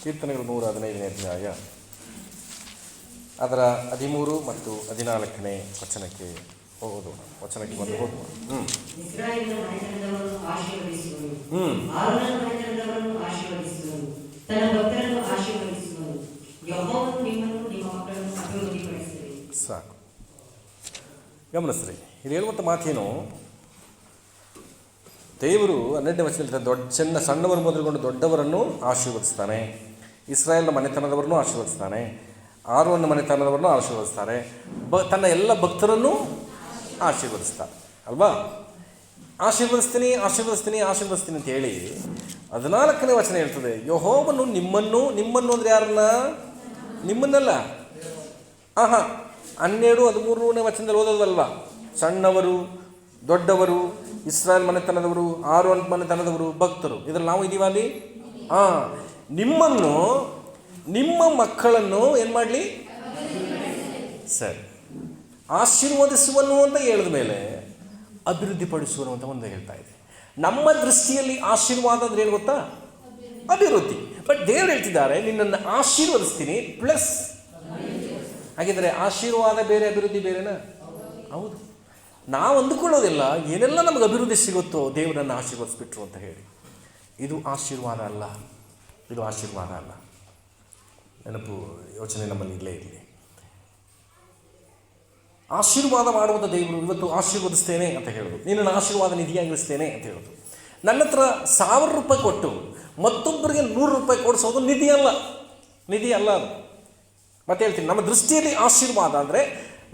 ಕೀರ್ತನೆಗಳು 115ನೇ ಅಧ್ಯಾಯ ಅದರ 13 ಮತ್ತು 14ನೇ ವಚನಕ್ಕೆ ಓದೋಣ. ವಚನಕ್ಕೆ ಬಂದು ಓದುವ. ಇಸ್ರಾಯೇಲಿನ ಮನೆತನದವರನ್ನು ಆಶೀರ್ವದಿಸುವನು, ಆರೋನನ ಮನೆತನದವರನ್ನು ಆಶೀರ್ವದಿಸುವನು, ತನ್ನ ಭಕ್ತರನ್ನು ಆಶೀರ್ವದಿಸುವನು. ಯೆಹೋವನು ನಿಮ್ಮನ್ನು ನಿಮ್ಮ ಮಕ್ಕಳನ್ನು ಅಭಿವೃದ್ಧಿಪಡಿಸುವನು. ಸಾಕು, ಗಮನಿಸ್ರಿ. ಇದು ಹೇಳುವಂಥ ಮಾತೇನು? ದೇವರು 12ನೇ ವಚನದಲ್ಲಿ ಸಣ್ಣವರು ಮೊದಲುಗೊಂಡು ದೊಡ್ಡವರನ್ನು ಆಶೀರ್ವದಿಸ್ತಾನೆ, ಇಸ್ರಾಯೇಲ್ನ ಮನೆತನದವರನ್ನು ಆಶೀರ್ವದಿಸ್ತಾನೆ, ಆರೋನ ಮನೆತನದವರನ್ನು ಆಶೀರ್ವದಿಸ್ತಾರೆ, ತನ್ನ ಎಲ್ಲ ಭಕ್ತರನ್ನು ಆಶೀರ್ವದಿಸ್ತಾರೆ ಅಲ್ವಾ? ಆಶೀರ್ವದಿಸ್ತೀನಿ ಅಂತ ಹೇಳಿ 14ನೇ ವಚನ ಹೇಳ್ತದೆ, ಯೆಹೋವನು ನಿಮ್ಮನ್ನು ಅಂದರೆ ಯಾರನ್ನ? ನಿಮ್ಮನ್ನಲ್ಲ. 12, 13ನೇ ವಚನದಲ್ಲಿ ಓದೋದಲ್ವ? ಸಣ್ಣವರು, ದೊಡ್ಡವರು, ಇಸ್ರಾಯೇಲ್ ಮನೆತನದವರು, ಆರೋನ್ ಮನೆತನದವರು, ಭಕ್ತರು, ಇದರಲ್ಲಿ ನಾವು ಇದೀವ ಅಲ್ಲಿ. ನಿಮ್ಮನ್ನು, ನಿಮ್ಮ ಮಕ್ಕಳನ್ನು ಏನು ಮಾಡಲಿ? ಸರಿ, ಆಶೀರ್ವದಿಸುವನು ಅಂತ ಹೇಳಿದ ಮೇಲೆ ಅಭಿವೃದ್ಧಿಪಡಿಸುವನು ಅಂತ ಒಂದು ಹೇಳ್ತಾ ಇದೆ. ನಮ್ಮ ದೃಷ್ಟಿಯಲ್ಲಿ ಆಶೀರ್ವಾದ ಅಂದ್ರೆ ಏನು ಗೊತ್ತಾ? ಅಭಿವೃದ್ಧಿ. ಬಟ್ ದೇವರು ಹೇಳ್ತಿದ್ದಾರೆ, ನಿನ್ನನ್ನು ಆಶೀರ್ವದಿಸ್ತೀನಿ ಪ್ಲಸ್. ಹಾಗಿದ್ರೆ ಆಶೀರ್ವಾದ ಬೇರೆ, ಅಭಿವೃದ್ಧಿ ಬೇರೆನಾ? ಹೌದು. ನಾವು ಅಂದುಕೊಳ್ಳೋದಿಲ್ಲ ಏನೆಲ್ಲ ನಮಗೆ ಅಭಿವೃದ್ಧಿ ಸಿಗುತ್ತೋ ದೇವರನ್ನು ಆಶೀರ್ವದಿಸ್ಬಿಟ್ರು ಅಂತ ಹೇಳಿ. ಇದು ಆಶೀರ್ವಾದ ಅಲ್ಲ, ಇದು ಆಶೀರ್ವಾದ ಅಲ್ಲ. ನೆನಪು, ಯೋಚನೆ ನಮ್ಮಲ್ಲಿ ಇಲ್ಲೇ ಇರಲಿ. ಆಶೀರ್ವಾದ ಮಾಡುವಂಥ ದೇವರು ಇವತ್ತು ಆಶೀರ್ವದಿಸ್ತೇನೆ ಅಂತ ಹೇಳೋದು, ನಿನ್ನನ್ನು ಆಶೀರ್ವಾದ ನಿಧಿಯಾಗಿರಿಸ್ತೇನೆ ಅಂತ ಹೇಳೋದು. ನನ್ನ ಹತ್ರ 1000 ರೂಪಾಯಿ ಕೊಟ್ಟು ಮತ್ತೊಬ್ಬರಿಗೆ 100 ರೂಪಾಯಿ ಕೊಡಿಸೋದು ನಿಧಿ ಅಲ್ಲ ಅದು. ಮತ್ತೆ ಹೇಳ್ತೀನಿ, ನಮ್ಮ ದೃಷ್ಟಿಯಲ್ಲಿ ಆಶೀರ್ವಾದ ಅಂದರೆ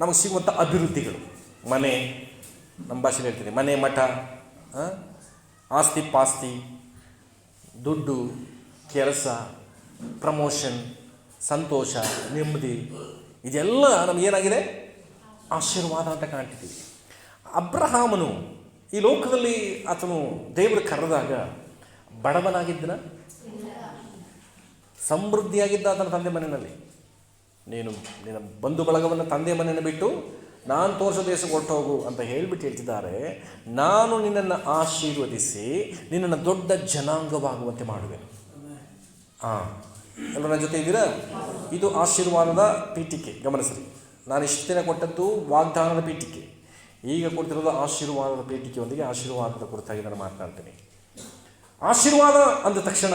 ನಮಗೆ ಸಿಗುವಂಥ ಅಭಿವೃದ್ಧಿಗಳು. ಮನೆ, ನಮ್ಮ ಭಾಷೆಯಲ್ಲಿ ಹೇಳ್ತೀನಿ, ಮನೆ, ಮಠ, ಆಸ್ತಿ ಪಾಸ್ತಿ, ದುಡ್ಡು, ಕೆಲಸ, ಪ್ರಮೋಷನ್, ಸಂತೋಷ, ನೆಮ್ಮದಿ, ಇದೆಲ್ಲ ನಮಗೇನಾಗಿದೆ? ಆಶೀರ್ವಾದ ಅಂತ ಕಾಣ್ತಿದ್ದೀವಿ. ಅಬ್ರಹಾಮನು ಈ ಲೋಕದಲ್ಲಿ ಆತನು ದೇವರು ಕರೆದಾಗ ಬಡವನಾಗಿದ್ದನ? ಸಮೃದ್ಧಿಯಾಗಿದ್ದ ಆತನ ತಂದೆ ಮನೆಯಲ್ಲಿ. ನಿನ್ನ ಬಂಧು ಬಳಗವನ್ನು ತಂದೆ ಮನೆಯನ್ನು ಬಿಟ್ಟು ನಾನು ತೋರಿಸೋ ದೇಶಕ್ಕೆ ಹೊರಟು ಹೋಗು ಅಂತ ಹೇಳಿಬಿಟ್ಟು ಹೇಳ್ತಿದ್ದಾರೆ, ನಾನು ನಿನ್ನನ್ನು ಆಶೀರ್ವದಿಸಿ ನಿನ್ನನ್ನು ದೊಡ್ಡ ಜನಾಂಗವಾಗುವಂತೆ ಮಾಡುವೆನು. ಎಲ್ಲರೂ ನನ್ನ ಜೊತೆ ಇದ್ದೀರಾ? ಇದು ಆಶೀರ್ವಾದದ ಪೀಠಿಕೆ. ಗಮನಿಸ್ರಿ, ನಾನು ಇಷ್ಟು ದಿನ ಕೊಟ್ಟದ್ದು ವಾಗ್ದಾನದ ಪೀಠಿಕೆ, ಈಗ ಕೊಡ್ತಿರೋದು ಆಶೀರ್ವಾದದ ಪೀಠಿಕೆಯೊಂದಿಗೆ ಆಶೀರ್ವಾದದ ಕುರಿತಾಗಿ ನಾನು ಮಾತನಾಡ್ತೀನಿ. ಆಶೀರ್ವಾದ ಅಂದ ತಕ್ಷಣ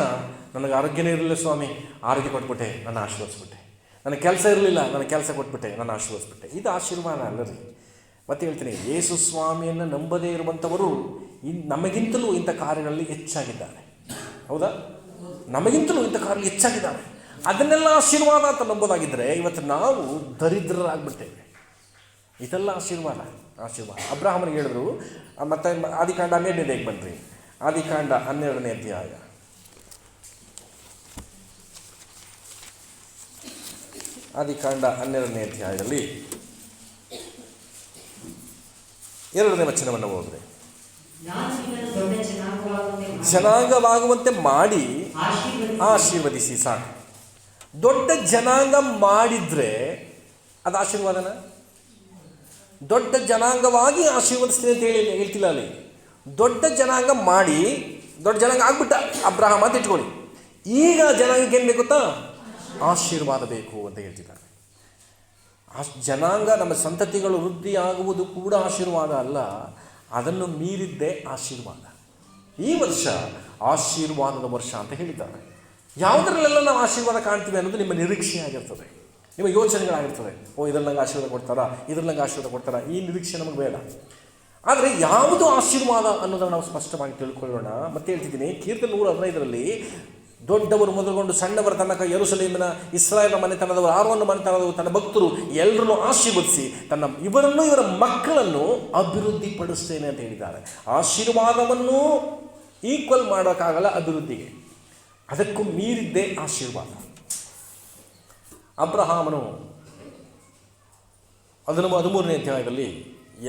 ನನಗೆ ಆರೋಗ್ಯನೇ ಇರಲಿಲ್ಲ ಸ್ವಾಮಿ, ಆರೋಗ್ಯ ಕೊಟ್ಬಿಟ್ಟೆ, ನನ್ನ ಆಶೀರ್ವದಿಸ್ಬಿಟ್ಟೆ. ನನಗೆ ಕೆಲಸ ಇರಲಿಲ್ಲ, ನನ್ನ ಕೆಲಸ ಕೊಟ್ಬಿಟ್ಟೆ, ನನ್ನ ಆಶೀರ್ವದಿಸ್ಬಿಟ್ಟೆ. ಇದು ಆಶೀರ್ವಾದ ಅಲ್ಲ ರೀ. ಮತ್ತೆ ಹೇಳ್ತೀನಿ, ಯೇಸು ಸ್ವಾಮಿಯನ್ನು ನಂಬದೇ ಇರುವಂಥವರು ನಮಗಿಂತಲೂ ಇಂಥ ಕಾರ್ಯಗಳಲ್ಲಿ ಹೆಚ್ಚಾಗಿದ್ದಾರೆ. ಹೌದಾ? ನಮಗಿಂತಲೂ ಇಂಥ ಕಾರ್ಯಗಳಲ್ಲಿ ಹೆಚ್ಚಾಗಿದ್ದಾರೆ. ಅದನ್ನೆಲ್ಲ ಆಶೀರ್ವಾದ ಅಂತ ನಂಬೋದಾಗಿದ್ದರೆ ಇವತ್ತು ನಾವು ದರಿದ್ರರಾಗ್ಬಿಡ್ತೇವೆ. ಇದೆಲ್ಲ ಆಶೀರ್ವಾದ. ಅಬ್ರಹಾಮನಿಗೆ ಹೇಳಿದ್ರು. ಮತ್ತು ಆದಿಕಾಂಡ 12ನೇ ಅಧ್ಯಾಯಕ್ಕೆ ಬನ್ನಿರಿ. ಆದಿಕಾಂಡ 12ನೇ ಅಧ್ಯಾಯ. ಆದಿಕಾಂಡ 12ನೇ ಅಧ್ಯಾಯದಲ್ಲಿ 2ನೇ ವಚನವನ್ನು ಓದಿದ್ರೆ, ಜನಾಂಗವಾಗುವಂತೆ ಮಾಡಿ ಆಶೀರ್ವದಿಸಿ. ಸಾಕು. ದೊಡ್ಡ ಜನಾಂಗ ಮಾಡಿದ್ರೆ ಅದು ಆಶೀರ್ವಾದನ? ದೊಡ್ಡ ಜನಾಂಗವಾಗಿ ಆಶೀರ್ವದಿಸ್ತೀನಿ ಅಂತ ಹೇಳ್ತಿಲ್ಲ ಅಲ್ಲಿ. ದೊಡ್ಡ ಜನಾಂಗ ಮಾಡಿ ದೊಡ್ಡ ಜನಾಂಗ ಆಗ್ಬಿಟ್ಟ ಅಬ್ರಹಾಮ ಅಂತ ಇಟ್ಕೊಳ್ಳಿ. ಈಗ ಜನಾಂಗಕ್ಕೆ ಏನು ಬೇಕು ಗೊತ್ತಾ? ಆಶೀರ್ವಾದ ಬೇಕು ಅಂತ ಹೇಳ್ತಿದ್ದಾರೆ. ಜನಾಂಗ, ನಮ್ಮ ಸಂತತಿಗಳು ವೃದ್ಧಿಯಾಗುವುದು ಕೂಡ ಆಶೀರ್ವಾದ ಅಲ್ಲ, ಅದನ್ನು ಮೀರಿದ್ದೇ ಆಶೀರ್ವಾದ. ಈ ವರ್ಷ ಆಶೀರ್ವಾದದ ವರ್ಷ ಅಂತ ಹೇಳಿದ್ದಾರೆ. ಯಾವುದರಲ್ಲೆಲ್ಲ ನಾವು ಆಶೀರ್ವಾದ ಕಾಣ್ತೀವಿ ಅನ್ನೋದು ನಿಮ್ಮ ನಿರೀಕ್ಷೆ ಆಗಿರ್ತದೆ, ನಿಮ್ಮ ಯೋಚನೆಗಳಾಗಿರ್ತದೆ. ಇದ್ರಲ್ಲಿ ನಂಗೆ ಆಶೀರ್ವಾದ ಕೊಡ್ತಾರಾ, ಇದ್ರಲ್ಲಿ ನಂಗೆ ಆಶೀರ್ವಾದ ಕೊಡ್ತಾರಾ, ಈ ನಿರೀಕ್ಷೆ ನಮಗೆ ಬೇಡ. ಆದರೆ ಯಾವುದು ಆಶೀರ್ವಾದ ಅನ್ನೋದನ್ನು ನಾವು ಸ್ಪಷ್ಟವಾಗಿ ತಿಳ್ಕೊಳ್ಳೋಣ. ಮತ್ತೆ ಹೇಳ್ತಿದ್ದೀನಿ, ಕೀರ್ತನೆ 115ರಲ್ಲಿ ದೊಡ್ಡವರು ಮೊದಲುಗೊಂಡು ಸಣ್ಣವರ ತನಕ ಯೆರೂಸಲೇಮಿನ ಇಸ್ರಾಯೇಲ್ ಮನೆತನದವರು, ಆರೋನ ಮನೆತನದವರು, ತನ್ನ ಭಕ್ತರು ಎಲ್ಲರನ್ನು ಆಶೀರ್ವದಿಸಿ ಇವರ ಮಕ್ಕಳನ್ನು ಅಭಿವೃದ್ಧಿಪಡಿಸ್ತೇನೆ ಅಂತ ಹೇಳಿದ್ದಾರೆ. ಆಶೀರ್ವಾದವನ್ನು ಈಕ್ವಲ್ ಮಾಡೋಕ್ಕಾಗಲ್ಲ ಅಭಿವೃದ್ಧಿಗೆ, ಅದಕ್ಕೂ ಮೀರಿದ್ದೇ ಆಶೀರ್ವಾದ. ಅಬ್ರಹಾಮನು 13ನೇ ಅಧ್ಯಾಯದಲ್ಲಿ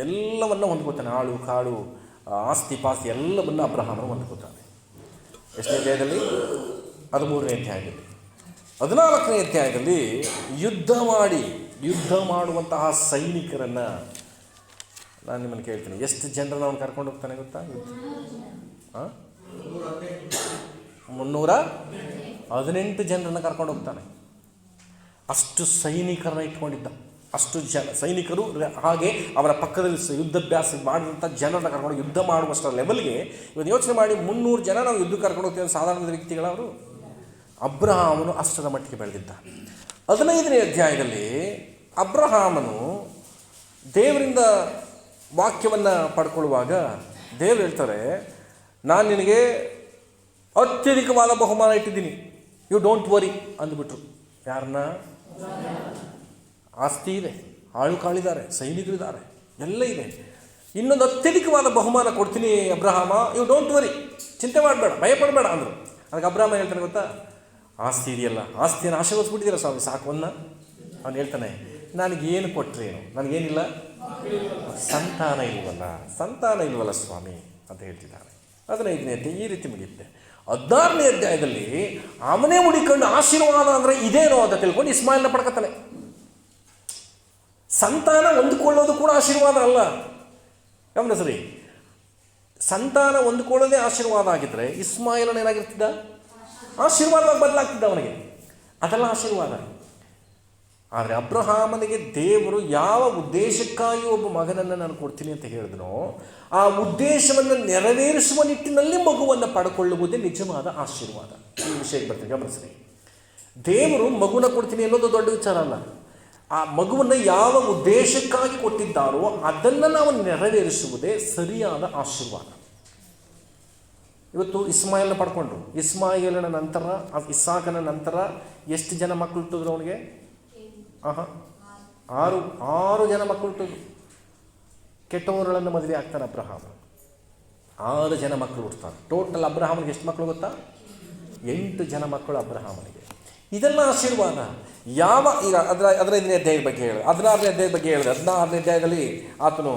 ಎಲ್ಲವನ್ನ ಹೊಂದ್ಕೋತಾನೆ. ಆಳು ಕಾಳು, ಆಸ್ತಿ ಪಾಸ್ತಿ ಎಲ್ಲವನ್ನ ಅಬ್ರಹಾಮನು ಹೊಂದ್ಕೋತಾನೆ. ಎಷ್ಟನೇ ಅಧ್ಯಾಯದಲ್ಲಿ? 13ನೇ ಅಧ್ಯಾಯದಲ್ಲಿ. 14ನೇ ಅಧ್ಯಾಯದಲ್ಲಿ ಯುದ್ಧ ಮಾಡುವಂತಹ ಸೈನಿಕರನ್ನು ನಾನು ನಿಮ್ಮನ್ನು ಕೇಳ್ತೀನಿ, ಎಷ್ಟು ಜನರನ್ನು ಅವನು ಕರ್ಕೊಂಡು ಹೋಗ್ತಾನೆ ಗೊತ್ತಾ? 300 18 ಜನರನ್ನು ಕರ್ಕೊಂಡು ಹೋಗ್ತಾನೆ. ಅಷ್ಟು ಸೈನಿಕರನ್ನ ಇಟ್ಕೊಂಡಿದ್ದ, ಅಷ್ಟು ಸೈನಿಕರು, ಹಾಗೆ ಅವರ ಪಕ್ಕದಲ್ಲಿ ಯುದ್ಧಾಭ್ಯಾಸ ಮಾಡಿದಂಥ ಜನರನ್ನ ಕರ್ಕೊಂಡು ಯುದ್ಧ ಮಾಡುವಷ್ಟರ ಲೆವೆಲ್ಗೆ. ಇವತ್ತು ಯೋಚನೆ ಮಾಡಿ, 300 ಜನ ನಾವು ಯುದ್ಧಕ್ಕೆ ಕರ್ಕೊಂಡು ಹೋಗ್ತೀವಿ, ಸಾಧಾರಣ ವ್ಯಕ್ತಿಗಳವರು. ಅಬ್ರಹಾಮನು ಅಷ್ಟರ ಮಟ್ಟಿಗೆ ಬೆಳೆದಿದ್ದ. 15ನೇ ಅಧ್ಯಾಯದಲ್ಲಿ ಅಬ್ರಹಾಮನು ದೇವರಿಂದ ವಾಕ್ಯವನ್ನು ಪಡ್ಕೊಳ್ಳುವಾಗ ದೇವರು ಹೇಳ್ತಾರೆ, ನಾನು ನಿನಗೆ ಅತ್ಯಧಿಕವಾದ ಬಹುಮಾನ ಇಟ್ಟಿದ್ದೀನಿ, ಯು ಡೋಂಟ್ ವರಿ ಅಂದ್ಬಿಟ್ರು. ಯಾರನ್ನ? ಆಸ್ತಿ ಇದೆ, ಆಳು ಕಾಳಿದ್ದಾರೆ, ಸೈನಿಕರಿದ್ದಾರೆ, ಎಲ್ಲ ಇದೆ. ಇನ್ನೊಂದು ಅತ್ಯಧಿಕವಾದ ಬಹುಮಾನ ಕೊಡ್ತೀನಿ ಅಬ್ರಹಾಮ, ಯು ಡೋಂಟ್ ವರಿ, ಚಿಂತೆ ಮಾಡಬೇಡ, ಭಯಪಡಬೇಡ ಅಂದರು. ಅದಕ್ಕೆ ಅಬ್ರಹಾಮ ಹೇಳ್ತಾನೆ ಗೊತ್ತಾ, ಆಸ್ತಿ ಇದೆಯಲ್ಲ, ಆಸ್ತಿಯನ್ನು ಆಶೀರ್ವದಿಸ್ಬಿಟ್ಟಿದ್ದೀರ ಸ್ವಾಮಿ, ಸಾಕವನ್ನ. ಅವನು ಹೇಳ್ತಾನೆ, ನನಗೇನು ಕೊಟ್ಟರೆ ಏನು, ನನಗೇನಿಲ್ಲ, ಸಂತಾನ ಇಲ್ವಲ್ಲ ಸ್ವಾಮಿ ಅಂತ ಹೇಳ್ತಿದ್ದಾನೆ. 15ನೇ ಅಧ್ಯಾಯ ಈ ರೀತಿ ಮುಗಿಯುತ್ತೆ. 16ನೇ ಅಧ್ಯಾಯದಲ್ಲಿ ಅವನೇ ಹುಡಿಕೊಂಡು ಆಶೀರ್ವಾದ ಅಂದರೆ ಇದೇನೋ ಅಂತ ತಿಳ್ಕೊಂಡು ಇಸ್ಮಾಯಿಲ್ನ ಪಡ್ಕೊತಾನೆ. ಸಂತಾನ ಹೊಂದ್ಕೊಳ್ಳೋದು ಕೂಡ ಆಶೀರ್ವಾದ ಅಲ್ಲ, ಗಮನಿಸ್ರಿ. ಸಂತಾನ ಹೊಂದ್ಕೊಳ್ಳೋದೇ ಆಶೀರ್ವಾದ ಆಗಿದ್ದರೆ ಇಸ್ಮಾಯಿಲನ ಏನಾಗಿರ್ತಿದ್ದ? ಆಶೀರ್ವಾದವಾಗಿ ಬದಲಾಗ್ತಿದ್ದ ಅವನಿಗೆ. ಅದೆಲ್ಲ ಆಶೀರ್ವಾದ. ಆದರೆ ಅಬ್ರಹಾಮನಿಗೆ ದೇವರು ಯಾವ ಉದ್ದೇಶಕ್ಕಾಗಿ ಒಬ್ಬ ಮಗನನ್ನು ನಾನು ಕೊಡ್ತೀನಿ ಅಂತ ಹೇಳಿದನೋ ಆ ಉದ್ದೇಶವನ್ನು ನೆರವೇರಿಸುವ ನಿಟ್ಟಿನಲ್ಲಿ ಮಗುವನ್ನು ಪಡ್ಕೊಳ್ಳುವುದೇ ನಿಜವಾದ ಆಶೀರ್ವಾದ. ಈ ವಿಷಯಕ್ಕೆ ಬರ್ತೀನಿ, ಗಮನಿಸ್ರಿ. ದೇವರು ಮಗುನ ಕೊಡ್ತೀನಿ ಅನ್ನೋದು ದೊಡ್ಡ ವಿಚಾರ ಅಲ್ಲ. ಆ ಮಗುವನ್ನು ಯಾವ ಉದ್ದೇಶಕ್ಕಾಗಿ ಕೊಟ್ಟಿದ್ದಾರೋ ಅದನ್ನು ನಾವು ನೆರವೇರಿಸುವುದೇ ಸರಿಯಾದ ಆಶೀರ್ವಾದ. ಇವತ್ತು ಇಸ್ಮಾಯಿಲ್ನ ಪಡ್ಕೊಂಡ್ರು. ಇಸ್ಮಾಯಿಲನ ನಂತರ, ಇಸಾಕನ ನಂತರ ಎಷ್ಟು ಜನ ಮಕ್ಕಳು ಹುಟ್ಟಿದ್ರು ಅವನಿಗೆ? 6 ಜನ ಮಕ್ಕಳು ಹುಟ್ಟಿದ್ರು. ಕೆಟ್ಟವರುಗಳನ್ನು ಮದುವೆ ಆಗ್ತಾನೆ ಅಬ್ರಹಾಮ. 6 ಜನ ಮಕ್ಕಳು ಹುಡ್ತಾರೆ. ಟೋಟಲ್ ಅಬ್ರಹಾಮನಿಗೆ ಎಷ್ಟು ಮಕ್ಕಳು ಗೊತ್ತಾ? 8 ಜನ ಮಕ್ಕಳು ಅಬ್ರಹಾಮನಿಗೆ. ಇದೆಲ್ಲ ಆಶೀರ್ವಾದ. ಈಗ 15ನೇ ಅಧ್ಯಾಯದ ಬಗ್ಗೆ ಹೇಳಿದೆ, 16ನೇ ಅಧ್ಯಾಯದ ಬಗ್ಗೆ ಹೇಳಿದೆ. 16ನೇ ಅಧ್ಯಾಯದಲ್ಲಿ ಆತನು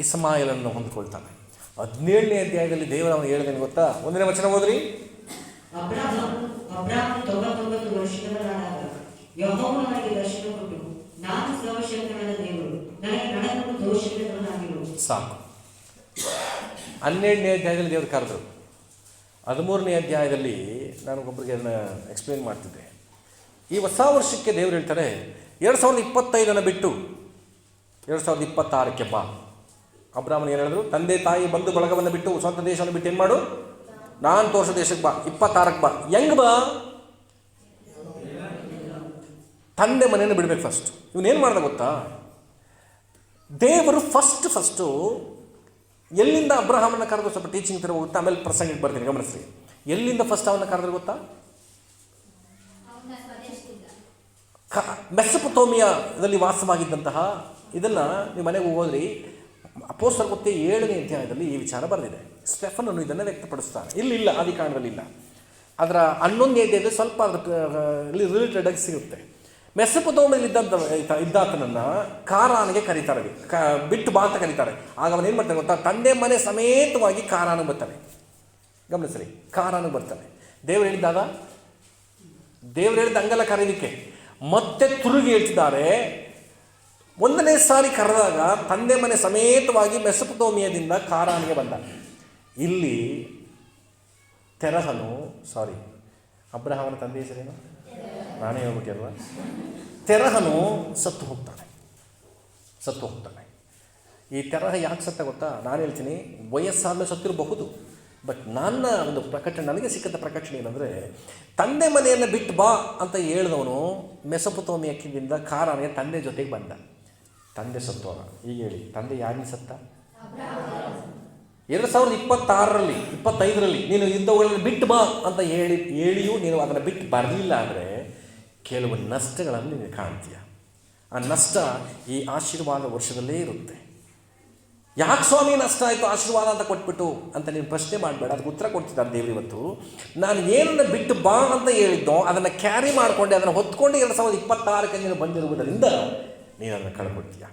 ಇಸ್ಮಾಯಿಲನ್ನು ಹೊಂದ್ಕೊಳ್ತಾನೆ. 17ನೇ ಅಧ್ಯಾಯದಲ್ಲಿ ದೇವರು ಅವನು ಹೇಳಿದೇನು ಗೊತ್ತಾ? 1ನೇ ವಚನ ಓದ್ರಿ. ಅಬ್ರಹಾಮನು 99 ವರ್ಷದವನಾದಾಗ ಯೆಹೋವನು ಅವನಿಗೆ ದರ್ಶನ ಕೊಟ್ಟು, ನಾನು ಸರ್ವಶಕ್ತನಾದ ದೇವರು, ನನಗೆ ನನ್ನನ್ನು ದೋಷವಿಲ್ಲದವನಾಗಿರು. ಸಾಕು. 12ನೇ ಅಧ್ಯಾಯದಲ್ಲಿ ದೇವರು ಕರೆದರು. 13ನೇ ಅಧ್ಯಾಯದಲ್ಲಿ ನಾನು ಒಬ್ಬರಿಗೆ ಅದನ್ನು ಎಕ್ಸ್ಪ್ಲೇನ್ ಮಾಡ್ತಿದ್ದೆ. ಈ ಹೊಸ ವರ್ಷಕ್ಕೆ ದೇವರು ಹೇಳ್ತಾರೆ, 2025 ಬಿಟ್ಟು 2026ಕ್ಕೆ ಬಾ. ಅಬ್ರಹಾಮನಿಗೆ ಏನು ಹೇಳಿದ್ರು? ತಂದೆ ತಾಯಿ ಬಂಧು ಬಳಗವನ್ನು ಬಿಟ್ಟು, ಸ್ವಂತ ದೇಶವನ್ನು ಬಿಟ್ಟು ಏನು ಮಾಡು? ನಾನು ತೋರಿಸೋ ದೇಶಕ್ಕೆ ಬಾ, 26ಕ್ಕೆ ಬಾ. ಹೆಂಗೆ ಬಾ? ತಂದೆ ಮನೆಯನ್ನು ಬಿಡಬೇಕು ಫಸ್ಟ್. ಇವನೇನು ಮಾಡ್ದ ಗೊತ್ತಾ? ದೇವರು ಫಸ್ಟು ಎಲ್ಲಿಂದ ಅಬ್ರಹಾಮನ ಕರೆದು, ಸ್ವಲ್ಪ ಟೀಚಿಂಗ್ ಥರ ಹೋಗುತ್ತೆ, ಆಮೇಲೆ ಪ್ರಸಂಗಕ್ಕೆ ಬರ್ತೀನಿ, ಗಮನಿಸ್ರಿ. ಎಲ್ಲಿಂದ ಫಸ್ಟ್ ಅವನ್ನ ಕರೆದ್ರೆ ಗೊತ್ತಾ? ಮೆಸೊಪೊತಾಮಿಯಾದಲ್ಲಿ ವಾಸವಾಗಿದ್ದಂತಹ, ಇದನ್ನು ನೀವು ಮನೆಗೆ ಹೋಗೋದ್ರಿ, ಅಪೊಸ್ತಲರ ಕೃತ್ಯ 7ನೇ ಅಧ್ಯಾಯದಲ್ಲಿ ಈ ವಿಚಾರ ಬರೆದಿದೆ. ಸ್ಟೆಫನನ್ನು ಇದನ್ನು ವ್ಯಕ್ತಪಡಿಸ್ತಾನೆ. ಇಲ್ಲ ಆದಿಕಾಂಡದಲ್ಲಿ ಇಲ್ಲ, ಅದರ 11ನೇ ಅಧ್ಯಾಯದಲ್ಲಿ ಸ್ವಲ್ಪ ಅದರಲ್ಲಿ ರಿಲೇಟೆಡ್ ಆಗಿ ಸಿಗುತ್ತೆ. ಮೆಸೊಪೊತಾಮಿಯಲ್ಲಿ ಇದ್ದಾತನನ್ನು ಕಾರಾನಿಗೆ ಕರೀತಾರೆ, ಬಿಟ್ಟು ಬಾ ಅಂತ ಕರೀತಾರೆ. ಆಗ ಅವನು ಏನು ಮಾಡ್ತಾನೆ ಗೊತ್ತಾ? ತಂದೆ ಮನೆ ಸಮೇತವಾಗಿ ಕಾರಾನಿಗೆ ಬರ್ತಾನೆ. ಗಮನಿಸ್ರಿ, ಕಾರಾನಿಗೆ ಬರ್ತಾನೆ. ದೇವರು ಹೇಳಿದ ಹಂಗಲ್ಲ ಕರೀಲಿಕ್ಕೆ, ಮತ್ತೆ ತಿರುಗಿ ಹೇಳ್ತಿದ್ದಾರೆ. 1ನೇ ಸಾರಿ ಕರೆದಾಗ ತಂದೆ ಮನೆ ಸಮೇತವಾಗಿ ಮೆಸೊಪೊತಾಮಿಯಾದಿಂದ ಕಾರಾನಿಗೆ ಬಂದ. ಇಲ್ಲಿ ಅಬ್ರಹಾಮನ ತಂದೆ ಹೆಸರೇನು? ನಾನೇ ಹೇಳ್ಬಿಟ್ಟಿಲ್ವ? ತೆರಹನು ಸತ್ತು ಹೋಗ್ತಾನೆ. ಈ ತೆರಹ ಯಾಕೆ ಸತ್ತ ಗೊತ್ತಾ? ನಾನು ಹೇಳ್ತೀನಿ, ವಯಸ್ಸಾದ್ಮೇಲೆ ಸತ್ತಿರಬಹುದು. ಬಟ್ ನನಗೆ ಸಿಕ್ಕಂಥ ಪ್ರಕಟಣೆ ಏನಂದರೆ, ತಂದೆ ಮನೆಯನ್ನು ಬಿಟ್ಟು ಬಾ ಅಂತ ಹೇಳಿದವನು ಮೆಸೊಪೊತಾಮಿಯಾದಿಂದ ಕಾರಾನಿಗೆ ತಂದೆ ಜೊತೆಗೆ ಬಂದ. ತಂದೆ ಸತ್ತೋದ. ಈಗ ಹೇಳಿ, ತಂದೆ ಯಾರಿಗೆ ಸತ್ತ? 2025ರಲ್ಲಿ ನೀನು ಯುದ್ಧಗಳನ್ನು ಬಿಟ್ಟು ಬಾ ಅಂತ ಹೇಳಿಯೂ ನೀನು ಅದನ್ನು ಬಿಟ್ಟು ಬರಲಿಲ್ಲ ಅಂದರೆ ಕೆಲವು ನಷ್ಟಗಳನ್ನು ನೀನು ಕಾಣ್ತೀಯ. ಆ ನಷ್ಟ ಈ ಆಶೀರ್ವಾದ ವರ್ಷದಲ್ಲೇ ಇರುತ್ತೆ. ಯಾಕೆ ಸ್ವಾಮಿ ನಷ್ಟ ಆಯಿತು, ಆಶೀರ್ವಾದ ಅಂತ ಕೊಟ್ಬಿಟ್ಟು ಅಂತ ನೀನು ಪ್ರಶ್ನೆ ಮಾಡಬೇಡ. ಅದಕ್ಕೆ ಉತ್ತರ ಕೊಡ್ತಿದ್ದಾರೆ ದೇವರು ಇವತ್ತು. ನಾನು ಏನನ್ನು ಬಿಟ್ಟು ಬಾ ಅಂತ ಹೇಳಿದ್ದೋ ಅದನ್ನು ಕ್ಯಾರಿ ಮಾಡಿಕೊಂಡೆ, ಅದನ್ನು ಹೊತ್ಕೊಂಡು 2026ಕ್ಕೆ ನೀನು ಬಂದಿರುವುದರಿಂದ ನೀನು ಅದನ್ನು ಕಳ್ಕೊಳ್ತೀಯ.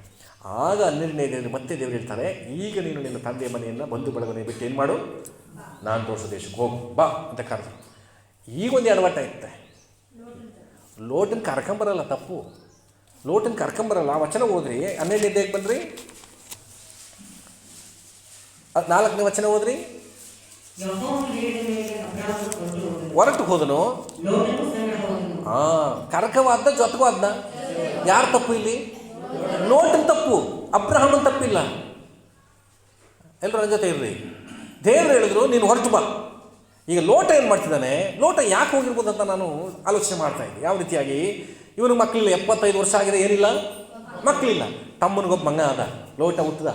ಆಗ 12ನೇ ದಿನ ಮತ್ತೆ ದೇವರು ಹೇಳ್ತಾರೆ, ಈಗ ನೀನು ನಿನ್ನ ತಂದೆ ಮನೆಯನ್ನು ಬಂಧು ಬಳಗನೆ ಬಿಟ್ಟು ಏನು ಮಾಡು? ನಾನು ತೋರಿಸೋ ದೇಶಕ್ಕೆ ಹೋಗು ಬಾ ಅಂತ ಕರೆದ್ರು. ಈಗೊಂದು ಎಡವಟ್ಟ ಇರುತ್ತೆ. ಲೋಟನ ಕರ್ಕೊಂಬರಲ್ಲ, ತಪ್ಪು. ಲೋಟನ ಕರ್ಕೊಂಬರಲ್ಲ. ಆ ವಚನ ಓದ್ರಿ. 12ನೇ ಅಧ್ಯಾಯಕ್ಕೆ ಬಂದ್ರಿ, 4ನೇ ವಚನ ಓದ್ರಿ. ಯೆಹೋವನು ಹೇಳಿದ ಮೇಲೆ ಅಬ್ರಹಾಮನು ಹೊರಟು ಹೋದನು. ಹೊರಟು ಹೋದನು. ಲೋಟನು ಸಂಗಡ ಹೋದನು. ಕರಕವಾದ ಜೊತೆಗಾದ್ನ. ಯಾರು ತಪ್ಪು ಇಲ್ಲಿ? ಲೋಟನ್ ತಪ್ಪು, ಅಬ್ರಹಾಮನ್ ತಪ್ಪಿಲ್ಲ. ಎಲ್ಲರೂ ನನ್ನ ಜೊತೆ ಇರ್ರಿ. ದೇವರು ಹೇಳಿದ್ರು ನೀನು ಹೊರಟು ಬಾ. ಈಗ ಲೋಟ ಏನು ಮಾಡ್ತಿದ್ದಾನೆ? ಲೋಟ ಯಾಕೆ ಹೋಗಿರ್ಬೋದು ಅಂತ ನಾನು ಆಲೋಚನೆ ಮಾಡ್ತಾ ಇದ್ದೆ. ಯಾವ ರೀತಿಯಾಗಿ ಇವನು ಮಕ್ಕಳಿಲ್ಲ, 75 ವರ್ಷ ಆಗಿದೆ, ಏನಿಲ್ಲ ಮಕ್ಕಳಿಲ್ಲ. ತಮ್ಮನಿಗೊಬ್ಬ ಮಗ ಅದ, ಲೋಟ ಹುಟ್ಟದ.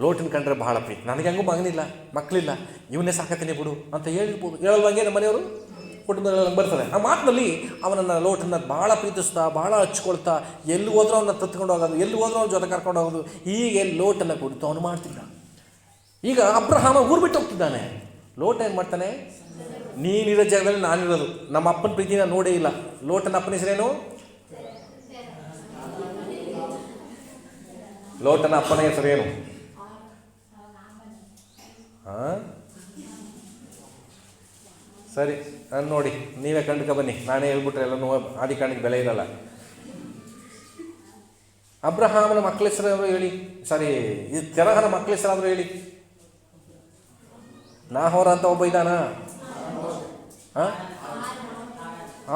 ಲೋಟನ ಕಂಡ್ರೆ ಬಹಳ ಪ್ರೀತಿ, ನನಗೆ ಹಂಗೂ ಮಗನಿಲ್ಲ, ಮಕ್ಕಳಿಲ್ಲ, ಇವನ್ನೇ ಸಾಕತ್ತೀನಿ ಬಿಡು ಅಂತ ಹೇಳಿರ್ಬೋದು. ಹೇಳಲ್ವಂಗೆ ನಮ್ಮ ಮನೆಯವರು ಕುಟುಂಬದಲ್ಲಿ ಬರ್ತಾರೆ. ಆ ಮಾತಿನಲ್ಲಿ ಅವನನ್ನು ಲೋಟನ್ನು ಭಾಳ ಪ್ರೀತಿಸ್ತಾ, ಭಾಳ ಹಚ್ಕೊಳ್ತಾ, ಎಲ್ಲಿ ಹೋದ್ರೂ ಅವನ್ನ ತತ್ಕೊಂಡು ಹೋಗೋದು, ಎಲ್ಲಿ ಹೋದ್ರೂ ಅವ್ನ ಜೊತೆ ಕರ್ಕೊಂಡು ಹೋಗೋದು, ಹೀಗೆ ಲೋಟನ್ನು ಕುಡಿತು ಅವನು ಮಾಡ್ತಿದ್ದ. ಈಗ ಅಬ್ರಹಾಮ ಊರು ಬಿಟ್ಟು ಹೋಗ್ತಿದ್ದಾನೆ. ಲೋಟ ಏನು ಮಾಡ್ತಾನೆ? ನೀನಿರೋ ಜಾಗದಲ್ಲಿ ನಾನಿರೋದು. ನಮ್ಮ ಅಪ್ಪನ ಪ್ರೀತಿನ ನೋಡೇ ಇಲ್ಲ. ಲೋಟನ ಅಪ್ಪನ ಹೆಸರೇನು? ಲೋಟನ ಅಪ್ಪನ ಹೆಸರೇನು? ಸರಿ, ನಾನು ನೋಡಿ, ನೀವೇ ಕಂಡ್ಕ ಬನ್ನಿ. ನಾನೇ ಹೇಳ್ಬಿಟ್ರೆ ಎಲ್ಲ ಆದಿ ಕಾರಣಕ್ಕೆ ಬೆಲೆ ಇರಲ್ಲ. ಅಬ್ರಹಾಮನ ಮಕ್ಕಳ ಹೆಸರಾದ್ರು ಹೇಳಿ. ಸಾರಿ, ಇದು ತೆರಹನ ಮಕ್ಕಳ ಹೆಸರಾದ್ರು ಹೇಳಿ. ನಾಹೋರ ಅಂತ ಒಬ್ಬ ಇದ್ದಾನ?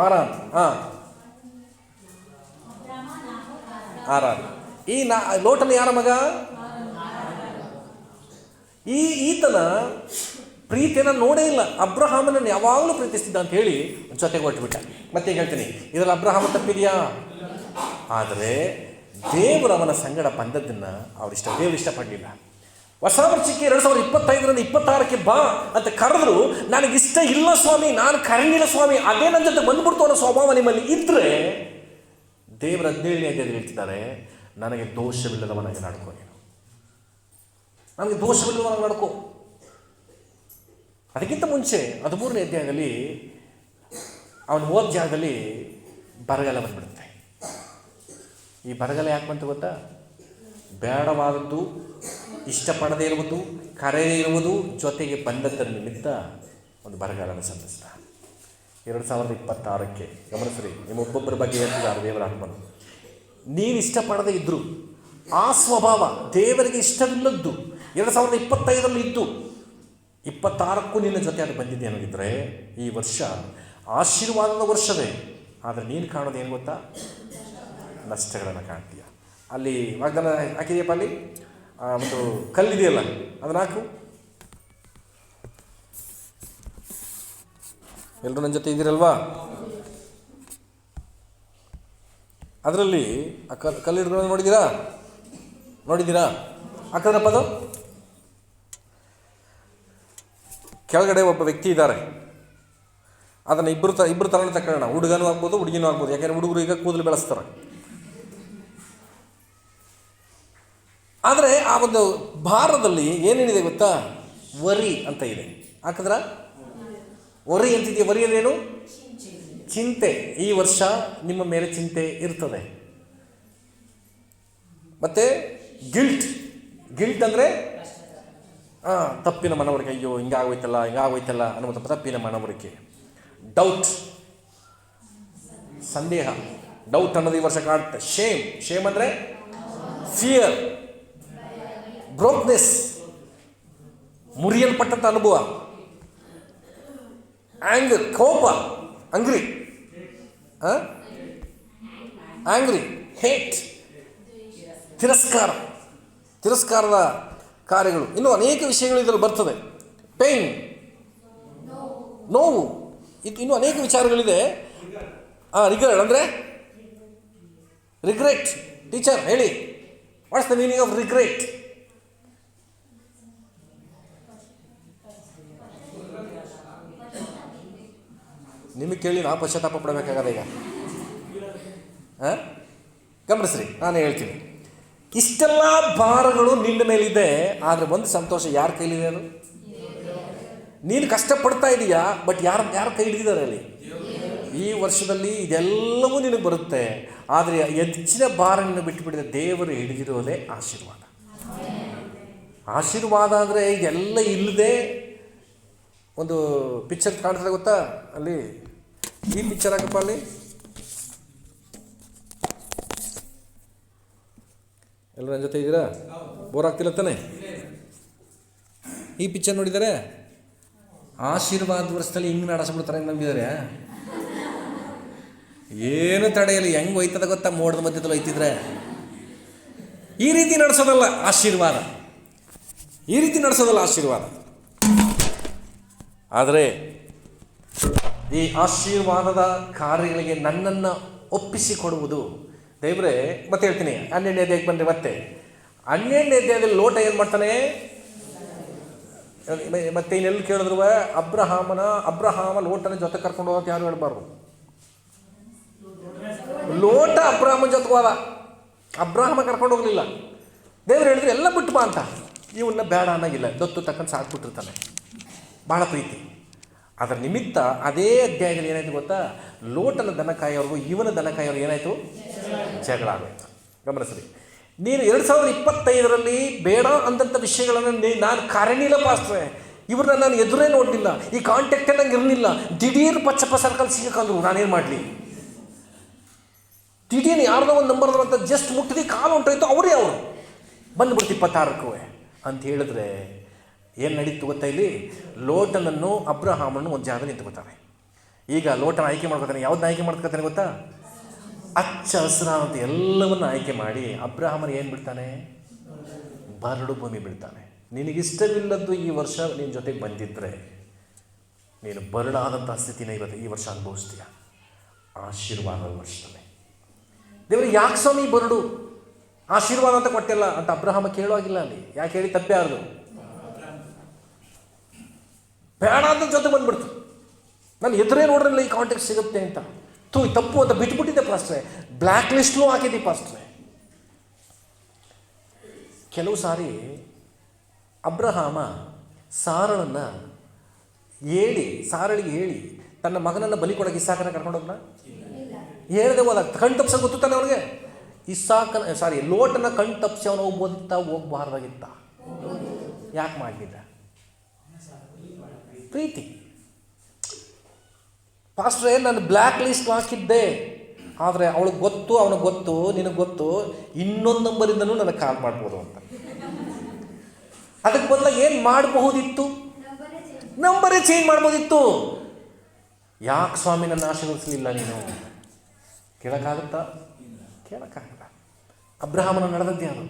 ಆರಾನ್. ಆರಾನ್. ಈ ಲೋಟನ ಯಾರ ಮಗ? ಈತನ ಪ್ರೀತಿಯನ್ನು ನೋಡೇ ಇಲ್ಲ. ಅಬ್ರಹಾಮನನ್ನು ಯಾವಾಗಲೂ ಪ್ರೀತಿಸ್ತಿದ್ದ ಅಂತ ಹೇಳಿ ಜೊತೆಗೆ ಹೊರಟುಬಿಟ್ಟ. ಮತ್ತೆ ಹೇಳ್ತೀನಿ, ಇದರಲ್ಲಿ ಅಬ್ರಹಾಮ ತಪ್ಪಿದೆಯಾ? ಆದರೆ ದೇವರು ಅವನ ಸಂಗಡ ಬಂದದ್ದನ್ನು ದೇವರು ಇಷ್ಟಪಡಲಿಲ್ಲ. ಹೊಸ ವರ್ಷಕ್ಕೆ 2025ರಿಂದ 26ಕ್ಕೆ ಬಾ ಅಂತ ಕರೆದ್ರು, ನನಗಿಷ್ಟ ಇಲ್ಲ ಸ್ವಾಮಿ, ನಾನು ಕರೆಯಲಿಲ್ಲ ಸ್ವಾಮಿ, ಅದೇ ನನ್ನ ಜೊತೆ ಬಂದ್ಬಿಡ್ತು ಅನ್ನೋ ಸ್ವಭಾವ ನಿಮ್ಮಲ್ಲಿ ಇದ್ದರೆ, ದೇವರ 17ನೇ ಅಧ್ಯಾಯದಲ್ಲಿ ಹೇಳ್ತಿದ್ದಾರೆ, ನನಗೆ ದೋಷವಿಲ್ಲದವನಾಗಿ ನಡ್ಕೋ. ನೀನು ನನಗೆ ದೋಷವಿಲ್ಲದವನಾಗಿ ನಡ್ಕೋ. ಅದಕ್ಕಿಂತ ಮುಂಚೆ 13ನೇ ಅಧ್ಯಾಯದಲ್ಲಿ ಅವನು ಓದ್ ಜಾಗದಲ್ಲಿ ಬರಗಾಲ ಬಂದ್ಬಿಡುತ್ತೆ. ಈ ಬರಗಾಲ ಯಾಕೆ ಬಂತು ಗೊತ್ತಾ? ಬೇಡವಾದದ್ದು, ಇಷ್ಟಪಡದೇ ಇರುವುದು, ಕರೆಯದೇ ಇರುವುದು ಜೊತೆಗೆ ಬಂದದ್ದರ ನಿಮಿತ್ತ ಒಂದು ಬರಗಾಲನ ಸಂಧಿಸಿದ. 2026ಕ್ಕೆ ಗಮನಿಸ್ರಿ, ನಿಮ್ಮ ಒಬ್ಬೊಬ್ಬರ ಬಗ್ಗೆ ಹೇಳ್ತಿದ್ದಾರೆ ದೇವರ ಆತ್ಮನು. ನೀನು ಇಷ್ಟಪಡದೇ ಇದ್ದರು, ಆ ಸ್ವಭಾವ ದೇವರಿಗೆ ಇಷ್ಟವಿಲ್ಲದ್ದು 2025ರಲ್ಲಿ ಇದ್ದು 26ಕ್ಕೂ ನಿನ್ನ ಜೊತೆ ಅದು ಬಂದಿದೆ ಅನ್ನೋದಿದ್ದರೆ, ಈ ವರ್ಷ ಆಶೀರ್ವಾದದ ವರ್ಷವೇ. ಆದರೆ ನೀನು ಕಾಣೋದು ಏನು ಗೊತ್ತಾ? ನಷ್ಟಗಳನ್ನು ಕಾಣ್ತೀಯ. ಅಲ್ಲಿ ವಾಗ್ದಾನ ಹಾಕಿದೆಯಪ್ಪ, ಅಲ್ಲಿ ಒಂದು ಕಲ್ಲಿದೆಯಲ್ಲ, ಅದನ್ನು ಹಾಕು. ಎಲ್ಲರೂ ನನ್ನ ಜೊತೆ ಇದ್ದೀರಲ್ವಾ? ಅದರಲ್ಲಿ ಆ ಕಲ್ಲು ಹಿಡ್ಕೊಂಡು ನೋಡಿದ್ದೀರಾ? ಹಾಕಿದ್ರಪ್ಪ ಅದು. ಕೆಳಗಡೆ ಒಬ್ಬ ವ್ಯಕ್ತಿ ಇದ್ದಾರೆ. ಅದನ್ನು ಇಬ್ಬರು ಥರನೇ ತಗೊಳ್ಳೋಣ. ಹುಡುಗನೂ ಆಗ್ಬೋದು, ಹುಡುಗಿನೂ ಆಗ್ಬೋದು. ಯಾಕೆಂದರೆ ಹುಡುಗರು ಈಗ ಕೂದಲು ಬೆಳೆಸ್ತಾರೆ. ಆದರೆ ಆ ಒಂದು ಭಾರದಲ್ಲಿ ಏನೇನಿದೆ ಗೊತ್ತಾ? ವರಿ ಅಂತ ಇದೆ. ಹಾಕಿದ್ರ? ವರಿ ಅಂತಿದೆಯಾ? ವರಿ ಅಂದ್ರೇನು? ಚಿಂತೆ. ಈ ವರ್ಷ ನಿಮ್ಮ ಮೇಲೆ ಚಿಂತೆ ಇರ್ತದೆ. ಮತ್ತೆ ಗಿಲ್ಟ್ ಅಂದರೆ ತಪ್ಪಿನ ಮನವರಿಕೆ. ಅಯ್ಯೋ ಹಿಂಗಾಗೋಯ್ತಲ್ಲ ಅನ್ನುವಂಥ ತಪ್ಪಿನ ಮನವರಿಕೆ. ಡೌಟ್, ಸಂದೇಹ. ಡೌಟ್ ಅನ್ನೋದು ಈ ವರ್ಷ ಕಾಡುತ್ತೆ. ಶೇಮ್ ಅಂದರೆ ಫಿಯರ್, ಬ್ರೋಕ್ನೆಸ್, ಮುರಿಯಲ್ಪಟ್ಟಂಥ ಅನುಭವ. ಆಂಗರ್, ಕೋಪ, ಆಂಗ್ರಿ, ಹೇಟ್, ತಿರಸ್ಕಾರದ ಕಾರ್ಯಗಳು. ಇನ್ನೂ ಅನೇಕ ವಿಷಯಗಳು ಇದರಲ್ಲಿ ಬರ್ತದೆ. ಪೇಯ್ನ್, ನೋವು, ಇನ್ನೂ ಅನೇಕ ವಿಚಾರಗಳಿದೆ. ರಿಗ್ರೆಟ್ ಅಂದರೆ ರಿಗ್ರೆಟ್. ಟೀಚರ್ ಹೇಳಿ, what's the meaning of regret? ನಿಮಗೆ ಕೇಳಿ ನಾವು ಪಶ್ಚಾತ್ತಾಪ ಪಡಬೇಕಾಗದ ಈಗ. ಗಮನಿಸ್ರಿ, ನಾನು ಹೇಳ್ತೀನಿ. ಇಷ್ಟೆಲ್ಲ ಭಾರಗಳು ನಿನ್ನ ಮೇಲಿದೆ, ಆದರೆ ಒಂದು ಸಂತೋಷ ಯಾರ ಕೈಲಿದೆ? ಅದು ನೀನು ಕಷ್ಟಪಡ್ತಾ ಇದೀಯಾ, ಬಟ್ ಯಾರು ಕೈ ಹಿಡಿದಿದ್ದಾರೆ ಅಲ್ಲಿ? ಈ ವರ್ಷದಲ್ಲಿ ಇದೆಲ್ಲವೂ ನಿನಗೆ ಬರುತ್ತೆ, ಆದರೆ ಹೆಚ್ಚಿನ ಭಾರ ನಿನ್ನ ಬಿಟ್ಟುಬಿಟ್ಟಿದೆ. ದೇವರು ಹಿಡಿದಿರೋದೇ ಆಶೀರ್ವಾದ. ಆಶೀರ್ವಾದ ಅಂದರೆ ಇದೆಲ್ಲ ಇಲ್ಲದೆ ಒಂದು ಪಿಕ್ಚರ್ ಕಾಣ್ತದೆ ಗೊತ್ತಾ? ಅಲ್ಲಿ ಈ ಪಿಕ್ಚರ್ ಹಾಕಪ್ಪ. ಅಲ್ಲಿ ಎಲ್ಲರೂ ನನ್ನ ಜೊತೆ ಇದ್ದೀರಾ? ಬೋರ್ ಆಗ್ತಿಲ್ಲ ತಾನೆ? ಈ ಪಿಕ್ಚರ್ ನೋಡಿದ್ದಾರೆ? ಆಶೀರ್ವಾದ ವರ್ಷದಲ್ಲಿ ಹಿಂಗೆ ನಡೆಸ್ಬಿಡ್ತಾರೆ ನಂಬಿದರೆ ಏನು ತಡೆಯಲ್ಲ. ಹೆಂಗೆ ಹೋಯ್ತದ ಗೊತ್ತಾ, ಮೋಡದ ಮಧ್ಯದಲ್ಲಿ ಹೋಯ್ತಿದ್ರೆ. ಈ ರೀತಿ ನಡೆಸೋದಲ್ಲ ಆಶೀರ್ವಾದ, ಈ ರೀತಿ ನಡೆಸೋದಲ್ಲ ಆಶೀರ್ವಾದ. ಆದರೆ ಈ ಆಶೀರ್ವಾದದ ಕಾರ್ಯಗಳಿಗೆ ನನ್ನನ್ನು ಒಪ್ಪಿಸಿಕೊಡುವುದು ದೇವರೇ. ಮತ್ತೆ ಹೇಳ್ತೀನಿ, 12ನೇ ಅಧ್ಯಾಯಕ್ಕೆ ಬಂದರೆ ಮತ್ತೆ 12ನೇ ಅಧ್ಯಾಯದಲ್ಲಿ ಲೋಟ ಏನು ಮಾಡ್ತಾನೆ? ಮತ್ತೆ ಇನ್ನೆಲ್ಲಿ ಕೇಳಿದ್ರು ಅಬ್ರಹಾಮ ಲೋಟನ ಜೊತೆ ಕರ್ಕೊಂಡು ಹೋಗೋದು ಯಾರು ಹೇಳ್ಬಾರ್ದು. ಲೋಟ ಅಬ್ರಹಾಮನ ಜೊತೆಗೆ ಹೋದ, ಅಬ್ರಹಾಮ ಕರ್ಕೊಂಡು ಹೋಗಲಿಲ್ಲ. ದೇವ್ರು ಹೇಳಿದ್ರೆ ಎಲ್ಲ ಬಿಟ್ಟು ಬಾ ಅಂತ. ಇವನ್ನ ಬೇಡ ಅನ್ನೋಗಿಲ್ಲ, ದತ್ತು ತಕ್ಕಂತ ಸಾಕ್ಬಿಟ್ಟಿರ್ತಾನೆ, ಭಾಳ ಪ್ರೀತಿ. ಅದರ ನಿಮಿತ್ತ ಅದೇ ಅಧ್ಯಾಯದಲ್ಲಿ ಏನಾಯ್ತು ಗೊತ್ತಾ, ಲೋಟನ ದನಕಾಯಿಯವ್ರಿಗೂ ಇವನ ದನಕಾಯಿಯವ್ರು ಏನಾಯಿತು? ಜಗಳ ಆಗೋಯ್ತು. ಗಮನಿಸ್ರಿ, ನೀನು 2025ರಲ್ಲಿ ಬೇಡ ಅಂದಂಥ ವಿಷಯಗಳನ್ನು ನಾನು ಕಾರಣೀಲ ಪಾಸ್ಟ್ರೆ, ಇವ್ರನ್ನ ನಾನು ಎದುರೇ ನೋಡಲಿಲ್ಲ, ಈ ಕಾಂಟ್ಯಾಕ್ಟೇ ನಂಗೆ ಇರಲಿಲ್ಲ. ದಿಢೀರ್ ಪಚ್ಚಪ್ಪ ಸರ್ಕಲ್ ಸಿಗಕ್ಕಂದ್ರು ನಾನೇನು ಮಾಡಲಿ? ದಿಢೀರ್ನು ಯಾರ್ದೋ ಒಂದು ನಂಬರ್ದು ಅಂತ ಜಸ್ಟ್ ಮುಟ್ಟಿದ ಕಾಲು ಹೊಂಟೋಯ್ತು, ಅವರೇ ಅವರು ಬಂದುಬಿಡ್ತು 26ಕ್ಕೂ ಅಂತ ಹೇಳಿದ್ರೆ ಏನು ನಡೀತು ಗೊತ್ತಾ? ಇಲ್ಲಿ ಲೋಟನನ್ನು ಅಬ್ರಹಾಮನ್ನು ಒಂದು ಜಾಗದಲ್ಲಿ ನಿಂತ್ಕೋತಾರೆ. ಈಗ ಲೋಟನ ಆಯ್ಕೆ ಮಾಡ್ಕೋತಾನೆ. ಯಾವ್ದನ್ನ ಆಯ್ಕೆ ಮಾಡ್ಕೋತಾನೆ ಗೊತ್ತಾ? ಹಚ್ಚ ಹಸಿರಾದಂಥ ಎಲ್ಲವನ್ನು ಆಯ್ಕೆ ಮಾಡಿ ಅಬ್ರಹಾಮನ ಏನು ಬಿಡ್ತಾನೆ? ಬರಡು ಭೂಮಿ ಬಿಡ್ತಾನೆ. ನಿನಗಿಷ್ಟವಿಲ್ಲದ್ದು ಈ ವರ್ಷ ನಿನ್ನ ಜೊತೆಗೆ ಬಂದಿದ್ದರೆ ನೀನು ಬರಡಾದಂಥ ಸ್ಥಿತಿನ ಈ ವರ್ಷ ಅನುಭವಿಸ್ತೀಯ. ಆಶೀರ್ವಾದದ ವರ್ಷದಲ್ಲಿ ದೇವರು ಯಾಕೆ ಸ್ವಾಮಿ ಬರಡು ಆಶೀರ್ವಾದ ಅಂತ ಕೊಟ್ಟಿಲ್ಲ ಅಂತ ಅಬ್ರಹಾಮ ಕೇಳುವಾಗಿಲ್ಲ. ಅಲ್ಲಿ ಯಾಕೆ ಹೇಳಿ ತಪ್ಪೇ ಆರ್ದು ಬೇಡ ಅಂತ ಜೊತೆ ಬಂದ್ಬಿಡ್ತು. ನಾನು ಎದುರೇ ನೋಡ್ರಲ್ಲ ಈ ಕಾಂಟ್ಯಾಕ್ಟ್ ಸಿಗುತ್ತೆ ಅಂತ ತಪ್ಪು ಅಂತ ಬಿಟ್ಬಿಟ್ಟಿದ್ದೆ ಪಾಸ್ಟ್ರೆ. ಬ್ಲ್ಯಾಕ್ ಲಿಸ್ಟ್ಲೂ ಹಾಕಿದ್ದೆ ಪಾಸ್ಟ್ರೆ. ಕೆಲವು ಸಾರಿ ಅಬ್ರಹಾಮ ಸಾರಳಿಗೆ ಹೇಳಿ ತನ್ನ ಮಗನನ್ನು ಬಲಿ ಕೊಡೋಕೆ ಇಸಾಕನ ಕರ್ಕೊಂಡೋಗ್ನ ಹೇಳ್ದೆ ಹೋದ. ಕಣ್ ತಪ್ಸ ಗೊತ್ತಾನೆ ಅವನಿಗೆ. ಲೋಟನ ಕಣ್ ತಪ್ಸಿ ಅವನು ಹೋಗ್ಬಾರ್ದಾಗಿತ್ತ. ಯಾಕೆ ಮಾಡಲಿಲ್ಲ? ಪ್ರೀತಿ. ಪಾಸ್ಟ್ರೇ, ನಾನು ಬ್ಲ್ಯಾಕ್ ಲಿಸ್ಟ್ ಹಾಕಿದ್ದೆ, ಆದರೆ ಅವನಿಗೆ ಗೊತ್ತು, ನಿನಗೆ ಗೊತ್ತು, ಇನ್ನೊಂದು ನಂಬರಿಂದನೂ ನನಗೆ ಕಾಲ್ ಮಾಡ್ಬೋದು ಅಂತ. ಅದಕ್ಕೆ ಬದಲಾಗಿ ಏನು ಮಾಡಬಹುದಿತ್ತು? ನಂಬರೇ ಚೇಂಜ್ ಮಾಡ್ಬೋದಿತ್ತು. ಯಾಕೆ ಸ್ವಾಮಿ ನನ್ನ ಆಶೀರ್ವದಿಸಲಿಲ್ಲ ನೀನು? ಕೇಳೋಕ್ಕಾಗುತ್ತಾ? ಕೇಳೋಕ್ಕಾಗಲ್ಲ. ಅಬ್ರಹಾಮನ ನಡೆದದ್ದೇ ಅದು.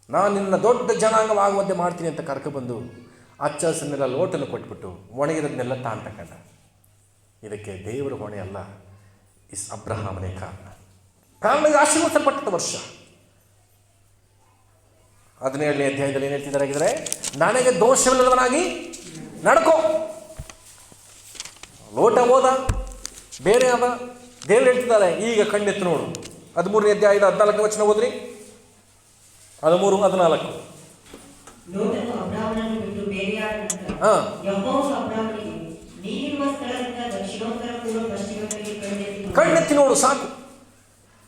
ನಾನು ನಿನ್ನ ದೊಡ್ಡ ಜನಾಂಗವಾಗುವಂತೆ ಮಾಡ್ತೀನಿ ಅಂತ ಕರ್ಕೊಬಂದು ಹಚ್ಚ ಹಸನ್ನೆಲ್ಲ ಲೋಟನ್ನು ಕೊಟ್ಬಿಟ್ಟು ಒಣಗಿರೋದನ್ನೆಲ್ಲ ತಾನು ತಗೊಂಡ. ಇದಕ್ಕೆ ದೇವರ ಹೊಣೆ ಅಲ್ಲ, ಅಬ್ರಹಾಮನೇ ಕಾರಣ. ಇದು ಆಶೀರ್ವದಿಸಲ್ಪಟ್ಟ ವರ್ಷ. 17ನೇ ಅಧ್ಯಾಯದಲ್ಲಿ ಏನು ಹೇಳ್ತಿದ್ದಾರಾಗಿದ್ರೆ, ನನಗೆ ದೋಷವಿಲ್ಲದವನಾಗಿ ನಡ್ಕೋ. ಲೋಟ ಹೋದ, ಬೇರೆ ಅದ. ದೇವ್ರು ಹೇಳ್ತಿದ್ದಾರೆ, ಈಗ ಕಣ್ಣೆತ್ತು ನೋಡು. 13ನೇ ಅಧ್ಯಾಯದ 14ನೇ ವಚನ ಓದ್ರಿ. 13, 14. ಲೋಟನು ಅಬ್ರಹಾಮನನ್ನು ಬಿಟ್ಟು ಬೇರೆಯಾದ ನಂತರ ಯೆಹೋವನು ಅಬ್ರಹಾಮನಿಗೆ, ನೀನಿರುವ ಸ್ಥಳದಿಂದ ದಕ್ಷಿಣೋತ್ತರ ಪೂರ್ವ ಪಶ್ಚಿಮಗಳಿಗೆ ಕಣ್ಣೆತ್ತಿ ನೋಡು ಸಾಕು.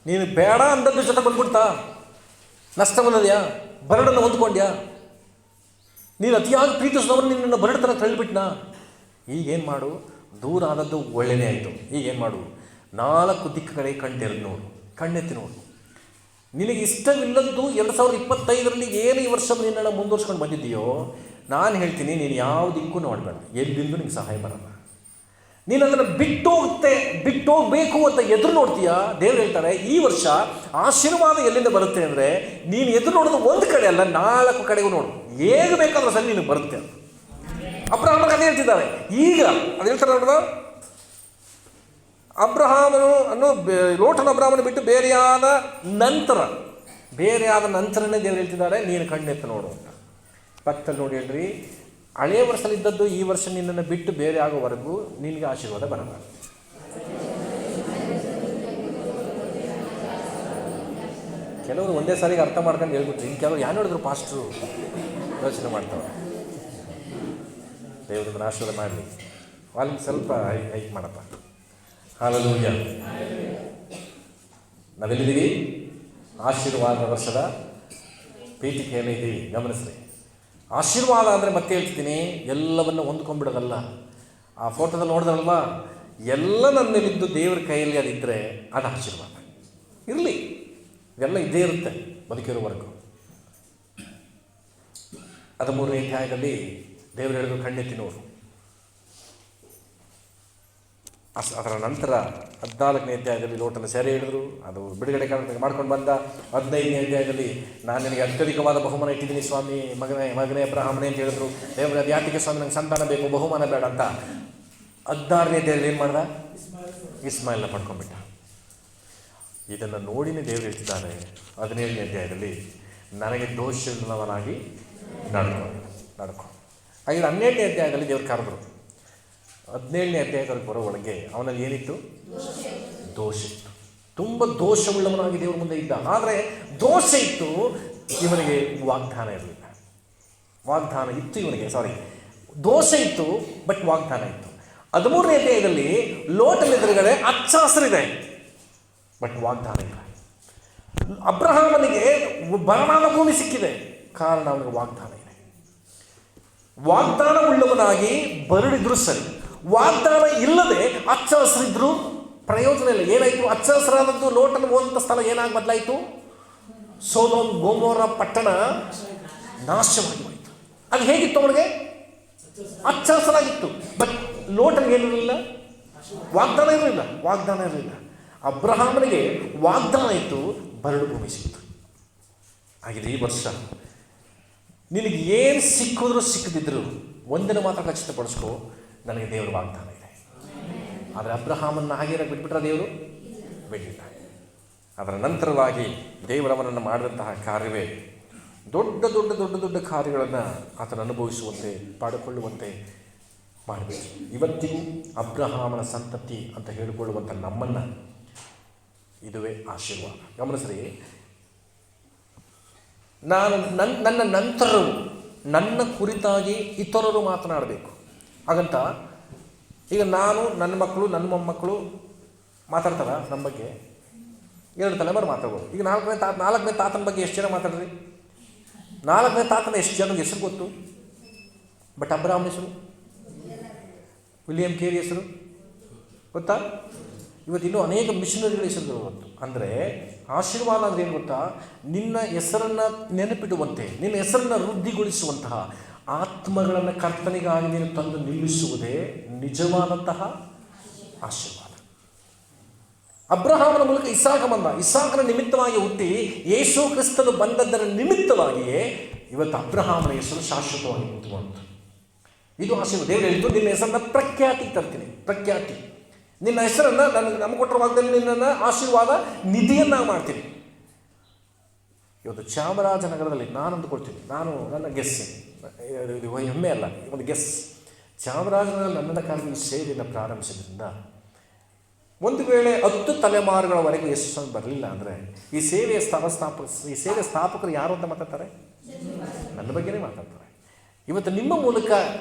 ನೀನು ಬೇಡ ಅಂದದ್ದು ಜೊತೆ ಬಂದ್ಬಿಡ್ತಾ? ನಷ್ಟ ಬಂದದ್ಯಾ? ಬರಡನ್ನು ಹೊಂದ್ಕೊಂಡ್ಯಾ? ನೀನು ಅತಿಯಾಗಿ ಪ್ರೀತಿಸಿದವನು ನಿನ್ನನ್ನು ಬರಡತನ ತಳ್ಳಿಬಿಟ್ನಾ? ಈಗೇನು ಮಾಡು? ದೂರ ಆದದ್ದು ಒಳ್ಳೆಯೇ ಆಯಿತು. ಈಗೇನು ಮಾಡು? 4 ದಿಕ್ಕುಗಳಿಗೆ ಕಣ್ಣೆತ್ತಿ ನೋಡು. ನಿನಗೆ ಇಷ್ಟವಿಲ್ಲದ್ದು 2025ರಲ್ಲಿ ಏನು ಈ ವರ್ಷ ನಿನ್ನನ್ನು ಮುಂದುವರ್ಸ್ಕೊಂಡು ಬಂದಿದ್ದೀಯೋ, ನಾನು ಹೇಳ್ತೀನಿ, ನೀನು ಯಾವ ದಿಕ್ಕು ನೋಡಬೇಡ. ಎಲ್ಲಿಂದ ನಿಂಗೆ ಸಹಾಯ ಬರಲ್ಲ. ನೀನು ಅದನ್ನು ಬಿಟ್ಟೋಗ್ಬೇಕು ಅಂತ ಎದುರು ನೋಡ್ತೀಯಾ? ದೇವ್ರು ಹೇಳ್ತಾರೆ, ಈ ವರ್ಷ ಆಶೀರ್ವಾದ ಎಲ್ಲಿಂದ ಬರುತ್ತೆ ಅಂದರೆ, ನೀನು ಎದುರು ನೋಡೋದು ಒಂದು ಕಡೆ ಅಲ್ಲ, 4 ಕಡೆಗೂ ನೋಡು. ಹೇಗೆ ಬೇಕಾದ್ರೂ ಸರಿ ನಿನಗೆ ಬರುತ್ತೆ. ಅಬ್ರಹಾಮ ಕಥೆ ಹೇಳ್ತಿದ್ದಾರೆ. ಈಗ ಅದು ಹೇಳ್ತಾರೆ ನೋಡುವ, ಲೋಟನ ಅಬ್ರಹಾಮನ ಬಿಟ್ಟು ಬೇರೆಯಾದ ನಂತರನೇ ದೇವ್ರು ಹೇಳ್ತಿದ್ದಾರೆ, ನೀನು ಕಣ್ಣೆತ್ತು ನೋಡು ಅಂತ. ಪಕ್ಕದಲ್ಲಿ ನೋಡಿ ಹೇಳ್ರಿ, ಹಳೆಯ ವರ್ಷದಲ್ಲಿ ಇದ್ದದ್ದು ಈ ವರ್ಷ ನಿನ್ನನ್ನು ಬಿಟ್ಟು ಬೇರೆ ಆಗೋವರೆಗೂ ನಿನಗೆ ಆಶೀರ್ವಾದ ಬರಲ್ಲ. ಕೆಲವರು ಒಂದೇ ಸಾರಿಗೆ ಅರ್ಥ ಮಾಡ್ಕೊಂಡು ಹೇಳ್ಬಿಟ್ರು, ಇನ್ನು ಕೆಲವರು ಏನು ಹೇಳಿದ್ರು ಪಾಸ್ಟ್ರು ಯೋಚನೆ ಮಾಡ್ತಾರೆ. ದೇವರನ್ನು ಆಶೀರ್ವಾದ ಮಾಡಲಿ. ವಾಲ್ಯೂಮ್ ಸ್ವಲ್ಪ ಹೈಕ್ ಮಾಡಪ್ಪ. ಹಲ್ಲೆಲೂಯಾ. ನಾವೆಲ್ಲಿದ್ದೀವಿ? ಆಶೀರ್ವಾದ ವರ್ಷದ ಪೀಠಿಕೆಯಲ್ಲಿ ಇದ್ದೀವಿ. ಗಮನಿಸ್ರಿ, ಆಶೀರ್ವಾದ ಅಂದರೆ ಮತ್ತೆ ಹೇಳ್ತೀನಿ, ಎಲ್ಲವನ್ನು ಹೊಂದ್ಕೊಂಡ್ಬಿಡೋದಲ್ಲ. ಆ ಫೋಟೋದಲ್ಲಿ ನೋಡಿದ್ರಲ್ವಾ, ಎಲ್ಲ ನನ್ನ ಮೇಲಿದ್ದು ದೇವರ ಕೈಯಲ್ಲಿ ಅದಿದ್ದರೆ ಅದು ಆಶೀರ್ವಾದ. ಇರಲಿ, ಇದೆಲ್ಲ ಇದ್ದೇ ಇರುತ್ತೆ ಬದುಕಿರೋವರೆಗೂ. 13ನೇ ಅಧ್ಯಾಯದಲ್ಲಿ ದೇವರು ಹೇಳಿದ್ರು ಕಣ್ಣೆತ್ತಿ ನೋಡು. ಅದರ ನಂತರ 14ನೇ ಅಧ್ಯಾಯದಲ್ಲಿ ಲೋಟನ ಸೆರೆ ಹಿಡಿದ್ರು, ಅದು ಬಿಡುಗಡೆ ಮಾಡ್ಕೊಂಡು ಬಂದ. 15ನೇ ಅಧ್ಯಾಯದಲ್ಲಿ ನಾನು ನಿನಗೆ ಅತ್ಯಧಿಕವಾದ ಬಹುಮಾನ ಇಟ್ಟಿದ್ದೀನಿ ಸ್ವಾಮಿ, ಮಗನೇ ಅಬ್ರಹಾಮನೇ ಅಂತ ಹೇಳಿದ್ರು. ದೇವರು ಅದು ಯಾತಿಗೆ ಸ್ವಾಮಿ, ನಂಗೆ ಸಂತಾನ ಬೇಕು, ಬಹುಮಾನ ಬೇಡ ಅಂತ 16ನೇ ಅಧ್ಯಾಯದಲ್ಲಿ ಏನು ಮಾಡ್ದ? ಇಸ್ಮಾಯಿಲ್ನ ಪಡ್ಕೊಂಡ್ಬಿಟ್ಟ. ಇದನ್ನು ನೋಡಿನೇ ದೇವರು ಹೇಳ್ತಿದ್ದಾರೆ 17ನೇ ಅಧ್ಯಾಯದಲ್ಲಿ, ನನಗೆ ದೋಷವಿಲ್ಲವನಾಗಿ ನಡ್ಕೊ. ಹಾಗೆ 12ನೇ ಅಧ್ಯಾಯದಲ್ಲಿ ದೇವರು ಕರೆದ್ರು. 17ನೇ ಅಧ್ಯಾಯದಲ್ಲಿ ಬರೋ ಒಳಗೆ ಅವನಲ್ಲಿ ಏನಿತ್ತು? ದೋಷ ಇತ್ತು. ತುಂಬ ದೋಷವುಳ್ಳವನಾಗಿ ದೇವ್ರ ಮುಂದೆ ಇದ್ದ. ಆದರೆ ದೋಷ ಇತ್ತು, ಇವನಿಗೆ ವಾಗ್ದಾನ ಇರಲಿಲ್ಲ. ವಾಗ್ದಾನ ಇತ್ತು ಇವನಿಗೆ, ದೋಷ ಇತ್ತು, ಬಟ್ ವಾಗ್ದಾನ ಇತ್ತು. 13ನೇ ಅಧ್ಯಾಯದಲ್ಲಿ ಲೋಟನ ಎದುರುಗಡೆ ಹಚ್ಚ ಹಸಿರಿದೆ, ಬಟ್ ವಾಗ್ದಾನ ಇಲ್ಲ. ಅಬ್ರಹಾಮನಿಗೆ ಬರಮಾನ ಭೂಮಿ ಸಿಕ್ಕಿದೆ, ಕಾರಣ ಅವನಿಗೆ ವಾಗ್ದಾನ ಇದೆ. ವಾಗ್ದಾನ ಉಳ್ಳವನಾಗಿ ಬರಡಿದ್ರು ಸರಿ, ವಾಗ್ದಾನ ಇಲ್ಲದೆ ಹಚ್ಚ ಹಸಿರಿದ್ರು ಪ್ರಯೋಜನ ಇಲ್ಲ. ಏನಾಯಿತು? ಹಚ್ಚ ಹಸಿರಾದದ್ದು ಲೋಟನ ಹೋದಂಥ ಸ್ಥಳ ಏನಾಗಿ ಬದಲಾಯಿತು? ಸೊದೋಮ್ ಗೊಮೋರ ಪಟ್ಟಣ ನಾಶವಾಗಿ ಹೋಯಿತು. ಅದು ಹೇಗಿತ್ತು? ಅವನಿಗೆ ಹಚ್ಚ ಹಸಿರಾಗಿತ್ತು, ಬಟ್ ಲೋಟನಿಗೆ ಏನಿರಲಿಲ್ಲ? ವಾಗ್ದಾನ ಇರಲಿಲ್ಲ. ಅಬ್ರಹಾಮನಿಗೆ ವಾಗ್ದಾನ ಇತ್ತು, ಬರಡು ಭೂಮಿ ಸಿಕ್ತು. ಹಾಗಿದೆ ಈ ವರ್ಷ ನಿನಗೆ ಏನು ಸಿಕ್ಕಿದ್ರು ಸಿಕ್ಕದಿದ್ರು ಒಂದಿನ ಮಾತ್ರ ಖಚಿತಪಡಿಸ್ಕೋ, ನನಗೆ ದೇವರ ವಾಗ್ದಾನ ಇದೆ. ಆದರೆ ಅಬ್ರಹಾಮನ್ನ ಹಾಗೇನ ಬಿಟ್ಬಿಟ್ರೆ ದೇವರು ಬಿಡಲಿಲ್ಲ. ಅದರ ನಂತರವಾಗಿ ದೇವರವನನ್ನು ಮಾಡಿದಂತಹ ಕಾರ್ಯವೇ ದೊಡ್ಡ ದೊಡ್ಡ ದೊಡ್ಡ ದೊಡ್ಡ ಕಾರ್ಯಗಳನ್ನು ಆತನ ಅನುಭವಿಸುವಂತೆ ಮಾಡಿಕೊಳ್ಳುವಂತೆ ಮಾಡಬೇಕು. ಇವತ್ತಿಗೂ ಅಬ್ರಹಾಮನ ಸಂತತಿ ಅಂತ ಹೇಳಿಕೊಳ್ಳುವಂಥ ನಮ್ಮನ್ನು ಇದುವೇ ಆಶೀರ್ವಾದ. ಗಮನಿಸ್ರಿ, ನಾನು ನನ್ನ ನಂತರವು ನನ್ನ ಕುರಿತಾಗಿ ಇತರರು ಮಾತನಾಡಬೇಕು. ಹಾಗಂತ ಈಗ ನಾನು, ನನ್ನ ಮಕ್ಕಳು, ನನ್ನ ಮೊಮ್ಮಕ್ಕಳು ಮಾತಾಡ್ತಾರ ನಮ್ಮ ಬಗ್ಗೆ, 2 ತಲೆಮಾರು ಮಾತಾಡ್ಬೋದು. ಈಗ 4ನೇ ತಾತನ ಬಗ್ಗೆ ಎಷ್ಟು ಜನ ಮಾತಾಡ್ರಿ? 4ನೇ ತಾತನ ಎಷ್ಟು ಜನಕ್ಕೆ ಹೆಸರು ಗೊತ್ತು? ಬಟ್ ಅಬ್ರಹಾಮನ ಹೆಸರು, ವಿಲಿಯಂ ಕೇರಿ ಹೆಸರು ಗೊತ್ತಾ? ಇವತ್ತು ಇನ್ನೂ ಅನೇಕ ಮಿಷನರಿಗಳ ಹೆಸರುಗಳು ಗೊತ್ತು. ಅಂದರೆ ಆಶೀರ್ವಾದ ಅಂದರೆ ಏನು ಗೊತ್ತಾ? ನಿನ್ನ ಹೆಸರನ್ನು ನೆನಪಿಡುವಂತೆ, ನಿನ್ನ ಹೆಸರನ್ನು ವೃದ್ಧಿಗೊಳಿಸುವಂತಹ ಆತ್ಮಗಳನ್ನು ಕರ್ತನಿಗಾಗಿ ನೀನು ತಂದು ನಿಲ್ಲಿಸುವುದೇ ನಿಜವಾದಂತಹ ಆಶೀರ್ವಾದ. ಅಬ್ರಹಾಮನ ಮೂಲಕ ಇಸಾಕ ಬಂದ, ಇಸಾಕನ ನಿಮಿತ್ತವಾಗಿ ಹುಟ್ಟಿ ಯೇಸು ಕ್ರಿಸ್ತನು ಬಂದದ್ದರ ನಿಮಿತ್ತವಾಗಿಯೇ ಇವತ್ತು ಅಬ್ರಹಾಮನ ಹೆಸರು ಶಾಶ್ವತವಾಗಿ ನಿಂತುಕೊಂಡು. ಇದು ಆಶೀರ್ವಾದ. ದೇವರು ಹೇಳಿದ್ದು, ನಿನ್ನ ಹೆಸರನ್ನು ಪ್ರಖ್ಯಾತಿಗೆ ತರ್ತೀನಿ. ಪ್ರಖ್ಯಾತಿ, ನಿನ್ನ ಹೆಸರನ್ನು ನಮಗೆ ಕೊಟ್ಟರ ಭಾಗದಲ್ಲಿ ನಿನ್ನನ್ನು ಆಶೀರ್ವಾದ ನಿಧಿಯನ್ನ ಮಾಡ್ತೀನಿ. ಇವತ್ತು ಚಾಮರಾಜನಗರದಲ್ಲಿ ನಾನು ಅಂದುಕೊಳ್ತೀನಿ, ನನ್ನ ಗೆಸ್, ಇದು ಹೆಮ್ಮೆ ಅಲ್ಲ, ಒಂದು ಗೆಸ್, ಚಾಮರಾಜನಗರದಲ್ಲಿ ನನ್ನ ಕಾಲದಲ್ಲಿ ಈ ಸೇವೆಯನ್ನು ಪ್ರಾರಂಭಿಸಿದ್ರಿಂದ ಒಂದು ವೇಳೆ 10 ತಲೆಮಾರುಗಳವರೆಗೂ ಯೇಸು ಬರಲಿಲ್ಲ ಅಂದರೆ ಈ ಸೇವೆಯ ಸ್ಥಾಪಕರು ಯಾರು ಅಂತ ಮಾತಾಡ್ತಾರೆ? ನನ್ನ ಬಗ್ಗೆನೇ ಮಾತಾಡ್ತಾರೆ. ಇವತ್ತು ನಿಮ್ಮ ಮೂಲಕ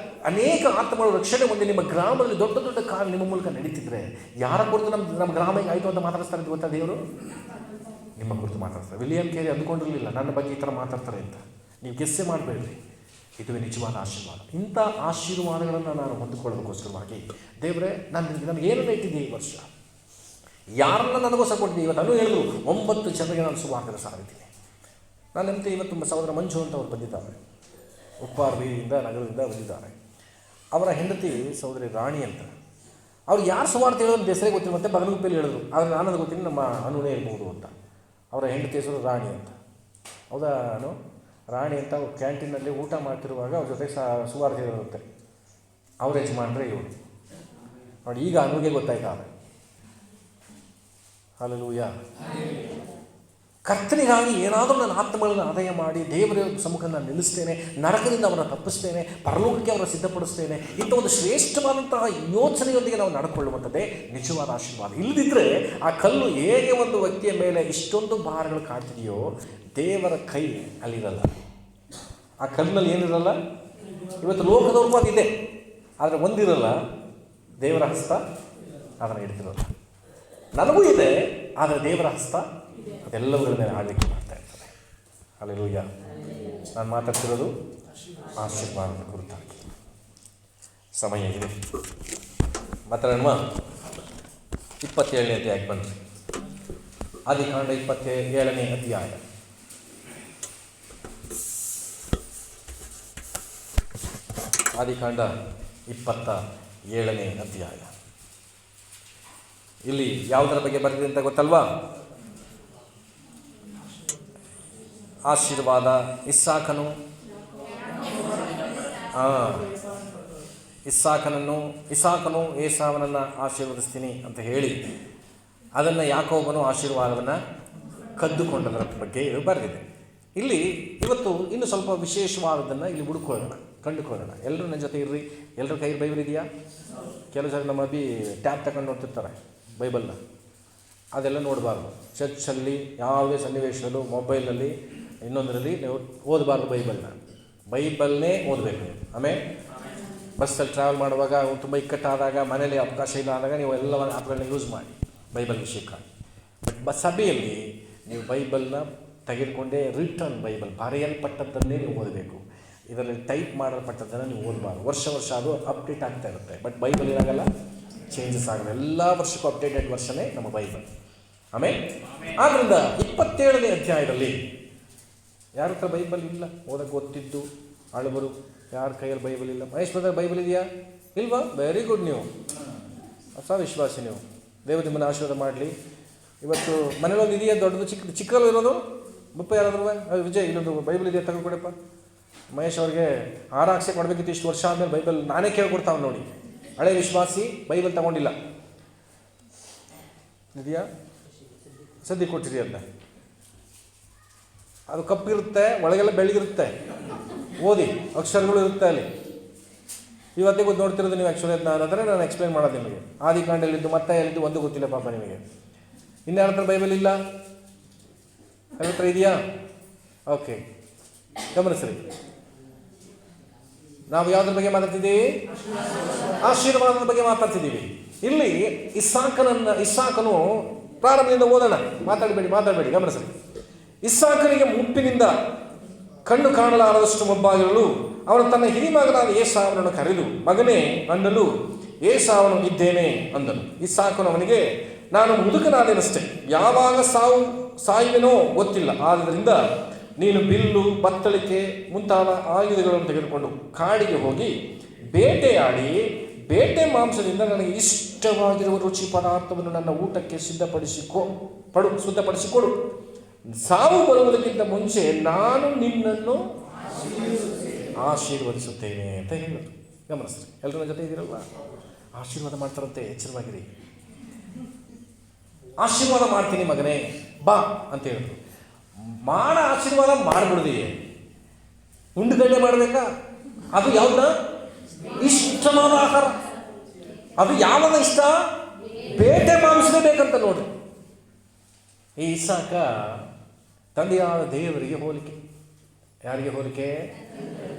ಅನೇಕ ಆತ್ಮಗಳು ರಕ್ಷಣೆ ಹೊಂದಿ ನಿಮ್ಮ ಗ್ರಾಮದಲ್ಲಿ ದೊಡ್ಡ ದೊಡ್ಡ ಕಾರ್ಯ ನಿಮ್ಮ ಮೂಲಕ ನಡೀತಿದ್ರೆ ಯಾರ ಕುರಿತು ನಮ್ಮ ಗ್ರಾಮಕ್ಕೆ ಆಯಿತು ಅಂತ ಮಾತಾಡ್ತಾರೆ ಗೊತ್ತಾ? ದೇವರು ನಿಮ್ಮ ಕುರಿತು ಮಾತಾಡ್ತಾರೆ. ವಿಲಿಯಂ ಕೇರಿ ಅಂದ್ಕೊಂಡಿರಲಿಲ್ಲ ನನ್ನ ಬಗ್ಗೆ ಈ ಥರ ಮಾತಾಡ್ತಾರೆ ಅಂತ. ನೀವು ಗೆಸ್ಸೆ ಮಾಡಬೇಡ್ರಿ, ಇದುವೇ ನಿಜವಾದ ಆಶೀರ್ವಾದ. ಇಂಥ ಆಶೀರ್ವಾದಗಳನ್ನು ನಾನು ಹೊಂದಿಕೊಳ್ಳೋದಕ್ಕೋಸ್ಕರವಾಗಿ ದೇವರೇ ನನಗೆ ಏನನ್ನ ಇಟ್ಟಿದ್ದೀವಿ ಈ ವರ್ಷ, ಯಾರನ್ನ ನನಗೋಸ್ಕರ ಕೊಟ್ಟಿದ್ದೀನಿ. ಇವತ್ತು ಹೇಳಿದ್ರು 9 ಜನರಿಗೆ ನಾನು ಸುವಾರ್ತೆನ ಸಾರಿದ್ದೀನಿ. ನಾನು ಎಂತ ಇವತ್ತು ಸಹೋದರ ಮಂಜು ಅಂತ ಅವ್ರು ಬಂದಿದ್ದಾರೆ, ಉಪ್ಪಾರ ಬೀದಿಯಿಂದ ನಗರದಿಂದ ಬಂದಿದ್ದಾರೆ. ಅವರ ಹೆಂಡತಿ ಸಹೋದರಿ ರಾಣಿ ಅಂತ. ಅವ್ರು ಯಾರು ಸುವಾರ್ತೆ ಹೇಳೋದು ಹೆಸರೇ ಗೊತ್ತಿಲ್ಲ, ಮತ್ತೆ ಬಗಲಗುಪ್ಪೆಯಲ್ಲಿ ಹೇಳಿದ್ರು, ಆದರೆ ನಾನು ಗೊತ್ತಿಲ್ಲ ನಮ್ಮ ಅನುನೇ ಇರ್ಬೋದು ಅಂತ. ಅವರ ಹೆಂಡತಿ ಹೆಸರು ರಾಣಿ ಅಂತ. ಹೌದಾ? ರಾಣಿ ಅಂತ ಅವ್ರು ಕ್ಯಾಂಟೀನಲ್ಲಿ ಊಟ ಮಾಡ್ತಿರುವಾಗ ಅವ್ರ ಜೊತೆ ಸುವಾರ್ತೆ ಇರುತ್ತೆ. ಅವ್ರ ಯಜಮಾನ್ರೆ ಇವರು ನೋಡಿ. ಈಗ ಅನುಗೆ ಗೊತ್ತಾಯ್ತಾ? ಹಲ್ಲೆಲೂಯಾ. ಕರ್ತನಿಗಾಗಿ ಏನಾದರೂ ನನ್ನ ಆತ್ಮಗಳನ್ನು ಆದಾಯ ಮಾಡಿ ದೇವರ ಸಮ್ಮುಖವನ್ನು ನಿಲ್ಲಿಸ್ತೇನೆ, ನರಕದಿಂದ ಅವರನ್ನು ತಪ್ಪಿಸ್ತೇನೆ, ಪರಲೋಕಕ್ಕೆ ಅವರನ್ನು ಸಿದ್ಧಪಡಿಸ್ತೇನೆ. ಇಂಥ ಒಂದು ಶ್ರೇಷ್ಠವಾದಂತಹ ಯೋಚನೆಯೊಂದಿಗೆ ನಾವು ನಡ್ಕೊಳ್ಳುವಂಥದ್ದೇ ನಿಜವಾದ ಆಶೀರ್ವಾದ. ಇಲ್ಲದಿದ್ದರೆ ಆ ಕಲ್ಲು ಹೇಗೆ ಒಂದು ವ್ಯಕ್ತಿಯ ಮೇಲೆ ಇಷ್ಟೊಂದು ಭಾರಗಳು ಕಾಡ್ತಿದೆಯೋ ದೇವರ ಕೈ ಅಲ್ಲಿರಲ್ಲ. ಆ ಕಲ್ಲಿನಲ್ಲಿ ಏನಿರಲ್ಲ. ಇವತ್ತು ಲೋಕದವ್ರಿಗೂ ಅದಿದೆ, ಆದರೆ ಒಂದಿರಲ್ಲ, ದೇವರ ಹಸ್ತ ಅದನ್ನು ಹಿಡ್ತಿರಲ್ಲ. ನನಗೂ ಇದೆ, ಆದರೆ ದೇವರ ಹಸ್ತ ಅದೆಲ್ಲವುಗಳ ಮೇಲೆ ಆಳ್ವಿಕೆ ಮಾಡ್ತಾ ಇರ್ತದೆ. ಹಲ್ಲೆಲೂಯಾ. ನಾನು ಮಾತಾಡ್ತಿರೋದು ಆಶೀರ್ವಾದದ ಕುರಿತಾಗಿ. ಸಮಯ ಇದೆ, ಮಾತಾಡೋಣ. 27ನೇ ಅಧ್ಯಾಯಕ್ಕೆ ಬನ್ನಿರಿ. ಆದಿಕಾಂಡ 27ನೇ ಅಧ್ಯಾಯ. ಆದಿಕಾಂಡ 27ನೇ ಅಧ್ಯಾಯ. ಇಲ್ಲಿ ಯಾವುದರ ಬಗ್ಗೆ ಬರೆದಿದೆ ಅಂತ ಗೊತ್ತಲ್ವಾ? ಆಶೀರ್ವಾದ. ಇಸ್ಸಾಕನು ಏಸಾವನನ್ನು ಆಶೀರ್ವದಿಸ್ತೀನಿ ಅಂತ ಹೇಳಿ ಅದನ್ನು ಯಾಕೋಬನು ಆಶೀರ್ವಾದವನ್ನು ಕದ್ದುಕೊಂಡದರ ಬಗ್ಗೆ ಇದು ಬರೆದಿದೆ. ಇಲ್ಲಿ ಇವತ್ತು ಇನ್ನು ಸ್ವಲ್ಪ ವಿಶೇಷವಾದದ್ದನ್ನು ಇಲ್ಲಿ ಕಂಡುಕೊಳ್ಳೋಣ. ಎಲ್ಲರೂ ನನ್ನ ಜೊತೆ ಇರ್ರಿ. ಎಲ್ಲರ ಕೈ ಬೈಬಲ್ ಇದೆಯಾ? ಕೆಲವು ಜನ ನಮ್ಮ ಟ್ಯಾಬ್ ತಗೊಂಡು ನೋಡ್ತಿರ್ತಾರೆ ಬೈಬಲ್ನ. ಅದೆಲ್ಲ ನೋಡಬಾರ್ದು. ಚರ್ಚಲ್ಲಿ ಯಾವುದೇ ಸನ್ನಿವೇಶದಲ್ಲೂ ಮೊಬೈಲಲ್ಲಿ ಇನ್ನೊಂದರಲ್ಲಿ ನೀವು ಓದಬಾರ್ದು. ಬೈಬಲ್ನೇ ಓದಬೇಕು. ಆಮೇಲೆ ಬಸ್ಸಲ್ಲಿ ಟ್ರಾವೆಲ್ ಮಾಡುವಾಗ ತುಂಬ ಇಕ್ಕಟ್ಟಾದಾಗ, ಮನೇಲಿ ಅವಕಾಶ ಇಲ್ಲ ಆದಾಗ ನೀವು ಎಲ್ಲ ಆ್ಯಪ್ಗಳನ್ನ ಯೂಸ್ ಮಾಡಿ ಬೈಬಲ್ ವಿಷಯಕ್ಕಾಗಿ. ಬಟ್ ಸಭೆಯಲ್ಲಿ ನೀವು ಬೈಬಲ್ನ ತೆಗೆದುಕೊಂಡೇ ರಿಟರ್ನ್ ಬೈಬಲ್ ಬರೆಯಲ್ಪಟ್ಟದ್ದನ್ನೇ ನೀವು ಓದಬೇಕು. ಇದರಲ್ಲಿ ಟೈಪ್ ಮಾಡಲ್ಪಟ್ಟದ್ದನ್ನು ನೀವು ಓದಬಾರ್ದು. ವರ್ಷ ಅದು ಅಪ್ಡೇಟ್ ಆಗ್ತಾ ಇರುತ್ತೆ. ಬಟ್ ಬೈಬಲ್ ಏನಾಗಲ್ಲ, ಚೇಂಜಸ್ ಆಗಲ್ಲ. ಎಲ್ಲ ವರ್ಷಕ್ಕೂ ಅಪ್ಡೇಟೆಡ್ ವರ್ಷನೇ ನಮ್ಮ ಬೈಬಲ್. ಆಮೇಲೆ ಆದ್ದರಿಂದ 27ನೇ ಅಧ್ಯಾಯದಲ್ಲಿ ಯಾರ ಹತ್ರ ಬೈಬಲ್ ಇಲ್ಲ, ಓದಕ್ಕೆ ಗೊತ್ತಿದ್ದು ಅಳುಬರು, ಯಾರ ಕೈಯಲ್ಲಿ ಬೈಬಲ್ ಇಲ್ಲ? ಮಹೇಶ್ ಬ್ರದರ್ ಬೈಬಲ್ ಇದೆಯಾ? ಇಲ್ವಾ? Very good. ನೀವು ಹೊಸ ವಿಶ್ವಾಸಿ. ನೀವು ದೇವರು ನಿಮ್ಮನ್ನು ಆಶೀರ್ವಾದ ಮಾಡಲಿ. ಇವತ್ತು ಮನೇಲೊಂದು ಇದೆಯಾ? ದೊಡ್ಡದು ಚಿಕ್ಕದು ಇರೋದು ಮುಪ್ಪ ಯಾರಾದ್ರು? ವಿಜಯ್ ಇಲ್ಲೊಂದು ಬೈಬಲ್ ಇದೆಯಾ? ತಗೊಂಡ್ಕೊಡಪ್ಪ. ಮಹೇಶ್ ಅವ್ರಿಗೆ ಆರಾಕ್ಷೆ ಕೊಡಬೇಕಿತ್ತು. ಇಷ್ಟು ವರ್ಷ ಆದಮೇಲೆ ಬೈಬಲ್ ನಾನೇ ಕೇಳ್ಕೊಡ್ತಾವೆ ನೋಡಿ. ಹಳೆ ವಿಶ್ವಾಸಿ ಬೈಬಲ್ ತಗೊಂಡಿಲ್ಲ. ಇದೆಯಾ? ಸದ್ಯ ಕೊಟ್ಟಿರಿ ಅಂತ. ಅದು ಕಪ್ಪಿರುತ್ತೆ, ಒಳಗೆಲ್ಲ ಬೆಳಗಿರುತ್ತೆ. ಓದಿ, ಅಕ್ಷರಗಳು ಇರುತ್ತೆ ಅಲ್ಲಿ. ಇವತ್ತೇ ಗೊತ್ತು ನೋಡ್ತಿರೋದು ನೀವು. ಆ್ಯಕ್ಚುಲಿ ನಾನು ಎಕ್ಸ್ಪ್ಲೈನ್ ಮಾಡೋದು ನಿಮಗೆ. ಆದಿಕಾಂಡಲ್ಲಿದ್ದು ಮತ್ತೆ ಎಲ್ಲಿದ್ದು ಒಂದು ಗೊತ್ತಿಲ್ಲ ಪಾಪ ನಿಮಗೆ. ಇನ್ಯಾರ ಹತ್ರ ಬೈಬಲ್ ಇಲ್ಲ? ಎಲ್ಲ ಹತ್ರ ಇದೆಯಾ? ಓಕೆ, ಗಮನಿಸ್ರಿ. ನಾವು ಯಾವುದ್ರ ಬಗ್ಗೆ ಮಾತಾಡ್ತಿದ್ದೀವಿ? ಆಶೀರ್ವಾದದ ಬಗ್ಗೆ ಮಾತಾಡ್ತಿದ್ದೀವಿ. ಇಲ್ಲಿ ಇಸ್ಸಾಕನು ಪ್ರಾರಂಭದಿಂದ ಓದೋಣ. ಮಾತಾಡಬೇಡಿ, ಗಮನಿಸ್ರಿ. ಇಸ್ಸಾಕನಿಗೆ ಮುಪ್ಪಿನಿಂದ ಕಣ್ಣು ಕಾಣಲಾರದಷ್ಟು ಮೊಬ್ಬಾಗಿರಲು ಅವನು ತನ್ನ ಹಿರಿಮಗನಾದ ಏಸಾವನನ್ನು ಕರೆದು, ಮಗನೇ ಅನ್ನಲು ಏಸಾವನು ಇದ್ದೇನೆ ಅಂದನು. ಇಸ್ಸಾಕನು ಅವನಿಗೆ, ನಾನು ಮುದುಕನಾದೇನಷ್ಟೇ, ಯಾವಾಗ ಸಾಯುವೆನೋ ಗೊತ್ತಿಲ್ಲ. ಆದ್ದರಿಂದ ನೀನು ಬಿಲ್ಲು, ಬತ್ತಳಿಕೆ ಮುಂತಾದ ಆಯುಧಗಳನ್ನು ತೆಗೆದುಕೊಂಡು ಕಾಡಿಗೆ ಹೋಗಿ ಬೇಟೆಯಾಡಿ, ಬೇಟೆ ಮಾಂಸದಿಂದ ನನಗೆ ಇಷ್ಟವಾಗಿರುವ ರುಚಿ ಪದಾರ್ಥವನ್ನು ನನ್ನ ಊಟಕ್ಕೆ ಸಿದ್ಧಪಡಿಸಿಕೊಡು. ಸಾವು ಬರುವುದಕ್ಕಿಂತ ಮುಂಚೆ ನಾನು ನಿನ್ನನ್ನು ಆಶೀರ್ವದಿಸುತ್ತೇನೆ ಅಂತ ಹೇಳಿದರು. ಗಮನಿಸ್ರಿ, ಎಲ್ಲರ ಜೊತೆ ಇದ್ದೀರಲ್ವ? ಆಶೀರ್ವಾದ ಮಾಡ್ತಾರಂತೆ, ಎಚ್ಚರವಾಗಿರಿ. ಆಶೀರ್ವಾದ ಮಾಡ್ತೀನಿ ಮಗನೇ, ಬಾ ಅಂತ ಹೇಳಿದ್ರು. ಆಶೀರ್ವಾದ ಮಾಡಿಬಿಡ್ದಿಯೇ, ಉಂಡುಗಡ್ಡೆ ಮಾಡಬೇಕಾ? ಅದು ಯಾವ್ದ? ಇಷ್ಟವಾದ ಆಹಾರ. ಅದು ಯಾವಾಗ ಇಷ್ಟ? ಬೇಟೆ ಮಾಂಸವೇ ಬೇಕಂತ ನೋಡ್ರಿ. ಈ ಇಸಾಕ ತಂದೆಯಾದ ದೇವರಿಗೆ ಹೋಲಿಕೆ. ಯಾರಿಗೆ ಹೋಲಿಕೆ?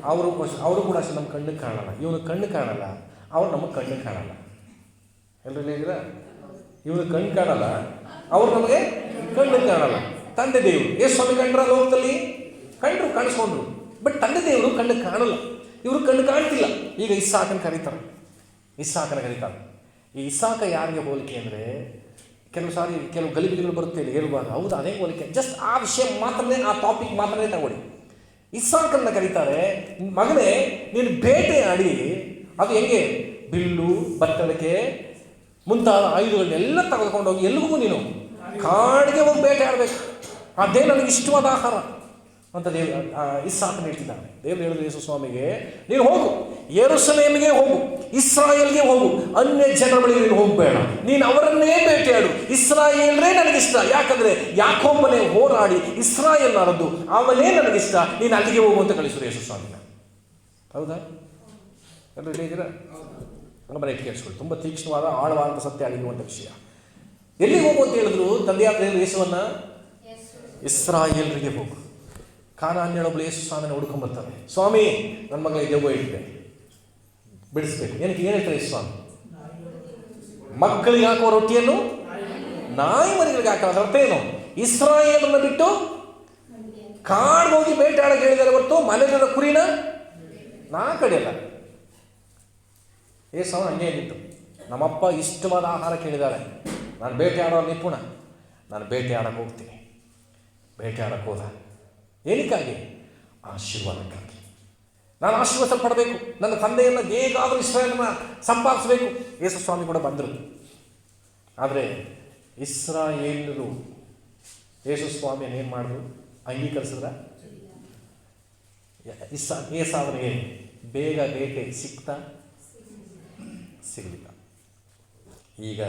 ಅವರು ಕೂಡ ಅಷ್ಟೇ ನಮ್ಮ ಕಣ್ಣು ಕಾಣಲ್ಲ. ಇವನು ಕಣ್ಣು ಕಾಣಲ್ಲ, ಅವ್ರು ನಮಗೆ ಕಣ್ಣು ಕಾಣಲ್ಲ. ಎಲ್ಲರೂ ಹೇಳಿದ್ರ? ಇವನು ಕಣ್ಣು ಕಾಣಲ್ಲ, ಅವ್ರು ನಮಗೆ ಕಣ್ಣು ಕಾಣಲ್ಲ. ತಂದೆ ದೇವರು ಎಷ್ಟು ಸ್ವಾಮಿ ಕಂಡ್ರ ಲೋಕದಲ್ಲಿ? ಕಾಣಿಸ್ಕೊಂಡ್ರು. ಬಟ್ ತಂದೆ ದೇವರು ಕಣ್ಣು ಕಾಣಲ್ಲ, ಇವರು ಕಣ್ಣು ಕಾಣ್ತಿಲ್ಲ. ಈಗ ಇಸ್ಸಾಕನ ಕರೀತಾರೆ. ಈ ಇಸ್ಸಾಕ ಯಾರಿಗೆ ಹೋಲಿಕೆ ಅಂದರೆ, ಕೆಲವು ಗಲಿಬಿಲಿಗಳು ಬರುತ್ತೆ ಹೇಳುವಾಗ, ಹೌದು ಅದೇ ಹೋಲಿಕೆ. ಜಸ್ಟ್ ಆ ವಿಷಯ ಮಾತ್ರನೇ, ಆ ಟಾಪಿಕ್ ಮಾತ್ರನೇ ತಗೊಳ್ಳಿ. ಇಸ್ಸಾಕನ್ನ ಕರೀತಾರೆ, ಮಗನೇ ನೀನು ಬೇಟೆಯಾಡಿ, ಅದು ಹೆಂಗೆ? ಬಿಲ್ಲು, ಬತ್ತಳಿಕೆ ಮುಂತಾದ ಆಯುಧಗಳನ್ನೆಲ್ಲ ತೆಗೆದುಕೊಂಡು ಹೋಗಿ ಎಲ್ಲಿಗೂ ನೀನು ಕಾಡಿಗೆ ಹೋಗಿ ಬೇಟೆ ಆಡಬೇಕು. ಅದೇ ನನಗೆ ಇಷ್ಟವಾದ ಆಹಾರ ಅಂತ ಇಸ್ಸಾಕನ ಹೇಳ್ತಿದ್ದಾನೆ. ದೇವರು ಹೇಳಿದ್ರು ಯೇಸು ಸ್ವಾಮಿಗೆ, ನೀನು ಹೋಗು, ಯೆರೂಸಲೇಮಿಗೆ ಹೋಗು, ಇಸ್ರಾಯೇಲ್ಗೆ ಹೋಗು, ಅನ್ಯ ಜನರ ಬಳಿಗೆ ನೀನು ಹೋಗಬೇಡ, ನೀನು ಅವರನ್ನೇ ಬೇಟೆಯಾಡು. ಇಸ್ರಾಯೇಲ್ರೇ ನನಗಿಷ್ಟ. ಯಾಕಂದರೆ ಯಾಕೋಬನೇ ಹೋರಾಡಿ ಇಸ್ರಾಯೇಲ್ ನಾರದ್ದು, ಅವನೇ ನನಗಿಷ್ಟ, ನೀನು ಅಲ್ಲಿಗೆ ಹೋಗು ಅಂತ ಕಳಿಸಿದ್ರು ಯೇಸು ಸ್ವಾಮಿನ. ಹೌದಾ? ಎಲ್ಲರೂ ಹೇಳಿದ್ದೀರಾ? ಮನೆ ಕೇಳಿಸ್ಕೊಳ್ಳಿ. ತುಂಬ ತೀಕ್ಷ್ಣವಾದ ಆಳವಾದ ಸತ್ಯ ಆಗಿರುವಂಥ ವಿಷಯ. ಎಲ್ಲಿಗೆ ಹೋಗು ಅಂತ ಹೇಳಿದ್ರು ತಂದೆಯಾದ ಯೇಸುವನ್ನ? ಇಸ್ರಾಯೇಲ್ರಿಗೆ ಹೋಗು. ಕಾನಾನ್ಯಳೊಬ್ಬಳು ಯೇಸು ಸ್ವಾಮಿನ ಹುಡ್ಕೊಂಡ್ಬರ್ತಾರೆ. ಸ್ವಾಮಿ, ನನ್ನ ಮಗಳಿಗೆ ದೆವ್ವ ಇಟ್ಟಿದೆ, ಬಿಡಿಸ್ಬೇಕು. ಏನು ಹೇಳ್ತಾರೆ ಯೇಸು ಸ್ವಾಮಿ? ಮಕ್ಕಳಿಗೆ ಹಾಕುವ ರೊಟ್ಟಿಯನ್ನು ನಾಯಿ ಮರಿಗಳಿಗೆ ಹಾಕೋ. ಅದರ ಅರ್ಥ ಏನು? ಇಸ್ರಾಯೇಲನ್ನು ಬಿಟ್ಟು ಕಾಡಿಗೆ ಹೋಗಿ ಬೇಟೆಯಾಡಕ್ಕೆ ಹೇಳಿದ್ದಾರೆ ಹೊರತು ಮನೆಗಳ ಕುರಿನ ನಾ ಕಡೆಯಲ್ಲ. ಏಸವನು ಹಂಗೆ ಇದ್ದಿತ್ತು. ನಮ್ಮಪ್ಪ ಇಷ್ಟವಾದ ಆಹಾರ ಕೇಳಿದ್ದಾರೆ, ನಾನು ಬೇಟೆ ಆಡೋ ನಿಪುಣ, ನಾನು ಬೇಟೆ ಆಡಕ್ಕೆ ಹೋಗ್ತೀನಿ. ಬೇಟೆ ಆಡಕ್ಕೆ ಹೋದ ಏನಕ್ಕಾಗಿ? ಆಶೀರ್ವಾದಕ್ಕಾಗಿ. ನಾನು ಆಶೀರ್ವದಿಸಲ್ಪಡಬೇಕು, ನನ್ನ ತಂದೆಯನ್ನು ಹೇಗಾದರೂ ಇಸ್ರಾಯೇಲನ್ನ ಸಂಪಾದಿಸಬೇಕು. ಯೇಸು ಸ್ವಾಮಿ ಕೂಡ ಬಂದರು. ಆದರೆ ಇಸ್ರಾಯೇಲರು ಯೇಸು ಸ್ವಾಮಿಯನ್ನು ಏನು ಮಾಡಿದ್ರು? ಅಂಗೀಕರಿಸಿದ್ರ? ಏಸಾವನಿಗೆ ಬೇಗ ಬೇಟೆ ಸಿಗಲಿಲ್ಲ. ಈಗ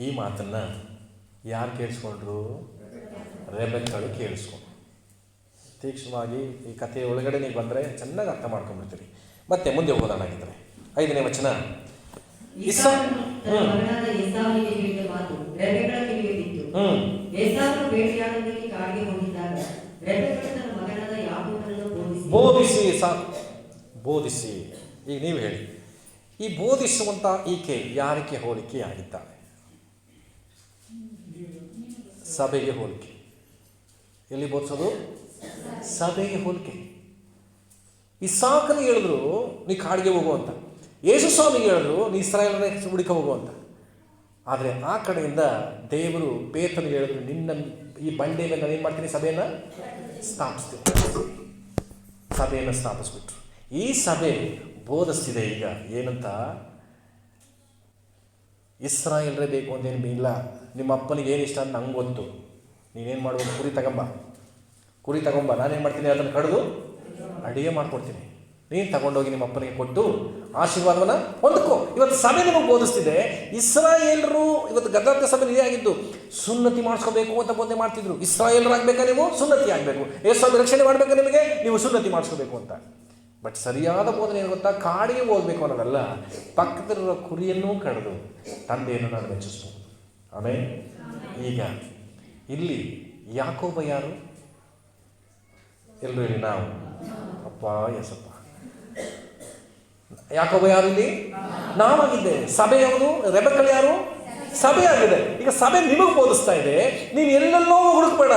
ಈ ಮಾತನ್ನು ಯಾರು ಕೇಳಿಸ್ಕೊಂಡ್ರು? ರೆಬೆಕ್ಕಳು ಕೇಳಿಸ್ಕೊಂಡ್ರು. ತೀಕ್ಷ್ಣವಾಗಿ ಈ ಕಥೆಯ ಒಳಗಡೆ ನೀವು ಬಂದರೆ ಚೆನ್ನಾಗಿ ಅರ್ಥ ಮಾಡ್ಕೊಂಡ್ಬಿಡ್ತೀರಿ. ಮತ್ತೆ ಮುಂದೆ ಹೋಗೋದಾಗಿದ್ದರೆ 5ನೇ ವಚನ. ಬೋಧಿಸಿ ಸಾಕು, ಬೋಧಿಸಿ. ಈಗ ನೀವು ಹೇಳಿ, ಈ ಬೋಧಿಸುವಂಥ ಈಕೆ ಯಾರಿಗೆ ಹೋಲಿಕೆ ಆಗಿದ್ದಾಳೆ? ಸಭೆಗೆ ಹೋಲಿಕೆ. ಎಲ್ಲಿ ಬೋಧಿಸೋದು? ಸಭೆಗೆ ಹೋಲಿಕೆ. ಇಸಾಕನಿಗೆ ಹೇಳಿದ್ರು ನೀ ಕಾಡಿಗೆ ಹೋಗುವಂತ, ಯೇಸು ಸ್ವಾಮಿಗೆ ಹೇಳಿದ್ರು ನೀ ಇಸ್ರಾಯೇಲನೇ ಹುಡುಕ ಹೋಗುವಂತ. ಆದರೆ ಆ ಕಡೆಯಿಂದ ದೇವರು ಪೇತ್ರನಿಗೆ ಹೇಳಿದ್ರು, ನಿನ್ನ ಈ ಬಂಡೆ ಮೇಲೆ ನಾನು ಏನು ಮಾಡ್ತೀನಿ? ಸಭೆಯನ್ನು ಸ್ಥಾಪಿಸ್ಬಿಟ್ರು. ಈ ಸಭೆ ಬೋಧಿಸ್ತಿದೆ ಈಗ ಏನಂತ? ಇಸ್ರಾಯೇಲರೇ ಬೇಕು ಅಂತೇನು ಇಲ್ಲ. ನಿಮ್ಮ ಅಪ್ಪನಿಗೆ ಏನು ಇಷ್ಟ ಅಂತ ನಂಗೆ ಗೊತ್ತು. ನೀನೇನು ಮಾಡ್ಬೋದು? ಕುರಿ ತಗೊಂಬ, ನಾನೇನು ಮಾಡ್ತೀನಿ? ಅದನ್ನು ಕಡಿದು ಅಡುಗೆ ಮಾಡ್ಕೊಡ್ತೀನಿ. ನೀನು ತಗೊಂಡೋಗಿ ನಿಮ್ಮ ಅಪ್ಪನಿಗೆ ಕೊಟ್ಟು ಆಶೀರ್ವಾದವನ್ನು ಹೊಂದ್ಕೋ. ಇವತ್ತು ಸಭೆ ನಿಮಗೆ ಬೋಧಿಸ್ತಿದೆ. ಇಸ್ರಾಯೇಲರು ಇವತ್ತು ಗದ್ದಾರ್ಥ ಸಭೆ ಇದೇ ಆಗಿದ್ದು. ಸುನ್ನತಿ ಮಾಡಿಸ್ಕೋಬೇಕು ಅಂತ ಬೋಧನೆ ಮಾಡ್ತಿದ್ರು. ಇಸ್ರಾಯೇಲರಾಗಬೇಕಾ ನೀವು? ಸುನ್ನತಿ ಆಗಬೇಕು. ಯೇಸು ರಕ್ಷಣೆ ಮಾಡಬೇಕಾ ನಿಮಗೆ? ನೀವು ಸುನ್ನತಿ ಮಾಡಿಸ್ಕೋಬೇಕು ಅಂತ. ಬಟ್ ಸರಿಯಾದ ಬೋಧನೆ ಏನು ಗೊತ್ತಾ? ಕಾಡಿಗೆ ಹೋಗ್ಬೇಕು ಅನ್ನೋದಲ್ಲ, ಪಕ್ಕದಲ್ಲಿರೋ ಕುರಿಯನ್ನೂ ಕಡಿದು ತಂದೆಯನ್ನು ನಾನು ಮೆಚ್ಚಿಸ್ಬೋದು. ಆಮೇಲೆ ಈಗ ಇಲ್ಲಿ ಯಾಕೋಬ ಯಾರು? ಎಲ್ಲರೂ ಹೇಳಿ. ನಾವು. ಅಪ್ಪ ಎಸಪ್ಪ. ಯಾಕೋಬ ಯಾರು? ಇಲ್ಲಿ ನಾವಾಗಿದ್ದೆ. ಸಭೆ ಯಾವುದು? ರೆಬೆಕ್ಕಳು ಯಾರು? ಸಭೆ ಆಗಿದೆ. ಈಗ ಸಭೆ ನಿಮಗೆ ಬೋಧಿಸ್ತಾ ಇದೆ. ನೀನು ಎಲ್ಲೆಲ್ಲೋ ಹುಡುಕ್ಬೇಡ,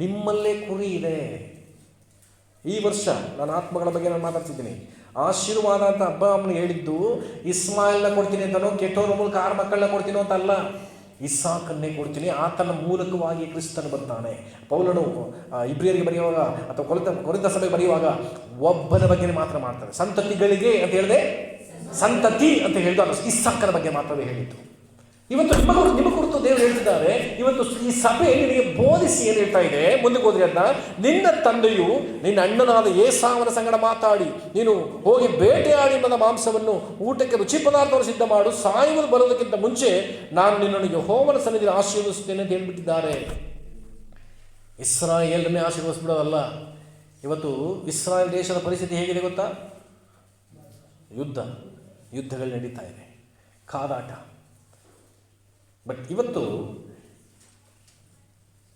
ನಿಮ್ಮಲ್ಲೇ ಕುರಿ ಇದೆ. ಈ ವರ್ಷ ನಾನು ಆತ್ಮಗಳ ಬಗ್ಗೆ ನಾನು ಮಾತಾಡ್ತಿದ್ದೀನಿ. ಆಶೀರ್ವಾದ ಅಂತ ಹಬ್ಬ ಅಮ್ಮನ ಹೇಳಿದ್ದು ಇಸ್ಮಾಯಿಲ್ನ ಕೊಡ್ತೀನಿ ಅಂತನೋ, ಕೆಟ್ಟೋರ ಮೂಲಕ 6 ಮಕ್ಕಳನ್ನ ಕೊಡ್ತೀನೋ ಅಂತ ಅಲ್ಲ. ಇಸಾಕನ್ನೇ ಕೊಡ್ತೀನಿ. ಆತನ ಮೂಲಕವಾಗಿ ಕ್ರಿಸ್ತನು ಬರ್ತಾನೆ. ಪೌಲನು ಇಬ್ರಿಯರಿಗೆ ಬರೆಯುವಾಗ ಅಥವಾ ಕೊರಿಂಥ ಸಭೆಗೆ ಬರೆಯುವಾಗ ಒಬ್ಬನ ಬಗ್ಗೆ ಮಾತ್ರ ಮಾಡ್ತಾರೆ. ಸಂತತಿಗಳಿಗೆ ಅಂತ ಹೇಳಿದೆ, ಸಂತತಿ ಅಂತ ಹೇಳಿದ್ದು ಅದು ಇಸಾಕನ ಬಗ್ಗೆ ಮಾತ್ರವೇ ಹೇಳಿದ್ದು. ಇವತ್ತು ನಿಮ್ಮ ಕುರಿತು ದೇವರು ಹೇಳ್ತಿದ್ದಾರೆ. ಇವತ್ತು ಈ ಸಭೆ ನಿನಗೆ ಬೋಧಿಸಿ ಏನು ಹೇಳ್ತಾ ಇದೆ? ಮುಂದಕ್ಕೆ ಹೋದ್ರೆ ಅದನ್ನ, ನಿನ್ನ ತಂದೆಯು ನಿನ್ನ ಅಣ್ಣನಾದ ಏಸಾವನ ಸಂಗಡ ಮಾತಾಡಿ ನೀನು ಹೋಗಿ ಬೇಟೆಯಾಡಿ ನನ್ನ ಮಾಂಸವನ್ನು ಊಟಕ್ಕೆ ರುಚಿ ಪದಾರ್ಥವನ್ನು ಸಿದ್ಧ ಮಾಡು, ಸಾಯುವುದು ಬರೋದಕ್ಕಿಂತ ಮುಂಚೆ ನಾನು ನಿನ್ನನ್ನು ಯೆಹೋವನ ಸನ್ನಿಧಿಯಲ್ಲಿ ಆಶೀರ್ವದಿಸುತ್ತೇನೆ ಅಂತ ಹೇಳ್ಬಿಟ್ಟಿದ್ದಾರೆ. ಇಸ್ರಾಯೇಲನ್ನೇ ಆಶೀರ್ವದಿಸ್ಬಿಡೋದಲ್ಲ. ಇವತ್ತು ಇಸ್ರಾಯೇಲ್ ದೇಶದ ಪರಿಸ್ಥಿತಿ ಹೇಗಿದೆ ಗೊತ್ತಾ? ಯುದ್ಧಗಳು ನಡೀತಾ ಇದೆ, ಕಾದಾಟ. ಬಟ್ ಇವತ್ತು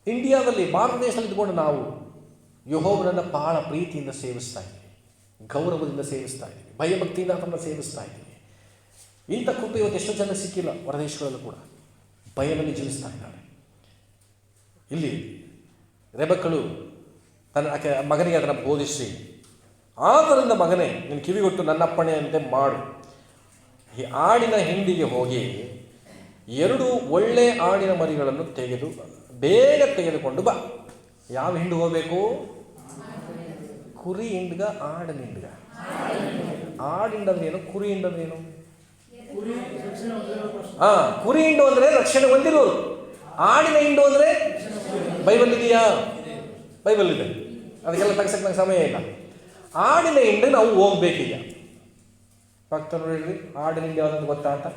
ಇಂಡಿಯಾದಲ್ಲಿ, ಭಾರತ ದೇಶದಲ್ಲಿ ಇದ್ಕೊಂಡು ನಾವು ಯೆಹೋವನನ್ನು ಬಹಳ ಪ್ರೀತಿಯಿಂದ ಸೇವಿಸ್ತಾ ಇದ್ದೀವಿ, ಗೌರವದಿಂದ ಸೇವಿಸ್ತಾ ಇದ್ದೀವಿ, ಭಯಭಕ್ತಿಯಿಂದ ಅದನ್ನು ಸೇವಿಸ್ತಾ ಇದ್ದೀವಿ. ಇಂಥ ಕೃಪೆ ಇವತ್ತು ಎಷ್ಟೋ ಜನ ಸಿಕ್ಕಿಲ್ಲ. ಹೊರದೇಶಗಳಲ್ಲೂ ಕೂಡ ಭಯದಲ್ಲಿ ಜೀವಿಸ್ತಾ ಇದ್ದಾರೆ. ಇಲ್ಲಿ ರೆಬೆಕ್ಕಳು ತನ್ನ ಮಗನಿಗೆ ಅದನ್ನು ಬೋಧಿಸಿ, ಆದ್ದರಿಂದ ಮಗನೇ ನೀನು ಕಿವಿಗೊಟ್ಟು ನನ್ನ ಅಪ್ಪಣೆಯಂತೆ ಮಾಡು. ಈ ಆಡಿನ ಹಿಂಡಿಗೆ ಹೋಗಿ 2 ಒಳ್ಳೆ ಆಡಿನ ಮರಿಗಳನ್ನು ಬೇಗ ತೆಗೆದುಕೊಂಡು ಬಾ. ಯಾವ ಹಿಂಡು ಹೋಗಬೇಕು? ಕುರಿ ಹಿಂಡ್ಗ, ಆಡಿನ ಹಿಂಡ್ಗ? ಆಡು ಹಿಂಡಂದ್ರೇನು? ಕುರಿ ಹಿಂಡಂದ್ರೇನು? ಕುರಿ ಹಿಂಡು ಅಂದರೆ ರಕ್ಷಣೆ ಹೊಂದಿರೋರು. ಆಡಿನ ಹಿಂಡು ಅಂದರೆ ಬೈಬಲ್ ಇದೆಯಾ? ಬೈಬಲ್ ಇದೆ. ಅದಕ್ಕೆಲ್ಲ ತೆಗ್ಸಕ್ಕೆ ನಂಗೆ ಸಮಯ ಇಲ್ಲ. ಆಡಿನ ಹಿಂಡು ನಾವು ಹೋಗ್ಬೇಕೀಗ. ಭಕ್ತ ನೋಡಿದ್ರಿ, ಆಡಿನ ಹಿಂಡು ಯಾವುದಂತ ಗೊತ್ತಾ ಅಂತ?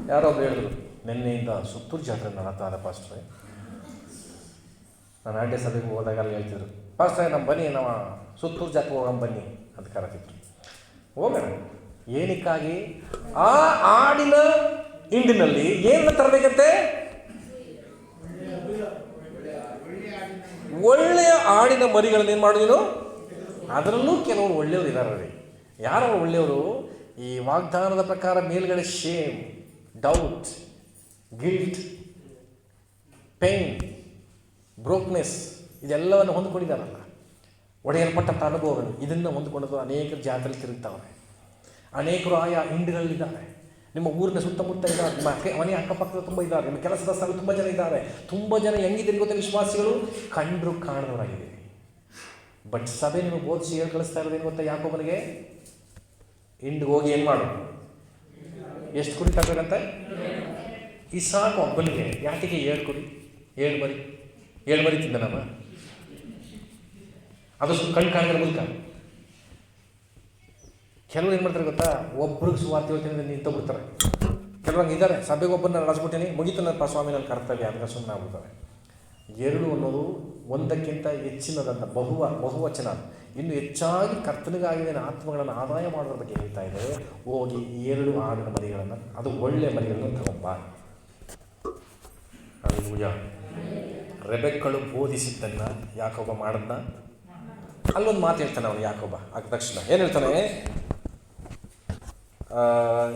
ಯಾರೊಬ್ರು ಹೇಳಿದ್ರು, ನಿನ್ನೆಯಿಂದ ಸುತ್ತೂರು ಜಾತ್ರೆ ನಡೀತಾ ಪಾಸ್ಟ್ರೆ. ನಾನು ಆಡ್ಯ ಸಭೆಗೆ ಹೋದಾಗ ಅಲ್ಲಿ ಹೇಳ್ತಿದ್ರು, ಪಾಸ್ಟ್ರೆ ನಮ್ಮ ಬನ್ನಿ, ನಾವು ಸುತ್ತೂರು ಜಾತ್ರೆ ಹೋಗೋಣ ಬನ್ನಿ ಅಂತ ಕರೆತಿದ್ರು. ಹೋಗೋಣ. ಏನಕ್ಕಾಗಿ? ಆ ಆಡಿನ ಹಿಂಡಿನಲ್ಲಿ ಏನನ್ನ ತರಬೇಕಂತೆ? ಒಳ್ಳೆಯ ಆಡಿನ ಮರಿಗಳನ್ನ ಏನು ಮಾಡು ನೀನು? ಅದರಲ್ಲೂ ಕೆಲವರು ಒಳ್ಳೆಯವರು ಇದ್ದಾರೆ. ಯಾರು ಒಳ್ಳೆಯವರು? ಈ ವಾಗ್ದಾನದ ಪ್ರಕಾರ ಮೇಲ್ಗಡೆ ಶೇಮ್, ಡೌಟ್, ಗಿಲ್ಟ್, ಪೇನ್, ಬ್ರೋಕ್ನೆಸ್ ಇದೆಲ್ಲವನ್ನು ಹೊಂದ್ಕೊಂಡಿದ್ದಾರಲ್ಲ, ಒಡೆಯಲ್ಪಟ್ಟಂಥ ಅನುಭವಗಳು, ಇದನ್ನು ಹೊಂದ್ಕೊಂಡು ಅನೇಕರು ಜಾತ್ರೆಯಲ್ಲಿ ತಿರುಗ್ತಾವೆ. ಅನೇಕರು ಆಯಾ ಹಿಂಡುಗಳಲ್ಲಿದ್ದಾರೆ. ನಿಮ್ಮ ಊರಿನ ಸುತ್ತಮುತ್ತ ಇದ್ದಾರೆ, ನಿಮ್ಮ ಮನೆ ಅಕ್ಕಪಕ್ಕದ ತುಂಬ ಇದ್ದಾರೆ, ನಿಮ್ಮ ಕೆಲಸದ ಸ್ಥಳ ತುಂಬ ಜನ ಇದ್ದಾರೆ. ತುಂಬ ಜನ ಹೆಂಗಿದ್ದೀರಿ ಗೊತ್ತಾ ವಿಶ್ವಾಸಿಗಳು? ಕಂಡ್ರು ಕಾಣದವರಾಗಿದ್ದೀರಿ. ಬಟ್ ಸಭೆ ನಿಮಗೆ ಬೋಧಿಸಿ ಹೇಳಿ ಕಳಿಸ್ತಾ ಇರೋದೇನು ಗೊತ್ತಾ? ಯಾಕೋಬನಿಗೆ ಹಿಂಡಿಗೆ ಹೋಗಿ ಏನು ಮಾಡು, ಎಷ್ಟು ಕುರಿ ತಗೋಬೇಕಂತ? ಇಸಾಕ ಒಬ್ಬನಿಗೆ ಯಾಕೆಗೆ 7 ಕುರಿ 7 ಮರಿ ತಿಂದ ನಮ್ಮ ಅದು ಕಣ್ಣು ಕಾಣಿದ್ರೆ ಮೂಲಕ. ಕೆಲವರು ಏನು ಮಾಡ್ತಾರೆ ಗೊತ್ತಾ? ಒಬ್ರಿಗೆ ಸುವಾರ್ತೆ ಹೇಳ್ತೀನಿ ನಿಂತೋಗ್ಬಿಡ್ತಾರೆ. ಕೆಲವಂಗೆ ಇದ್ದಾರೆ, ಸಭೆಗೆ ಒಬ್ಬರನ್ನ ನಡೆಸ್ಬಿಟ್ಟಿನಿ, ಮುಗಿತನಪ್ಪ ಸ್ವಾಮಿ ನನ್ನ ಕರ್ತವ್ಯ ಅಂತ ಸುಮ್ಮನೆ ಆಗ್ಬಿಡ್ತಾರೆ. 2 ಅನ್ನೋದು ಒಂದಕ್ಕಿಂತ ಹೆಚ್ಚಿನದಂತ ಬಹುವಚನ. ಇನ್ನು ಹೆಚ್ಚಾಗಿ ಕರ್ತನಿಗಾಗಿದೆ ಆತ್ಮಗಳನ್ನು ಆದಾಯ ಮಾಡೋದ್ರ ಬಗ್ಗೆ ಹೇಳ್ತಾ ಇದ್ದಾರೆ. ಹೋಗಿ 2 ಆಡಿನ ಮರಿಗಳನ್ನು, ಅದು ಒಳ್ಳೆ ಮರಿಗಳನ್ನು ತಗೊಂಬ. ಹಲ್ಲೆಲೂಯಾ. ರೆಬೆಕ್ಕಳು ಬೋಧಿಸಿದ್ದನ್ನು ಯಾಕೋಬ ಮಾಡದ್ನ. ಅಲ್ಲೊಂದು ಮಾತು ಹೇಳ್ತಾನೆ ಅವನು ಯಾಕೋಬ ಆಗ ತಕ್ಷಣ. ಏನು ಹೇಳ್ತಾನೆ?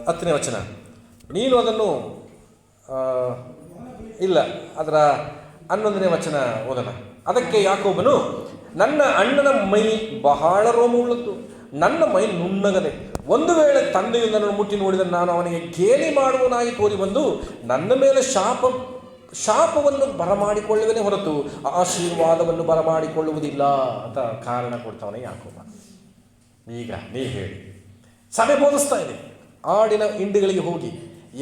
10ನೇ ವಚನ. ನೀನು ಅದನ್ನು ಇಲ್ಲ, ಅದರ 11ನೇ ವಚನ ಓದೋಣ. ಅದಕ್ಕೆ ಯಾಕೋಬನು, ನನ್ನ ಅಣ್ಣನ ಮೈ ಬಹಳ ರೋಮವುಳ್ಳದ್ದು, ನನ್ನ ಮೈ ನುಣ್ಣಗದೆ. ಒಂದು ವೇಳೆ ತಂದೆಯು ನನ್ನನ್ನು ಮುಟ್ಟಿ ನೋಡಿದ ನಾನು ಅವನಿಗೆ ಗೇಲಿ ಮಾಡುವನಾಗಿ ತೋರಿ ಬಂದು ನನ್ನ ಮೇಲೆ ಶಾಪವನ್ನು ಬರಮಾಡಿಕೊಳ್ಳುವನೇ ಹೊರತು ಆಶೀರ್ವಾದವನ್ನು ಬರಮಾಡಿಕೊಳ್ಳುವುದಿಲ್ಲ ಅಂತ ಕಾರಣ ಕೊಡ್ತಾವನೆ ಯಾಕೋಬ. ಈಗ ನೀ ಹೇಳಿ, ಸಭೆ ಬೋಧಿಸ್ತಾ ಇದೆ, ಆಡಿನ ಹಿಂಡುಗಳಿಗೆ ಹೋಗಿ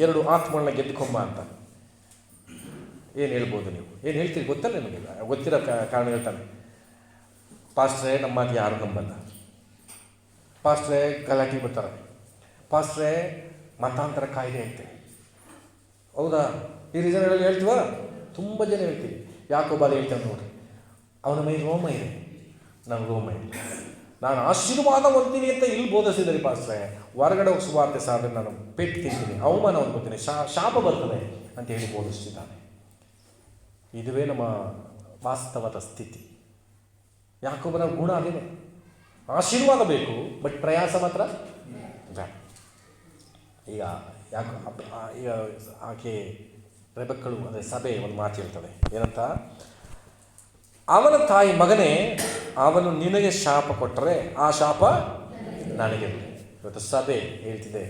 2 ಆತ್ಮಗಳನ್ನ ಗೆದ್ದುಕೊಂಬ ಅಂತ. ಏನು ಹೇಳ್ಬೋದು ನೀವು? ಏನು ಹೇಳ್ತೀರಿ ಗೊತ್ತಲ್ಲ ನಿಮಗೆ? ಗೊತ್ತಿರೋ ಕಾರಣ ಹೇಳ್ತಾನೆ. ಪಾಸ್ಟ್ರೇ ನಮ್ಮ ಮಾತು ಯಾರು ನಂಬಲ್ಲ, ಪಾಸ್ಟ್ರೇ ಗಲಾಟೆ ಬಿಡ್ತಾರೆ, ಪಾಸ್ಟ್ರೇ ಮತಾಂತರ ಕಾಯ್ದೆ ಐತೆ. ಹೌದಾ? ಈ ರೀಸನ್ಗಳಲ್ಲಿ ಹೇಳ್ತೀವ? ತುಂಬ ಜನ ಹೇಳ್ತೀವಿ. ಯಾಕೋಬ ಹೇಳ್ತಾನೆ ನೋಡ್ರಿ, ಅವನ ಮೈ ರೋಮ ಇದೆ, ನನ್ನ ರೋಮ ಇದೆ. ನಾನು ಆಶೀರ್ವಾದ ಹೊಂದ್ತೀನಿ ಅಂತ ಇಲ್ಲಿ ಬೋಧಿಸಿದರೆ ಪಾಸ್ಟ್ರೇ, ಹೊರಗಡೆ ಹೋಗಿ ಸುವಾರ್ತೆ ಸಾಧನೆ ನಾನು ಪೆಟ್ಟು ತಿಂತೀನಿ, ಅವಮಾನ ಹೊಂದ್ಕೊತೀನಿ, ಶಾಪ ಬರ್ತದೆ ಅಂತ ಹೇಳಿ ಬೋಧಿಸ್ತಿದ್ದಾನೆ. ಇದುವೇ ನಮ್ಮ ವಾಸ್ತವದ ಸ್ಥಿತಿ. ಯಾಕೋಬನ ಗುಣ ಅದೇನೆ, ಆಶೀರ್ವಾದ ಬೇಕು, ಬಟ್ ಪ್ರಯಾಸ ಮಾತ್ರ ಬೇಡ. ಈಗ ಆಕೆ ರೆಬೆಕ್ಕಳು, ಅದೇ ಸಭೆ ಒಂದು ಮಾತು ಹೇಳ್ತದೆ. ಏನಂತ? ಅವನ ತಾಯಿ, ಮಗನೇ, ಅವನು ನಿನಗೆ ಶಾಪ ಕೊಟ್ಟರೆ ಆ ಶಾಪ ನನಗೆ. ಇವತ್ತು ಸಭೆ ಹೇಳ್ತಿದೆ,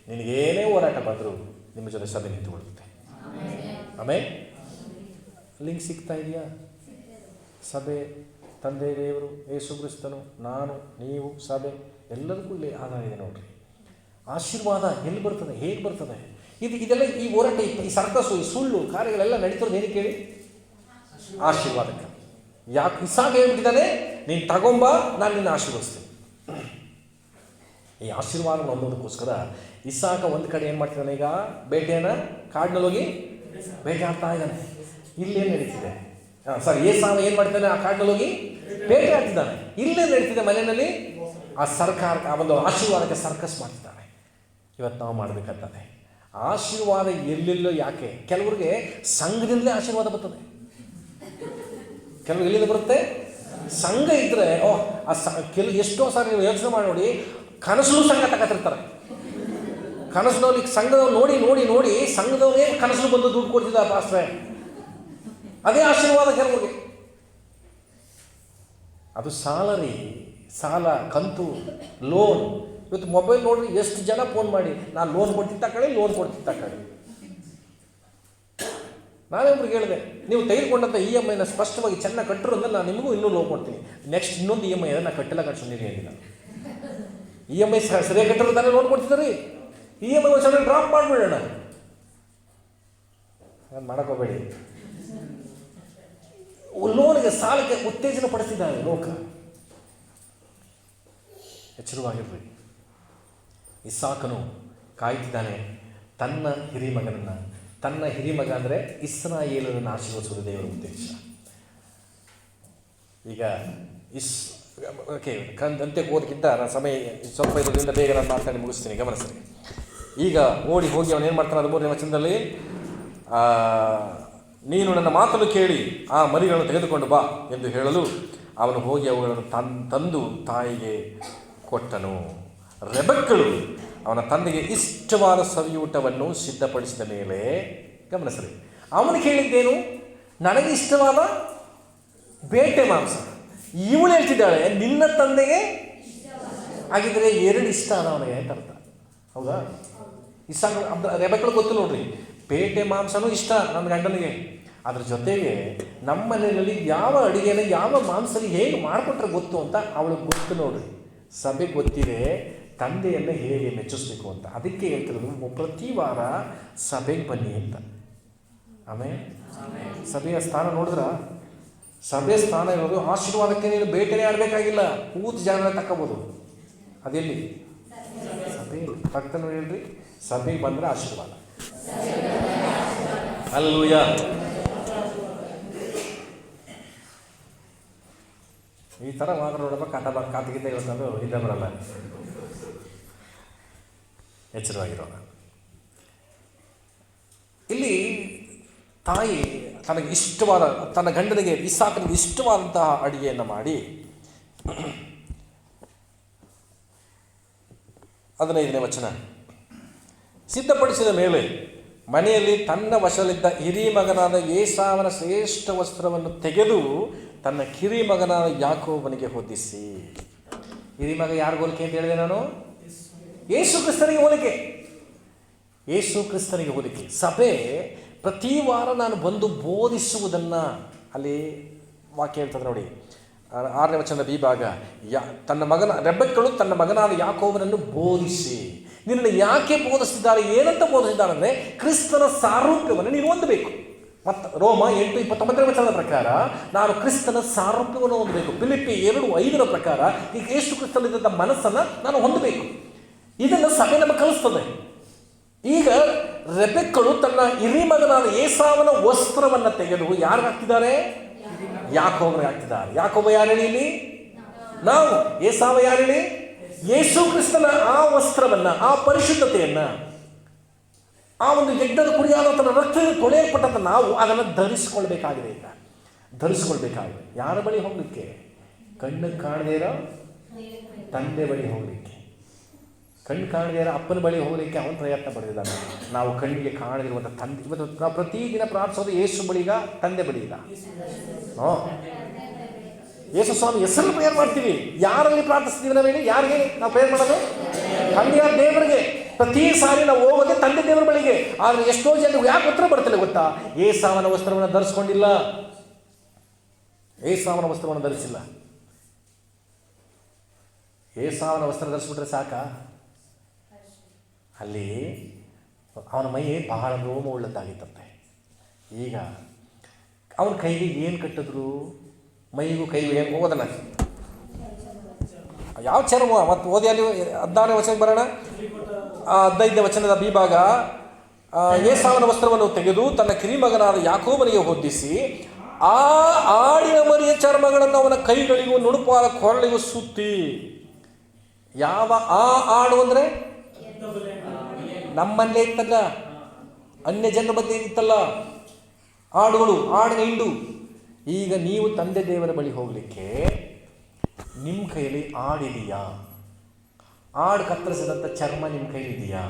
ನಿನಗೇನೇ ಹೋರಾಟ ಬಂದರೂ ನಿಮ್ಮ ಜೊತೆ ಸಭೆ ನಿಂತುಕೊಳ್ಳುತ್ತೆ. ಆಮೇಲೆ ಲಿಂಕ್ ಸಿಗ್ತಾ ಇದೆಯಾ? ಸಭೆ, ತಂದೆ ದೇವರು, ಯೇಸು ಕ್ರಿಸ್ತನು, ನಾನು, ನೀವು, ಸಭೆ ಎಲ್ಲರಿಗೂ ಇಲ್ಲಿ ಆಧಾರ ಇದೆ ನೋಡ್ರಿ. ಆಶೀರ್ವಾದ ಎಲ್ಲಿ ಬರ್ತದೆ, ಹೇಗೆ ಬರ್ತದೆ? ಇದೆಲ್ಲ ಈ ಹೋರಾಟ, ಈ ಸರ್ಕಸು, ಈ ಸುಳ್ಳು ಕಾರ್ಯಗಳೆಲ್ಲ ನಡೀತಿರೋದು ಏನಕ್ಕೆ ಹೇಳಿ? ಆಶೀರ್ವಾದಕ್ಕೆ. ಯಾಕೆ ಇಸಾಕ ಹೇಳ್ಬಿಟ್ಟಿದ್ದಾನೆ, ನೀನು ತಗೊಂಬ, ನಾನು ನಿನ್ನ ಆಶೀರ್ವದಿಸ್ತೀನಿ. ಈ ಆಶೀರ್ವಾದ ಅನ್ನೋದಕ್ಕೋಸ್ಕರ ಇಸಾಕ ಒಂದು ಕಡೆ ಏನು ಮಾಡ್ತಿದ್ದಾನೆ? ಈಗ ಬೇಟೆಯನ್ನು ಕಾಡಿನಲ್ಲಿ ಹೋಗಿ ಬೇಟೆ ಆಡ್ತಾ ಇದ್ದಾನೆ. ಇಲ್ಲೇನು ನಡೀತಿದೆ? ಏಸಾವ ಏನು ಮಾಡ್ತಾನೆ? ಆ ಕಾಡಿನಲ್ಲಿ ಹೋಗಿ ಬೇಟೆ ಆಡ್ತಿದ್ದಾನೆ. ಇಲ್ಲೇನು ನಡೀತಿದೆ? ಮನೆಯಲ್ಲಿ ಆ ಸರ್ಕಾರ, ಆ ಒಂದು ಆಶೀರ್ವಾದಕ್ಕೆ ಸರ್ಕಸ್ ಮಾಡ್ತಿದ್ದಾನೆ. ಇವತ್ತು ನಾವು ಮಾಡಬೇಕಾಗ್ತದೆ. ಆಶೀರ್ವಾದ ಎಲ್ಲೆಲ್ಲೋ ಯಾಕೆ? ಕೆಲವ್ರಿಗೆ ಸಂಘದಿಂದಲೇ ಆಶೀರ್ವಾದ ಬರ್ತದೆ. ಕೆಲವು ಎಲ್ಲಿಂದ ಬರುತ್ತೆ? ಸಂಘ ಇದ್ದರೆ ಎಷ್ಟೋ ಸಾರಿ ನೀವು ಯೋಚನೆ ಮಾಡಿ ನೋಡಿ, ಕನಸು ಸಂಘ ತಗೋತಿರ್ತಾರೆ. ಕನಸಿನಲ್ಲಿ ಸಂಘದವ್ರು ನೋಡಿ ನೋಡಿ ನೋಡಿ ಸಂಘದವ್ರಿಗೆ ಕನಸು ಬಂದು ದುಡ್ಡು ಕೊಡ್ತಿದ್ದ ಪಾಸ್ಟ್ರೇ. ಅದೇ ಆಶೀರ್ವಾದ ಕೆಲವ್ರಿಗೆ. ಅದು ಸಾಲರಿ, ಸಾಲ, ಕಂತು, ಲೋನ್. ಇವತ್ತು ಮೊಬೈಲ್ ನೋಡ್ರಿ, ಎಷ್ಟು ಜನ ಫೋನ್ ಮಾಡಿ ನಾನು ಲೋನ್ ಕೊಡ್ತಿದ್ದ ತಗೊಳ್ಳಿ. ನಾನೇ ಒಬ್ರಿಗೆ ಹೇಳಿದೆ, ನೀವು ತೆಗೆದುಕೊಂಡಂಥ EMI ಸ್ಪಷ್ಟವಾಗಿ ಚೆನ್ನಾಗಿ ಕಟ್ಟರು ಅಂದರೆ ನಾನು ನಿಮಗೂ ಇನ್ನೂ ಲೋನ್ ಕೊಡ್ತೀನಿ. ನೆಕ್ಸ್ಟ್ ಇನ್ನೊಂದು EMI ಅದನ್ನು ಕಟ್ಟಿಲ್ಲ ಕಟ್ಸೋದಿರಿ ಹೇಳಿಲ್ಲ. EMI ಸರಿಯಾಗಿ ಕಟ್ಟರು ತಾನೇ ಲೋನ್ ಕೊಡ್ತಿದ್ದಾರೆ. EMI ಒಂದು ಸಲ ಡ್ರಾಪ್ ಮಾಡಿಬಿಡೋಣ. ನಾನು ಮಾಡೋಕ್ಕೋಗಬೇಡಿ. ಲೋನ್ಗೆ, ಸಾಲಕ್ಕೆ ಉತ್ತೇಜನ ಪಡಿಸಿದ್ದಾರೆ ಲೋಕ. ಎಚ್ಚರವಾಗಿರ್ರಿ. ಇಸಾಕನು ಕಾಯ್ತಿದ್ದಾನೆ ತನ್ನ ಹಿರಿಮಗನನ್ನು. ತನ್ನ ಹಿರಿಮಗ ಅಂದರೆ ಇಸ್ರಾಯೇಲರನ್ನು ಆಶೀರ್ವದಿಸುವುದು ದೇವರ ಉದ್ದೇಶ. ಈಗ ಓಕೆ, ಅಂತ್ಯಕ್ಕೆ ಹೋದಕ್ಕಿಂತ ನಾನು ಸಮಯ ಸ್ವಲ್ಪ ಇರೋದ್ರಿಂದ ಬೇಗ ನಾನು ಮಾತಾಡಿ ಮುಗಿಸ್ತೀನಿ, ಗಮನಿಸ್ತೀನಿ. ಈಗ ಓಡಿ ಹೋಗಿ ಅವನು ಏನು ಮಾಡ್ತಾನೆ? 13ನೇ ವಚನದಲ್ಲಿ, ನೀನು ನನ್ನ ಮಾತನ್ನು ಕೇಳಿ ಆ ಮರಿಗಳನ್ನು ತೆಗೆದುಕೊಂಡು ಬಾ ಎಂದು ಹೇಳಲು ಅವನು ಹೋಗಿ ಅವುಗಳನ್ನು ತಂದು ತಾಯಿಗೆ ಕೊಟ್ಟನು. ರೆಬೆಕ್ಕಳು ಅವನ ತಂದೆಗೆ ಇಷ್ಟವಾದ ಸವಿಯೂಟವನ್ನು ಸಿದ್ಧಪಡಿಸಿದ ಮೇಲೆ, ಗಮನಿಸ್ರಿ, ಅವನು ಕೇಳಿದ್ದೇನು? ನನಗೆ ಇಷ್ಟವಾದ ಬೇಟೆ ಮಾಂಸ. ಇವಳು ಹೇಳ್ತಿದ್ದಾಳೆ ನಿನ್ನ ತಂದೆಗೆ ಆಗಿದ್ದರೆ 2 ಇಷ್ಟ ಅವನಿಗೆ ಅಂತ ಅರ್ಥ. ಹೌದಾ? ರೆಬೆಕ್ಕಳು ಗೊತ್ತು ನೋಡ್ರಿ, ಪೇಟೆ ಮಾಂಸನೂ ಇಷ್ಟ ನನ್ನ ಗಂಡನಿಗೆ. ಅದ್ರ ಜೊತೆಗೆ ನಮ್ಮ ಮನೆಯಲ್ಲಿ ಯಾವ ಅಡುಗೆನ ಯಾವ ಮಾಂಸನ ಹೇಗೆ ಮಾಡಿಕೊಟ್ರೆ ಗೊತ್ತು ಅಂತ ಅವಳಿಗೆ ಗೊತ್ತು ನೋಡ್ರಿ. ಸಭೆಗೆ ಗೊತ್ತಿದೆ ತಂದೆಯನ್ನು ಹೇಗೆ ಮೆಚ್ಚಿಸ್ಬೇಕು ಅಂತ. ಅದಕ್ಕೆ ಹೇಳ್ತಿರೋದು ಪ್ರತಿ ವಾರ ಸಭೆಗೆ ಬನ್ನಿ ಅಂತ. ಆಮೇಲೆ ಸಭೆಯ ಸ್ಥಾನ ನೋಡಿದ್ರ, ಸಭೆ ಸ್ಥಾನ ಇರೋದು ಆಶೀರ್ವಾದಕ್ಕೆ ನೀನು ಬೇಟೆನೇ ಆಡಬೇಕಾಗಿಲ್ಲ, ಕೂತು ಜಾಗ ತಕ್ಕೋಬೋದು. ಅದೆಲ್ಲಿ? ಸಭೆ. ಪಕ್ಕದಲ್ಲಿ ಹೇಳ್ರಿ, ಸಭೆಗೆ ಬಂದರೆ ಆಶೀರ್ವಾದ. ಹಲ್ಲೆಲೂಯಾ. ಈ ಥರ ಮಾತ್ರ ನೋಡಪ್ಪ, ಕಾತಗೀತ ಇವತ್ತಂದು ಇದ್ದ ಬರಲ್ಲ. ಎಚ್ಚರವಾಗಿರೋಣ. ಇಲ್ಲಿ ತಾಯಿ ತನಗೆ ಇಷ್ಟವಾದ, ತನ್ನ ಗಂಡನಿಗೆ ಇಸಾಕನಿಗೆ ಇಷ್ಟವಾದಂತಹ ಅಡುಗೆಯನ್ನು ಮಾಡಿ 15ನೇ ವಚನ, ಸಿದ್ಧಪಡಿಸಿದ ಮೇಲೆ ಮನೆಯಲ್ಲಿ ತನ್ನ ವಶದಲ್ಲಿದ್ದ ಹಿರಿಯ ಮಗನಾದ ಏಸಾವನ ಶ್ರೇಷ್ಠ ವಸ್ತ್ರವನ್ನು ತೆಗೆದು ತನ್ನ ಕಿರಿ ಮಗನಾದ ಯಾಕೋಬನಿಗೆ ಹೊದಿಸಿ. ಹಿರಿ ಮಗ ಯಾರಿಗೂ ಹೋಲಿಕೆ ಅಂತ ಹೇಳಿದೆ ನಾನು? ಯೇಸು ಕ್ರಿಸ್ತನಿಗೆ ಹೋಲಿಕೆ. ಯೇಸು ಕ್ರಿಸ್ತನಿಗೆ ಹೋಲಿಕೆ. ಸಭೆ ಪ್ರತಿ ವಾರ ನಾನು ಬಂದು ಬೋಧಿಸುವುದನ್ನು, ಅಲ್ಲಿ ವಾಕ್ಯ ಹೇಳ್ತದೆ ನೋಡಿ, 6ನೇ ವಚನದ ಬಿ ಭಾಗ, ತನ್ನ ಮಗನ ರೆಬೆಕ್ಕಳು ತನ್ನ ಮಗನಾದ ಯಾಕೋಬನನ್ನು ಬೋಧಿಸಿ. ನಿನ್ನನ್ನು ಯಾಕೆ ಬೋಧಿಸಿದ್ದಾರೆ, ಏನಂತ ಬೋಧಿಸಿದ್ದಾರೆ ಅಂದರೆ ಕ್ರಿಸ್ತನ ಸಾರೂಪ್ಯವನ್ನು ನೀನು ಹೊಂದಬೇಕು. ಮತ್ತು ರೋಮ 8:29 ವಚನದ ಪ್ರಕಾರ ನಾನು ಕ್ರಿಸ್ತನ ಸಾರೂಪ್ಯವನ್ನು ಹೊಂದಬೇಕು. ಫಿಲಿಪ್ಪಿ 2:5 ಪ್ರಕಾರ ಈಗ ಯೇಸು ಕ್ರಿಸ್ತನಿದ್ದ ಮನಸ್ಸನ್ನು ನಾನು ಹೊಂದಬೇಕು. ಇದನ್ನು ಸಭೆ ನಮಗೆ ಕಲಿಸ್ತದೆ. ಈಗ ರೆಬೆಕ್ಕಳು ತನ್ನ ಹಿರಿ ಮಗನಾದ ಏಸಾವನ ವಸ್ತ್ರವನ್ನು ತೆಗೆದು ಯಾರಿಗೆ ಹಾಕ್ತಿದ್ದಾರೆ? ಯಾಕೋಬನಿಗೆ ಹಾಕ್ತಿದ್ದಾರೆ. ಯಾಕೋಬ ಯಾರು ಹೇಳಿ ಇಲ್ಲಿ? ನಾವು. ಏಸಾವ ಯಾರು ಹೇಳಿ? ಯೇಸು ಕ್ರಿಸ್ತನ ಆ ವಸ್ತ್ರವನ್ನು, ಆ ಪರಿಶುದ್ಧತೆಯನ್ನು, ಆ ಒಂದು ಯಜ್ಞದ ಕುರಿಯಾದ ತನ್ನ ರಕ್ತದಿಂದ ತೊಳೆಯಲ್ಪಟ್ಟಂತ ನಾವು ಅದನ್ನು ಧರಿಸ್ಕೊಳ್ಬೇಕಾಗಿದೆ. ಈಗ ಧರಿಸ್ಕೊಳ್ಬೇಕಾಗಿದೆ. ಯಾರ ಬಳಿ ಹೋಗ್ಲಿಕ್ಕೆ? ಕಣ್ಣು ಕಾಣದೇ ಇರೋ ತಂದೆ ಬಳಿ ಹೋಗ್ಲಿಕ್ಕೆ. ಕಣ್ಣು ಕಾಣದೇ ಇರೋ ಅಪ್ಪನ ಬಳಿ ಹೋಗಲಿಕ್ಕೆ ಅವನು ಪ್ರಯತ್ನ ಪಡೆದಿದ್ದಾನೆ. ನಾವು ಕಣ್ಣಿಗೆ ಕಾಣದಿರುವಂಥ ತಂದೆ. ಇವತ್ತು ನಾವು ಪ್ರತಿದಿನ ಪ್ರಾರ್ಥಿಸೋದು ಯೇಸು ಬಳಿಗ, ತಂದೆ ಬಳಿಗ. ಯೇಸು ಸ್ವಾಮಿ ಹೆಸರು ಪ್ರೇಯರ್ ಮಾಡ್ತೀವಿ. ಯಾರಲ್ಲಿ ಪ್ರಾರ್ಥಿಸ್ತೀವಿ ನಾವು ಹೇಳಿ? ಯಾರಿಗೆ ನಾವು ಪ್ರೇಯರ್ ಮಾಡೋದು? ತಂದೆಯ ದೇವರಿಗೆ. ಪ್ರತಿ ಸಾರಿ ನಾವು ಹೋಗೋದೇ ತಂದೆ ದೇವರ ಬಳಿಗೆ. ಆದರೆ ಎಷ್ಟೋ ಜನರು ಯಾಕೆ ಉತ್ತರ ಬರ್ತಿಲ್ಲ ಗೊತ್ತಾ? ಏಸಾವನ ವಸ್ತ್ರವನ್ನು ಧರಿಸ್ಕೊಂಡಿಲ್ಲ, ಏಸಾವನ ವಸ್ತ್ರವನ್ನು ಧರಿಸಿಲ್ಲ. ಏಸಾವನ ವಸ್ತ್ರ ಧರಿಸ್ಬಿಟ್ರೆ ಸಾಕ? ಅಲ್ಲಿ ಅವನ ಮೈ ಬಹಳ ರೋಮ ಉಳ್ಳದ್ದಾಗಿತ್ತಂತೆ. ಈಗ ಅವನ ಕೈಗೆ ಏನು ಕಟ್ಟಿದ್ರು? ಮೈಗೂ ಕೈಗೂ ಏನು ಹೋಗೋದಲ್ಲ, ಯಾವ ಚರ್ಮ? ಮತ್ತು ಓದಿ ಅಲ್ಲಿ 16ನೇ ವಚನಕ್ಕೆ ಬರೋಣ. 15ನೇ ವಚನದ ಬಿ ಭಾಗ, ಏಸಾವನ ವಸ್ತ್ರವನ್ನು ತೆಗೆದು ತನ್ನ ಕಿರಿಮಗನಾದ ಯಾಕೋಬನಿಗೆ ಹೊದಿಸಿ ಆ ಆಡಿನ ಮರಿಯ ಚರ್ಮಗಳನ್ನು ಅವನ ಕೈಗಳಿಗೂ ನುಣುಪಾದ ಕೊರಳಿಗೂ ಸುತ್ತಿ. ಯಾವ ಆ ಆಡು ಅಂದರೆ ನಮ್ಮಲ್ಲೇ ಇತ್ತಲ್ಲ, ಅನ್ಯ ಜನರ ಮಧ್ಯೆ ಇತ್ತಲ್ಲ ಆಡುಗಳು, ಆಡಿನ ಹಿಂಡು. ಈಗ ನೀವು ತಂದೆ ದೇವರ ಬಳಿ ಹೋಗಲಿಕ್ಕೆ ನಿಮ್ಮ ಕೈಯಲ್ಲಿ ಆಡಿದೆಯಾ? ಆಡು ಕತ್ತರಿಸಿದಂಥ ಚರ್ಮ ನಿಮ್ಮ ಕೈಲಿದೆಯಾ?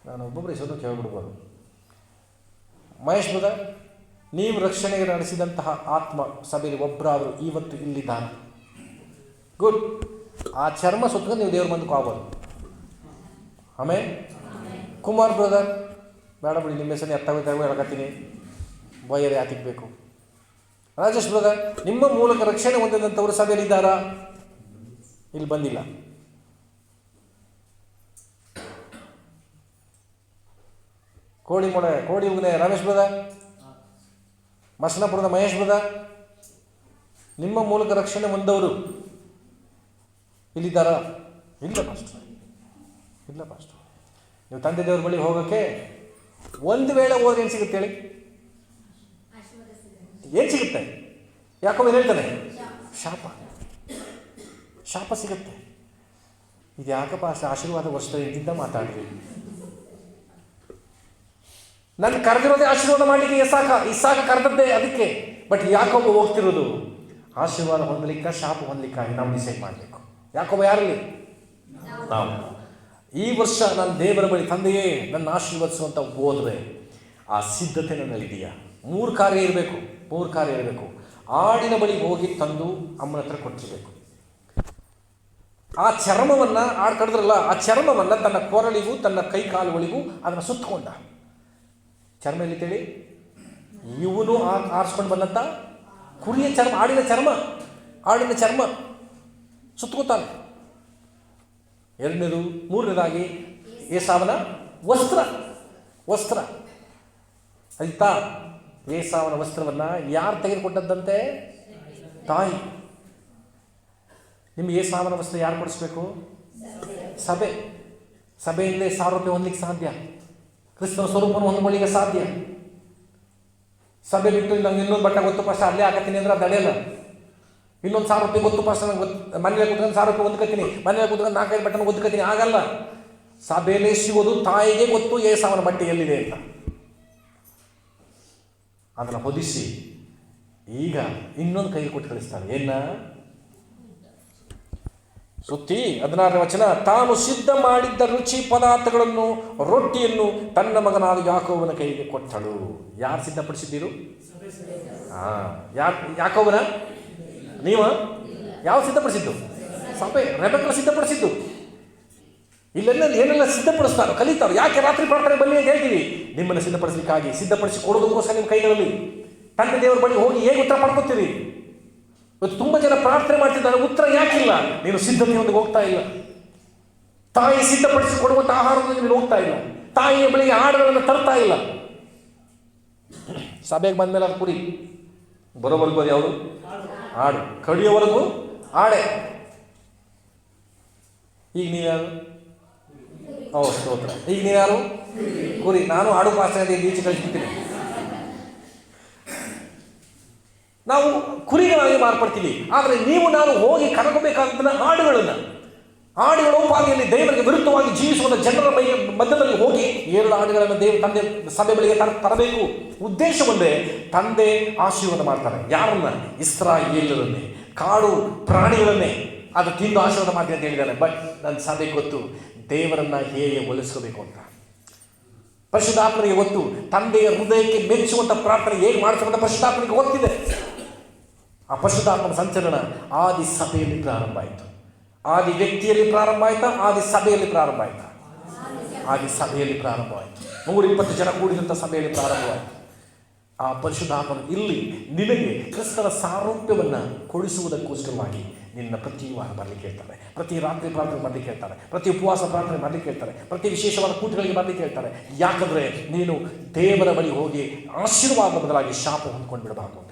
ನಾನು ಒಬ್ಬೊಬ್ಬರು ಹೆಸರು ಕೇಳ್ಬಿಡ್ಬೋದು. ಮಹೇಶ್ ಬ್ರದರ್, ನೀವು ರಕ್ಷಣೆಗೆ ನಡೆಸಿದಂತಹ ಆತ್ಮ ಸಭೆಯಲ್ಲಿ ಒಬ್ಬರಾದರೂ ಇವತ್ತು ಇಲ್ಲಿದ್ದಾನೆ. ಗುಡ್. ಆ ಚರ್ಮ ಸುತ್ತಕೊಂಡು ನೀವು ದೇವ್ರ ಮುಂದಕ್ಕೆ ಹೋಗ್ಬೋದು. ಆಮೇಲೆ ಕುಮಾರ್ ಬ್ರದರ್, ಬೇಡ ಬಿಡಿ, ನಿಮ್ಮ ಹೆಸರು ಎತ್ತಾಗ ಹೇಳಕತ್ತೀನಿ, ಬೈಯದೆ ಯಾತಿಗೆ ಬೇಕು. ರಾಜೇಶ್ ಬ್ರದರ್, ನಿಮ್ಮ ಮೂಲಕ ರಕ್ಷಣೆ ಹೊಂದಿದಂಥವರು ಸಭೆಯಲ್ಲಿದ್ದಾರಾ? ಇಲ್ಲಿ ಬಂದಿಲ್ಲ. ಕೋಡಿ ಉಗ್ನೆ ರಮೇಶ್ ಬ್ರದರ್, ಮಸನಾಪುರದ ಮಹೇಶ್ ಬ್ರದರ್, ನಿಮ್ಮ ಮೂಲಕ ರಕ್ಷಣೆ ಹೊಂದವರು ಇಲ್ಲಿದ್ದಾರಾ? ಇಲ್ಲ ಪಾಸ್ಟರ್, ಇಲ್ಲ ಪಾಸ್ಟರ್. ನೀವು ತಂದೆ ದೇವ್ರ ಬಳಿ ಹೋಗೋಕ್ಕೆ ಒಂದು ವೇಳೆ ಹೋದ್ರೆ ಏನು ಸಿಗುತ್ತೆ ಹೇಳಿ? ಏನು ಸಿಗುತ್ತೆ? ಯಾಕೊಮ್ಮೆ ಹೇಳ್ತಾನೆ ಶಾಪ, ಶಾಪ ಸಿಗುತ್ತೆ. ಇದು ಯಾಕಪ್ಪ ಆಶೀರ್ವಾದ ವರ್ಷದಿಂದ ಮಾತಾಡ್ರಿ. ನನ್ನ ಕರೆದಿರೋದೇ ಆಶೀರ್ವಾದ ಮಾಡಲಿಕ್ಕೆ ಇಸಾಕ ಕರೆದದ್ದೇ ಅದಕ್ಕೆ. ಬಟ್ ಯಾಕೊಬ್ಬ ಹೋಗ್ತಿರೋದು ಆಶೀರ್ವಾದ ಹೊಂದಲಿಕ್ಕೆ, ಶಾಪ ಹೊಂದಲಿಕ್ಕಾಗಿ ನಾವು ಡಿಸೈಡ್ ಮಾಡಬೇಕು. ಯಾಕೊಬ್ಬ ಯಾರಲ್ಲಿ? ನಾವು ಈ ವರ್ಷ ನಾನು ದೇವರ ಬಳಿ ತಂದೆಯೇ ನನ್ನ ಆಶೀರ್ವದಿಸುವಂತ ಹೋದ್ರೆ ಆ ಸಿದ್ಧತೆ ನನ್ನಲ್ಲಿದೆಯಾ? 3 ಕಾರ್ಯ ಇರಬೇಕು. 3 ಕಾರ್ಯ ಇರಬೇಕು. ಆಡಿನ ಬಳಿ ಹೋಗಿ ತಂದು ಅಮ್ಮನ ಹತ್ರ ಕೊಟ್ಟಿರಬೇಕು. ಆ ಚರ್ಮವನ್ನು ಕಡಿದ್ರಲ್ಲ, ಆ ಚರ್ಮವನ್ನು ತನ್ನ ಕೊರಳಿಗೂ ತನ್ನ ಕೈ ಕಾಲುಗಳಿಗೂ ಅದನ್ನು ಸುತ್ತಕೊಂಡ. ಚರ್ಮ ಎಲ್ಲಿತೇಳಿ? ಇವನು ಆರಿಸ್ಕೊಂಡು ಬಂದಂಥ ಕುರಿಯ ಚರ್ಮ, ಆಡಿನ ಚರ್ಮ ಸುತ್ತಕೋತಾನೆ. ಎರಡನೇದು, ಮೂರನೇದಾಗಿ ಏಸಾವನ ವಸ್ತ್ರ ಆಯ್ತಾ? ಏಸಾವನ ವಸ್ತ್ರವನ್ನು ಯಾರು ತೆಗೆದುಕೊಟ್ಟದ್ದಂತೆ? ತಾಯಿ. ನಿಮ್ಗೆ ಏಸಾವನ ವಸ್ತ್ರ ಯಾರು ಕೊಡಿಸ್ಬೇಕು? ಸಭೆಯಿಂದಲೇ ಸಾರೂಪ್ಯ ಹೊಂದಲಿಕ್ಕೆ ಸಾಧ್ಯ, ಕ್ರಿಸ್ತನ ಸ್ವರೂಪವನ್ನು ಹೊಂದ್ಕೊಳ್ಳಿಕ್ಕೆ ಸಾಧ್ಯ. ಸಭೆ ಬಿಟ್ಟು ನಂಗೆ ಇನ್ನೊಂದು ಬಟ್ಟೆ ಗೊತ್ತು ಫಸ್ಟ್ ಅಲ್ಲೇ ಹಾಕತ್ತೀನಿ ಅಂದ್ರೆ ಅದು ನಡೆಯಲ್ಲ. ಇನ್ನೊಂದು 1000 ರೂಪಾಯಿ ಗೊತ್ತು ಫಸ್ಟ್ ನಂಗೆ ಮನೇಲಿ ಕೂತ್ಕೊಂಡು 1000 ರೂಪಾಯಿ ಹೊಂದ್ಕತ್ತೀನಿ, ಮನೇಲಿ ಕೂತ್ಕೊಂಡು 4-5 ಬಟ್ಟೆನ ಹೊಂದ್ಕತ್ತೀನಿ, ಆಗಲ್ಲ. ಸಭೆಯಲ್ಲೇ ಸಿಗೋದು ತಾಯಿಗೆ ಗೊತ್ತು ಏಸಾವನ ಬಟ್ಟೆ ಎಲ್ಲಿದೆ ಅಂತ. ಅದನ್ನು ಹೊದಿಸಿ ಈಗ ಇನ್ನೊಂದು ಕೈಗೆ ಕೊಟ್ಟು ಕಳಿಸ್ತಾನೆ. ಏನ ಸುತ್ತಿ 16ನೇ ವಚನ, ತಾನು ಸಿದ್ಧ ಮಾಡಿದ್ದ ರುಚಿ ಪದಾರ್ಥಗಳನ್ನು, ರೊಟ್ಟಿಯನ್ನು ತನ್ನ ಮಗನಾದ ಯಾಕೋಬನ ಕೈಗೆ ಕೊಟ್ಟಳು. ಯಾರು ಸಿದ್ಧಪಡಿಸಿದ್ದೀರು? ಯಾಕೋಬನ? ನೀವ? ಯಾವ ಸಿದ್ಧಪಡಿಸಿದ್ದು? ಸಭೆ, ರೆಬೆಕ್ಕಳು ಸಿದ್ಧಪಡಿಸಿದ್ದು. ಇಲ್ಲೆಲ್ಲ ಏನೆಲ್ಲ ಸಿದ್ಧಪಡಿಸ್ತಾರೋ ಕಲಿತಾರೋ. ಯಾಕೆ ರಾತ್ರಿ ಪ್ರಾರ್ಥನೆ ಬನ್ನಿ ಅಂತ ಹೇಳ್ತೀವಿ? ನಿಮ್ಮನ್ನು ಸಿದ್ಧಪಡಿಸಲಿಕ್ಕಾಗಿ, ಸಿದ್ಧಪಡಿಸಿ ಕೊಡೋದಕ್ಕೋಸ್ಕರ ನಿಮ್ಮ ಕೈಗಳಲ್ಲಿ ತಂದೆ ದೇವರ ಬಳಿ ಹೋಗಿ ಹೇಗೆ ಉತ್ತರ ಪಡ್ಕೊತೀರಿ? ಇವತ್ತು ತುಂಬ ಜನ ಪ್ರಾರ್ಥನೆ ಮಾಡ್ತಿದ್ದಾರೆ, ಉತ್ತರ ಯಾಕಿಲ್ಲ? ನೀನು ಸಿದ್ಧತೆಯೊಂದಿಗೆ ಹೋಗ್ತಾ ಇಲ್ಲ. ತಾಯಿ ಸಿದ್ಧಪಡಿಸಿ ಕೊಡುವಂಥ ಆಹಾರದೊಂದಿಗೆ ನೀನು ಹೋಗ್ತಾ ಇಲ್ಲ. ತಾಯಿಯ ಬಳಿಗೆ ಹಾಡುಗಳನ್ನು ತರ್ತಾ ಇಲ್ಲ. ಸಭೆಗೆ ಬಂದಮೇಲೆ ಅದು ಕುರಿ, ಬರೋವರೆಗೂ ಅದು ಯಾವುದು? ಹಾಡು. ಕಡಿಯೋವರೆಗೂ ಹಾಡೆ. ಈಗ ನೀವ್ಯಾರು? ಸ್ತೋತ್ರ. ಈಗ ನೀವ್ಯಾರು? ಕುರಿ. ನಾನು ಹಾಡು ಪಾಸ್ಟರ್ ಈಚೆ ಕಳಿಸ್ಬಿಡ್ತೀನಿ. ನಾವು ಕುರಿಗಳಾಗಿ ಮಾರ್ಪಡ್ತೀವಿ. ಆದರೆ ನೀವು ನಾನು ಹೋಗಿ ಕರಗಬೇಕಾದ ಹಾಡುಗಳೋಪಾದಿಯಲ್ಲಿ ದೇವರಿಗೆ ವಿರುದ್ಧವಾಗಿ ಜೀವಿಸುವ ಜನರ ಮಧ್ಯದಲ್ಲಿ ಹೋಗಿ 2 ಹಾಡುಗಳನ್ನು ತಂದೆ ಸಭೆ ಬಳಿಗೆ ತರಬೇಕು. ಉದ್ದೇಶ ಒಂದೇ, ತಂದೆ ಆಶೀರ್ವಾದ ಮಾಡ್ತಾರೆ. ಯಾರನ್ನ? ಇಸ್ರಾಯೇಲರನ್ನೇ, ಕಾಡು ಪ್ರಾಣಿಗಳನ್ನೇ ಅದು ತಿಂದು ಆಶೀರ್ವಾದ ಮಾಡ್ತೀನಿ ಅಂತ ಹೇಳಿದ್ದಾನೆ. ಬಟ್ ನನ್ನ ಸಭೆಗೆ ಗೊತ್ತು ದೇವರನ್ನ ಹೇಗೆ ಒಲಿಸ್ಕೋಬೇಕು ಅಂತ. ಪರಿಶುದ್ಧಾತ್ಮನಿಗೆ ಗೊತ್ತು ತಂದೆಯ ಹೃದಯಕ್ಕೆ ಮೆಚ್ಚುವಂಥ ಪ್ರಾರ್ಥನೆ ಹೇಗೆ ಮಾಡಿಸುವಂಥ ಪರಿಶುದ್ಧಾತ್ಮನಿಗೆ ಗೊತ್ತಿದೆ. ಆ ಪರಿಶುದ್ಧಾತ್ಮನ ಸಂಚಲನ ಆದಿ ಸಭೆಯಲ್ಲಿ ಪ್ರಾರಂಭ ಆಯಿತು. ಆದಿ ವ್ಯಕ್ತಿಯಲ್ಲಿ ಪ್ರಾರಂಭ ಆಯ್ತಾ? ಆದಿ ಸಭೆಯಲ್ಲಿ ಪ್ರಾರಂಭ ಆಯ್ತಾ? ಆದಿ ಸಭೆಯಲ್ಲಿ ಪ್ರಾರಂಭ ಆಯಿತು. 120 ಜನ ಕೂಡಿದಂಥ ಸಭೆಯಲ್ಲಿ ಪ್ರಾರಂಭವಾಯಿತು. ಆ ಪರಿಶುದ್ಧಾತ್ಮನು ಇಲ್ಲಿ ನಿನಗೆ ಕ್ರಿಸ್ತನ ಸಾರೂಪ್ಯವನ್ನು ಕೊಡಿಸುವುದಕ್ಕೋಸ್ಕರವಾಗಿ ನಿನ್ನ ಪ್ರತಿ ವಾರ ಬರಲಿಕ್ಕೆ ಹೇಳ್ತಾರೆ, ಪ್ರತಿ ರಾತ್ರಿ ಪ್ರಾರ್ಥನೆ ಮಾಡಲಿಕ್ಕೆ ಹೇಳ್ತಾರೆ, ಪ್ರತಿ ಉಪವಾಸ ಪ್ರಾರ್ಥನೆ ಮಾಡಲಿಕ್ಕೆ ಹೇಳ್ತಾರೆ, ಪ್ರತಿ ವಿಶೇಷವಾದ ಕೂಟಗಳಿಗೆ ಬರಲಿಕ್ಕೆ ಹೇಳ್ತಾರೆ. ಯಾಕಂದರೆ ನೀನು ದೇವರ ಬಳಿ ಹೋಗಿ ಆಶೀರ್ವಾದ ಬದಲಾಗಿ ಶಾಪ ಹೊಂದ್ಕೊಂಡು ಬಿಡಬಾರ್ದು ಅಂತ.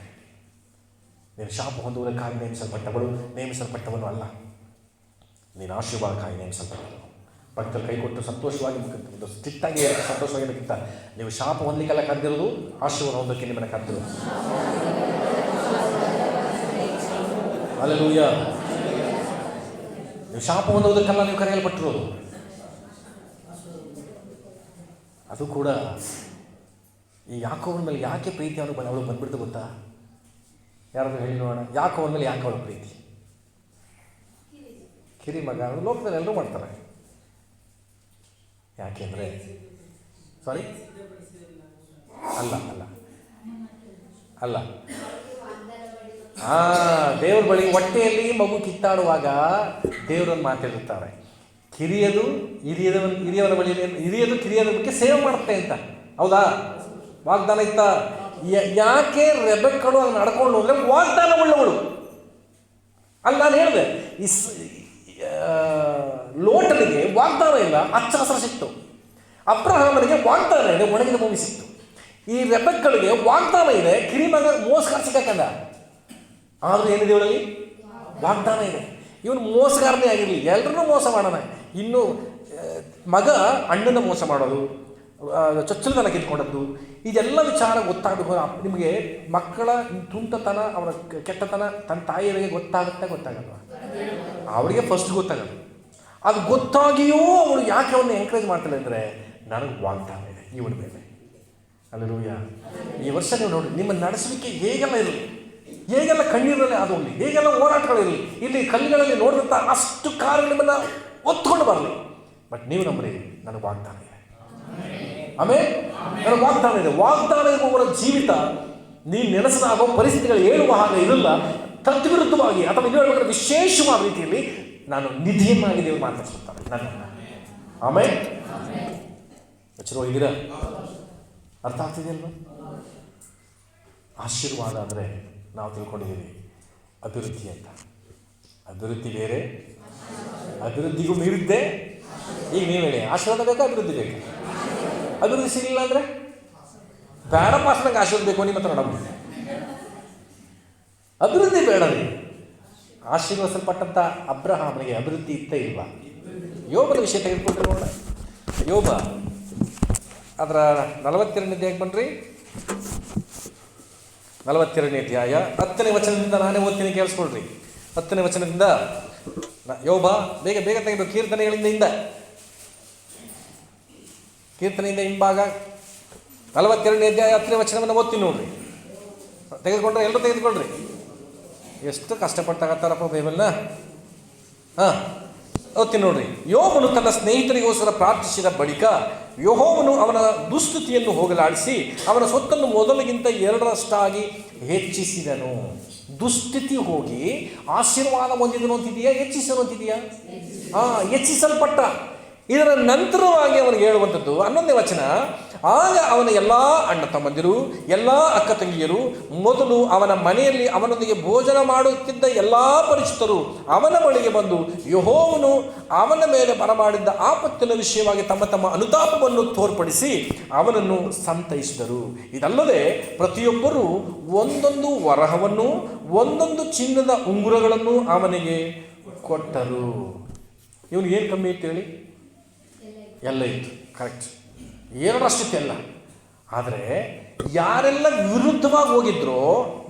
ನೀನು ಶಾಪ ಹೊಂದುವುದಕ್ಕಾಗಿ ನೇಮಿಸಲ್ಪಟ್ಟವನು ಅಲ್ಲ, ನೀನು ಆಶೀರ್ವಾದಕ್ಕಾಗಿ ನೇಮಿಸಲ್ಪಟ್ಟವನು. ಭಕ್ತರು ಕೈ ಕೊಟ್ಟು ಸಂತೋಷವಾಗಿ ಸ್ಟ್ರಿಕ್ಟಾಗಿ ಸಂತೋಷವಾಗಿದ್ದಕ್ಕಿಂತ ನೀವು ಶಾಪ ಹೊಂದಲಿಕ್ಕೆಲ್ಲ ಕರೆದಿರೋದು, ಆಶೀರ್ವಾದ ಹೊಂದಕ್ಕೆ ನಿಮ್ಮನ್ನು ಕರೆದಿರೋದು. ಹಲ್ಲೆಲೂಯಾ. ನೀವು ಶಾಪ ಹೊಂದುವುದಕ್ಕೆಲ್ಲ ನೀವು ಕರೆಯಲ್ಪಟ್ಟಿರೋದು. ಅದು ಕೂಡ ಈ ಯಾಕೋಬನ ಮೇಲೆ ಯಾಕೆ ಪ್ರೀತಿ ಅವಳು ಬಂದ್ಬಿಡ್ತು ಗೊತ್ತಾ? ಯಾರಾದ್ರೂ ಹೇಳಿ ನೋಡೋಣ. ಯಾಕೋಬನ ಮೇಲೆ ಯಾಕೆ ಅವಳು ಪ್ರೀತಿ? ಕಿರಿ ಮಗ, ಲೋಕದಲ್ಲಿ ಎಲ್ಲರೂ ಮಾಡ್ತಾರೆ. ಯಾಕೆಂದರೆ ಅಲ್ಲ ದೇವ್ರ ಬಳಿ ಹೊಟ್ಟೆಯಲ್ಲಿ ಮಗು ಕಿತ್ತಾಡುವಾಗ ದೇವರನ್ನು ಮಾತಾಡಿರ್ತಾರೆ. ಹಿರಿಯರ ಬಳಿ ಹಿರಿಯದು ಕಿರಿಯರ ಬಗ್ಗೆ ಸೇವೆ ಮಾಡುತ್ತೆ ಅಂತ. ಹೌದಾ? ವಾಗ್ದಾನ ಇತ್ತ. ಯಾಕೆ ರೆಬೆಕ್ಕಳು ಅದನ್ನು ನಡ್ಕೊಂಡು ಹೋದ್ರೆ ವಾಗ್ದಾನ ಉಳ್ಳವಳು ಅಲ್ಲಿ. ನಾನು ಹೇಳಿದೆ, ಲೋಟನಿಗೆ ವಾಗ್ದಾನ ಇಲ್ಲ, ಹಚ್ಚ ಹಸಿರು ಸಿಕ್ತು. ಅಬ್ರಹಾಮನಿಗೆ ವಾಗ್ದಾನ ಇದೆ, ಒಣಗಿದ ಭೂಮಿ ಸಿಕ್ತು. ಈ ರೆಬೆಕ್ಕಳಿಗೆ ವಾಗ್ದಾನ ಇದೆ, ಕಿರಿಮಗ ಮೋಸಗಾರ ಸಿಕ್ಕಂದ. ಆದರೂ ಏನಿದೆ ಇವಳಲ್ಲಿ? ವಾಗ್ದಾನ ಇದೆ. ಇವನು ಮೋಸಗಾರನೇ ಆಗಿರಲಿ, ಎಲ್ಲರನ್ನೂ ಮೋಸ ಮಾಡೋಣ. ಇನ್ನು ಮಗ ಅಣ್ಣನ ಮೋಸ ಮಾಡೋದು, ಚೊಚ್ಚಲತನ ಕಿತ್ಕೊಂಡದ್ದು, ಇದೆಲ್ಲ ವಿಚಾರ ಗೊತ್ತಾಗಬೇಕು. ನಿಮಗೆ ಮಕ್ಕಳ ತುಂಟತನ, ಅವರ ಕೆಟ್ಟತನ ತನ್ನ ತಾಯಿಯರಿಗೆ ಗೊತ್ತಾಗಲ್ವ? ಅವರಿಗೆ ಫಸ್ಟ್ ಗೊತ್ತಾಗಲ್ಲ. ಅದು ಗೊತ್ತಾಗಿಯೂ ಅವಳು ಯಾಕೆ ಅವನ್ನ ಎಂಕರೇಜ್ ಮಾಡ್ತಾಳೆ ಅಂದರೆ, ನನಗೆ ವಾಗ್ದಾನ ಇದೆ ಇವನ ಮೇಲೆ. ಹಲ್ಲೆಲೂಯಾ. ಈ ವರ್ಷ ನೀವು ನೋಡಿ, ನಿಮ್ಮ ನಡೆಸುವಿಕೆ ಹೇಗೆಲ್ಲ ಇರಲಿ, ಹೇಗೆಲ್ಲ ಕಣ್ಣೀರಲ್ಲಿ ಆದೋಗ್ಲಿ, ಹೇಗೆಲ್ಲ ಹೋರಾಟಗಳಿರಲಿ, ಇಲ್ಲಿ ಕಲ್ಲುಗಳಲ್ಲಿ ನೋಡಿದಂಥ ಅಷ್ಟು ಕಾರ್ಯ ನಿಮ್ಮನ್ನು ಒತ್ಕೊಂಡು ಬರಲಿ. ಬಟ್ ನೀವು ನಂಬರಿ, ನನಗೆ ವಾಗ್ದಾನ ಇದೆ. ಆಮೇಲೆ ನನಗೆ ವಾಗ್ದಾನ ಇದೆ. ವಾಗ್ದಾನ ಇರುವವರ ಜೀವಿತ ನೀನು ನೆನೆಸಿದಾಗ ಪರಿಸ್ಥಿತಿಗಳು ಹೇಳುವ ಹಾಗೆ ಇರಲ್ಲ. ತದ್ವಿರುದ್ಧವಾಗಿ ಅಥವಾ ನೀವು ಹೇಳ್ಬೇಕಾದ್ರೆ ವಿಶೇಷವಾದ ರೀತಿಯಲ್ಲಿ ನಾನು ನಿಧಿಯನ್ನಾಗಿ ದೇವರು ಮಾತಾಡ್ಸುತ್ತಾರೆ ನನ್ನನ್ನು. ಆಮೇಲೆ ವಚನ ಹೋಗಿದ್ದೀರಾ? ಅರ್ಥ ಆಗ್ತಿದೆಯಲ್ವ? ಆಶೀರ್ವಾದ ಅಂದರೆ ನಾವು ತಿಳ್ಕೊಂಡಿದ್ದೀವಿ ಅಭಿವೃದ್ಧಿ ಅಂತ. ಅಭಿವೃದ್ಧಿ ಬೇರೆ, ಅಭಿವೃದ್ಧಿಗೂ ಮೀರಿದ್ದೆ. ಈಗ ನೀವು ಹೇಳಿ, ಆಶೀರ್ವಾದ ಬೇಕಾ ಅಭಿವೃದ್ಧಿ ಬೇಕಾ? ಅಭಿವೃದ್ಧಿ ಸಿಗಲಿಲ್ಲ ಅಂದರೆ ಬೇಡ ಪಾಸ್ ನಂಗೆ ಆಶೀರ್ವಾದ ಬೇಕು ನಿಮ್ಮ ಹತ್ರ ನಮ್ಮ ಅಭಿವೃದ್ಧಿ ಬೇಡ ರೀ. ಆಶೀರ್ವದಿಸಲ್ಪಟ್ಟಂಥ ಅಬ್ರಹಾಮನಿಗೆ ಅಭಿವೃದ್ಧಿ ಇತ್ತೇ ಇಲ್ವಾ? ಯೋಬನ ವಿಷಯ ತೆಗೆದುಕೊಂಡ್ರೆ ನೋಡ. ಯೋಬ ಅದರ 42ನೇ ಅಧ್ಯಾಯಕ್ಕೆ ಬನ್ನಿರಿ. 42ನೇ ಅಧ್ಯಾಯ 10ನೇ ವಚನದಿಂದ ನಾನೇ ಓದ್ತೀನಿ, ಕೇಳಿಸ್ಕೊಳ್ರಿ. 10ನೇ ವಚನದಿಂದ ಯೋಬ, ಬೇಗ ಬೇಗ ತೆಗೆದು ಕೀರ್ತನೆಗಳಿಂದ ಕೀರ್ತನೆಯಿಂದ ಹಿಂಭಾಗ 42ನೇ ಅಧ್ಯಾಯ 10ನೇ ವಚನವನ್ನು ಓದ್ತೀನಿ ನೋಡ್ರಿ. ತೆಗೆದುಕೊಂಡ್ರೆ ಎಲ್ಲರೂ ತೆಗೆದುಕೊಳ್ರಿ. ಎಷ್ಟು ಕಷ್ಟಪಟ್ಟಾಗತ್ತಾರಪ್ಪ ಬೈಬಲ್ನ. ಓದ್ತೀನಿ ನೋಡ್ರಿ. ಯೋಬನು ತನ್ನ ಸ್ನೇಹಿತರಿಗೋಸ್ಕರ ಪ್ರಾರ್ಥಿಸಿದ ಬಳಿಕ ಯೆಹೋವನು ಅವನ ದುಸ್ಥಿತಿಯನ್ನು ಹೋಗಲಾಡಿಸಿ ಅವನ ಸೊತ್ತನ್ನು ಮೊದಲಿಗಿಂತ 2ರಷ್ಟಾಗಿ ಹೆಚ್ಚಿಸಿದನು. ದುಸ್ಥಿತಿ ಹೋಗಿ ಆಶೀರ್ವಾದ ಹೊಂದಿದನು ಅಂತಿದೆಯಾ, ಹೆಚ್ಚಿಸನು ಅಂತಿದೆಯಾ? ಹೆಚ್ಚಿಸಲ್ಪಟ್ಟ. ಇದರ ನಂತರವಾಗಿ ಅವನಿಗೆ ಹೇಳುವಂಥದ್ದು 11ನೇ ವಚನ, ಆಗ ಅವನ ಎಲ್ಲ ಅಣ್ಣ ತಮ್ಮಂದಿರು, ಎಲ್ಲ ಅಕ್ಕ ತಂಗಿಯರು, ಮೊದಲು ಅವನ ಮನೆಯಲ್ಲಿ ಅವನೊಂದಿಗೆ ಭೋಜನ ಮಾಡುತ್ತಿದ್ದ ಎಲ್ಲ ಪರಿಚಿತರು ಅವನ ಬಳಿಗೆ ಬಂದು ಯೆಹೋವನು ಅವನ ಮೇಲೆ ಬರಮಾಡಿದ್ದ ಆಪತ್ತಿನ ವಿಷಯವಾಗಿ ತಮ್ಮ ತಮ್ಮ ಅನುತಾಪವನ್ನು ತೋರ್ಪಡಿಸಿ ಅವನನ್ನು ಸಂತೈಸಿದರು. ಇದಲ್ಲದೆ ಪ್ರತಿಯೊಬ್ಬರೂ ಒಂದೊಂದು ವರಹವನ್ನು, ಒಂದೊಂದು ಚಿನ್ನದ ಉಂಗುರಗಳನ್ನು ಅವನಿಗೆ ಕೊಟ್ಟರು. ಇವನಿಗೆ ಏನು ಕಮ್ಮಿ ಇತ್ತು ಹೇಳಿ? ಎಲ್ಲ ಇತ್ತು, ಕರೆಕ್ಟ್, 2ರಷ್ಟಿತ್ತು ಎಲ್ಲ. ಆದರೆ ಯಾರೆಲ್ಲ ವಿರುದ್ಧವಾಗಿ ಹೋಗಿದ್ರೋ,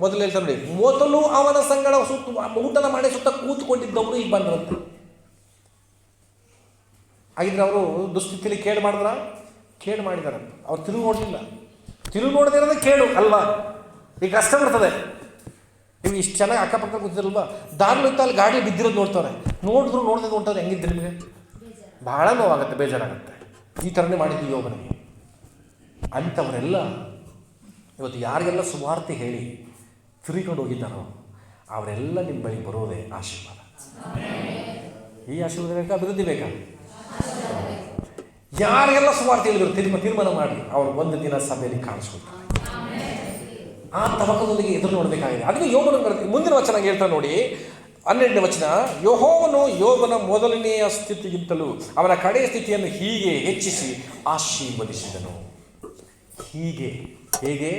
ಮೊದಲು ಹೇಳ್ತಾರೆ ನೋಡಿ, ಮೊದಲು ಅವನ ಸಂಗಡ ಊಟದ ಮಾಡಿ ಸುತ್ತ ಕೂತ್ಕೊಂಡಿದ್ದವರು ಈಗ ಬಂದ್ರಂತೆ. ಹಾಗಿದ್ರೆ ಅವರು ದುಸ್ಥಿತಿಯಲ್ಲಿ ಕೇಡು ಮಾಡಿದ್ರ? ಕೇಡು ಮಾಡಿದಾರಂತೆ. ಅವ್ರು ತಿರುಗಿ ನೋಡಲಿಲ್ಲ. ತಿರುಗಿ ನೋಡದೇ ಇರೋದೇ ಕೇಡು ಅಲ್ವಾ? ಈಗ ಕಷ್ಟ ಬರ್ತದೆ. ನೀವು ಇಷ್ಟು ಚೆನ್ನಾಗಿ ಅಕ್ಕಪಕ್ಕ ಕೂತಿರಲ್ವಾ, ದಾರಿಲಿತ್ತ ಅಲ್ಲಿ ಗಾಡಿ ಬಿದ್ದಿರೋದು ನೋಡ್ತಾರೆ. ನೋಡಿದ್ರು ನೋಡದೆ ನೋಡ್ತಾರೆ. ಹೆಂಗಿದ್ರೆ ನಿಮಗೆ ಭಾಳ ನೋವಾಗುತ್ತೆ, ಬೇಜಾರಾಗುತ್ತೆ. ಈ ಥರನೇ ಮಾಡಿದ್ವಿ ಯೋಬನಿಗೆ. ಅಂಥವರೆಲ್ಲ ಇವತ್ತು ಯಾರಿಗೆಲ್ಲ ಸುವಾರ್ತೆ ಹೇಳಿ ತಿರುಗಿಕೊಂಡು ಹೋಗಿದ್ದಾರೋ ಅವರೆಲ್ಲ ನಿಮ್ಮ ಬಳಿ ಬರೋದೇ ಆಶೀರ್ವಾದ. ಈ ಆಶೀರ್ವಾದ ಬೇಕಾ, ಅಭಿವೃದ್ಧಿ ಬೇಕಾ? ಯಾರಿಗೆಲ್ಲ ಸುವಾರ್ತೆ ಹೇಳಿದ್ರು ತೀರ್ಮಾನ ಮಾಡಿ ಅವರು ಒಂದು ದಿನ ಸಭೆಯಲ್ಲಿ ಕಾಣಿಸ್ಕೊಳ್ತಾರೆ. ಆ ತವಕದೊಂದಿಗೆ ಎದುರು ನೋಡಬೇಕಾಗಿದೆ. ಅದಕ್ಕೆ ಯೋಬನ ಮುಂದಿನ ವಚನ ಹೇಳ್ತಾರೆ ನೋಡಿ, 12ನೇ ವಚನ, ಯೆಹೋವನು ಯೋಬನ ಮೊದಲನೆಯ ಸ್ಥಿತಿಗಿಂತಲೂ ಅವನ ಕಡೆಯ ಸ್ಥಿತಿಯನ್ನು ಹೀಗೆ ಹೆಚ್ಚಿಸಿ ಆಶೀರ್ವದಿಸಿದನು. ಹೀಗೆ ಹೇಗೆ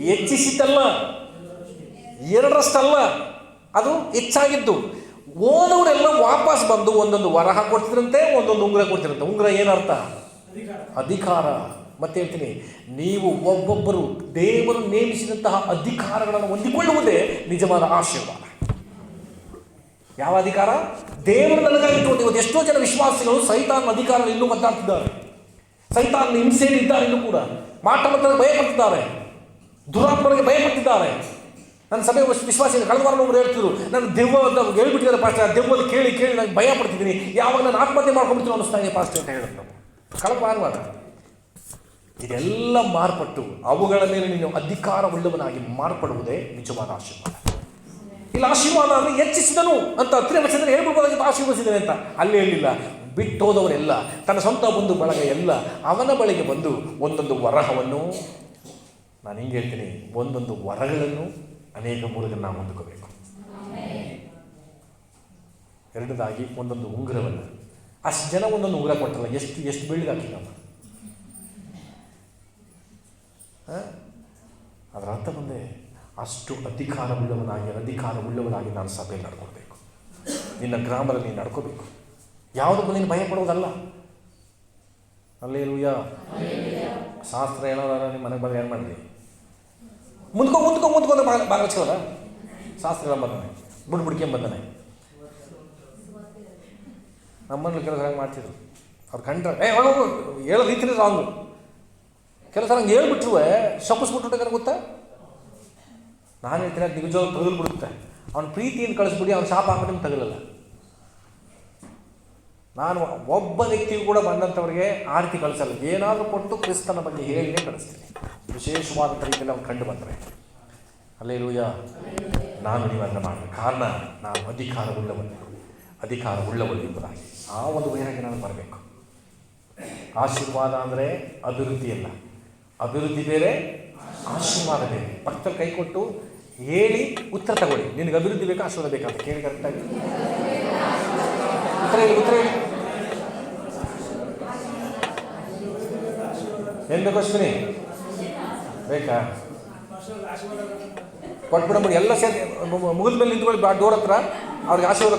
ಹೆಚ್ಚಿಸಿದ್ದಲ್ಲ, 2ರಷ್ಟಲ್ಲ, ಅದು ಹೆಚ್ಚಾಗಿದ್ದು. ಓದವರೆಲ್ಲ ವಾಪಸ್ ಬಂದು ಒಂದೊಂದು ವರಹ ಕೊಡ್ತಿದ್ರಂತೆ, ಒಂದೊಂದು ಉಂಗುರ ಕೊಡ್ತಿರಂತೆ. ಉಂಗುರ ಏನರ್ಥ? ಅಧಿಕಾರ. ಮತ್ತೆ ಹೇಳ್ತೀನಿ, ನೀವು ಒಬ್ಬೊಬ್ಬರು ದೇವರು ನೇಮಿಸಿದಂತಹ ಅಧಿಕಾರಗಳನ್ನು ಹೊಂದಿಕೊಳ್ಳುವುದೇ ನಿಜವಾದ ಆಶೀರ್ವಾದ. ಯಾವ ಅಧಿಕಾರ? ದೇವರು ನನಗಾಗಿ ಇಟ್ಟು. ಇವತ್ತು ಎಷ್ಟೋ ಜನ ವಿಶ್ವಾಸಿಗಳು ಸೈತಾನ್ ಅಧಿಕಾರ ಇನ್ನೂ ಮಾತಾಡ್ತಿದ್ದಾರೆ. ಸೈತಾನ್ ಹಿಂಸೆಯಲ್ಲಿ ಇದ್ದಾರೆ, ಇನ್ನೂ ಕೂಡ ಮಾಟಮಂತ್ರಕ್ಕೆ ಭಯಪಡ್ತಿದ್ದಾರೆ, ದುರಾತ್ಮನಿಗೆ ಭಯಪಡ್ತಿದ್ದಾರೆ. ನನ್ನ ಸಭೆ ವಿಶ್ವಾಸಿ ಕಳೆದ ವಾರ ಒಬ್ಬರು ಹೇಳ್ತಿದ್ರು, ನಾನು ದೆವ್ವ ಹೇಳ್ಬಿಟ್ಟಿದ್ದಾರೆ ಪಾಸ್ಟರ್, ದೆವ್ವದ ಕೇಳಿ ಕೇಳಿ ನಾನು ಭಯ ಪಡ್ತಿದ್ದೀನಿ, ಯಾವಾಗ ನಾನು ಆತ್ಮಹತ್ಯೆ ಮಾಡ್ಕೊಂಡ್ಬಿಡ್ತೀನಿ ಅನ್ನಿಸ್ತಾ ಇದೆ ಪಾಸ್ಟರ್ ಅಂತ ಹೇಳಿದ್ರು. ನಾವು ಕಳೆದ ವಾರ ಇದೆಲ್ಲ ಮಾರ್ಪಟ್ಟು ಅವುಗಳ ಮೇಲೆ ನೀನು ಅಧಿಕಾರವುಳ್ಳವನಾಗಿ ಮಾರ್ಪಡುವುದೇ ನಿಜವಾದ ಆಶೀರ್ವಾದ. ಇಲ್ಲಿ ಆಶೀರ್ವಾದ ಅಂದರೆ ಹೆಚ್ಚಿಸಿದನು ಅಂತ 10ನೇ ವಚನದಲ್ಲಿ ಹೇಳ್ಬಿಡ್ಬೋದಾಗಿತ್ತು, ಆಶೀರ್ವದಿಸಿದನು ಅಂತ. ಅಲ್ಲಿ ಹೇಳಿಲ್ಲ. ಬಿಟ್ಟೋದವರೆಲ್ಲ, ತನ್ನ ಸ್ವಂತ ಬಂಧು ಬಳಗ ಎಲ್ಲ ಅವನ ಬಳಿಗೆ ಬಂದು ಒಂದೊಂದು ವರಹವನ್ನು, ನಾನು ಹಿಂಗೆ ಹೇಳ್ತೀನಿ, ಒಂದೊಂದು ವರಗಳನ್ನು ಅನೇಕ ಮೂಲಕ ನಾವು ಹೊಂದ್ಕೋಬೇಕು. ಎರಡದಾಗಿ ಒಂದೊಂದು ಉಂಗುರವನ್ನು. ಅಷ್ಟು ಜನ ಒಂದೊಂದು ಉಂಗುರ ಕೊಟ್ಟಲ್ಲ, ಎಷ್ಟು ಬೆಳ್ಳಿಗೆ ಹಾಕಿ ನಾವು. ಅದರ ಅರ್ಥ ಬಂದೆ, ಅಷ್ಟು ಅಧಿಕಾರವುಳ್ಳವನಾಗಿ ನಾನು ಸಭೆಯಲ್ಲಿ ನಡ್ಕೊಳ್ಬೇಕು. ನಿನ್ನ ಗ್ರಾಮದಲ್ಲಿ ನೀನು ನಡ್ಕೋಬೇಕು. ಯಾವುದಕ್ಕೂ ನೀನು ಭಯ ಪಡುವುದಲ್ಲ. ಅಲ್ಲೇಲೂಯಾ. ಶಾಸ್ತ್ರ ಹೇಳೋದಾರ ನಿಮ್ಮ ಮನೆಗೆ ಬಂದು ಏನು ಮಾಡಿರಿ, ಮುಂದ್ಕೊಂಡು ಭಾಗ ಹಚ್ಕೋಲ್ಲ. ಶಾಸ್ತ್ರ ಹೇಳೋ ಬಂದಾನೆ, ಬುಡ್ಕೆಂಬಂದಾನೆ. ನಮ್ಮಲ್ಲಿ ಕೆಲಸ ಹಂಗೆ ಮಾಡ್ತಿದ್ರು. ಅವ್ರು ಕಂಡ್ರೆ ಹೇಳೋ ರೀತಿನೇ ರಾಂಗು. ಕೆಲಸ ಹಂಗೆ ಹೇಳ್ಬಿಟ್ರು ಶಪಿಸ್ಬಿಟ್ಟು ಗೊತ್ತಾ. ನಾನು ಹೇಳ್ತೀನಿ, ಅದು ನಿಜವಾಗ್ಲೂ ತಗಲ್ಬಿಡುತ್ತೆ. ಅವ್ನ ಪ್ರೀತಿಯನ್ನು ಕಳಿಸ್ಬಿಡಿ, ಅವ್ನು ಶಾಪ ಹಾಕಿ ನಿಮ್ಗೆ ತಗಲಲ್ಲ. ನಾನು ಒಬ್ಬ ವ್ಯಕ್ತಿಗೂ ಕೂಡ ಬಂದಂಥವ್ರಿಗೆ ಆ ರೀತಿ ಕಳಿಸಲ್ಲ. ಏನಾದರೂ ಕೊಟ್ಟು ಕ್ರಿಸ್ತನ ಬಗ್ಗೆ ಹೇಳಿನೇ ಕಳಿಸ್ತೀನಿ. ವಿಶೇಷವಾದಂಥ ರೀತಿಯಲ್ಲಿ ಅವ್ನು ಕಂಡು ಬಂದರೆ ಅಲ್ಲೇಲೂಯಾ. ನಾನು ನೀವನ್ನ ಮಾಡಬೇಕು. ಕಾರಣ ನಾನು ಅಧಿಕಾರವುಳ್ಳವನು. ಅಧಿಕಾರ ಉಳ್ಳವರು ಎಂಬುದಾಗಿ ಆ ಒಂದು ವೈರಾಗ್ಯ ನಾನು ಬರಬೇಕು. ಆಶೀರ್ವಾದ ಅಂದರೆ ಅಭಿವೃದ್ಧಿ ಅಲ್ಲ, ಅಭಿವೃದ್ಧಿ ಬೇರೆ, ಆಶೀರ್ವಾದ ಬೇರೆ. ಪಕ್ಕದಲ್ಲಿ ಕೈ ಕೊಟ್ಟು ಹೇಳಿ ಉತ್ತರ ತಗೊಳ್ಳಿ. ನಿನಗೆ ಅಭಿವೃದ್ಧಿ ಬೇಕಾ ಆಶೀರ್ವಾದ ಬೇಕಾ ಅಂತ ಕೇಳಿ ಕರೆಕ್ಟಾಗಿ ಉತ್ತರ ಹೇಳಿ. ಏನು ಬೇಕು ಅಶ್ವಿನಿ? ಬೇಕಾ? ಕೊಟ್ಬಿಡಮ್ಮ. ಎಲ್ಲ ಸೇರಿ ಮುಗಿದ ಮೇಲೆ ನಿಂತ್ಕೊಳ್ಳಿ ಡೋರ್ ಹತ್ರ. ಅವ್ರಿಗೆ ಆಶೀರ್ವಾದ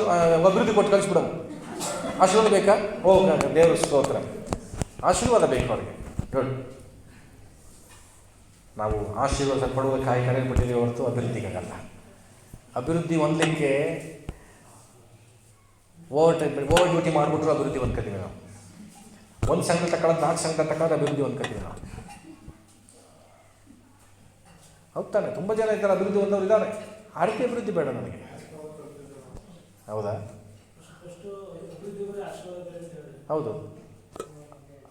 ಅಭಿವೃದ್ಧಿ ಕೊಟ್ಟು ಕಳಿಸ್ಬಿಡಮ್ಮ. ಆಶೀರ್ವಾದ ಬೇಕಾ? ದೇವ್ರ ಸ್ತೋತ್ರ. ಆಶೀರ್ವಾದ ಬೇಕು ಅವ್ರಿಗೆ. ಗುಡ್. ನಾವು ಆಶೀರ್ವಾದ ಪಡುವುದಕ್ಕಾಗಿ ಕರೆಯಲ್ಪಟ್ಟಿದ್ದೀವಿ ಹೊರತು ಅಭಿವೃದ್ಧಿಗಾಗಲ್ಲ. ಅಭಿವೃದ್ಧಿ ಹೊಂದಲಿಕ್ಕೆ ಓವರ್ ಡ್ಯೂಟಿ ಮಾಡಿಬಿಟ್ರು ಅಭಿವೃದ್ಧಿ ಹೊಂದ್ಕೊತೀವಿ ನಾವು. ಒಂದು ಸಂಘ ತಗೊಳ್ಳೋದು 4 ಸಂಘ ತಗೊಳ್ಳೋದು ಅಭಿವೃದ್ಧಿ ಹೊಂದ್ಕೊತೀವಿ ನಾವು. ಹೌದು ತಾನೆ? ತುಂಬ ಜನ ಇದ್ದಾರೆ ಅಭಿವೃದ್ಧಿ ಹೊಂದವ್ರು ಇದ್ದಾರೆ. ಆ ರೀತಿ ಅಭಿವೃದ್ಧಿ ಬೇಡ ನನಗೆ. ಹೌದಾ? ಹೌದು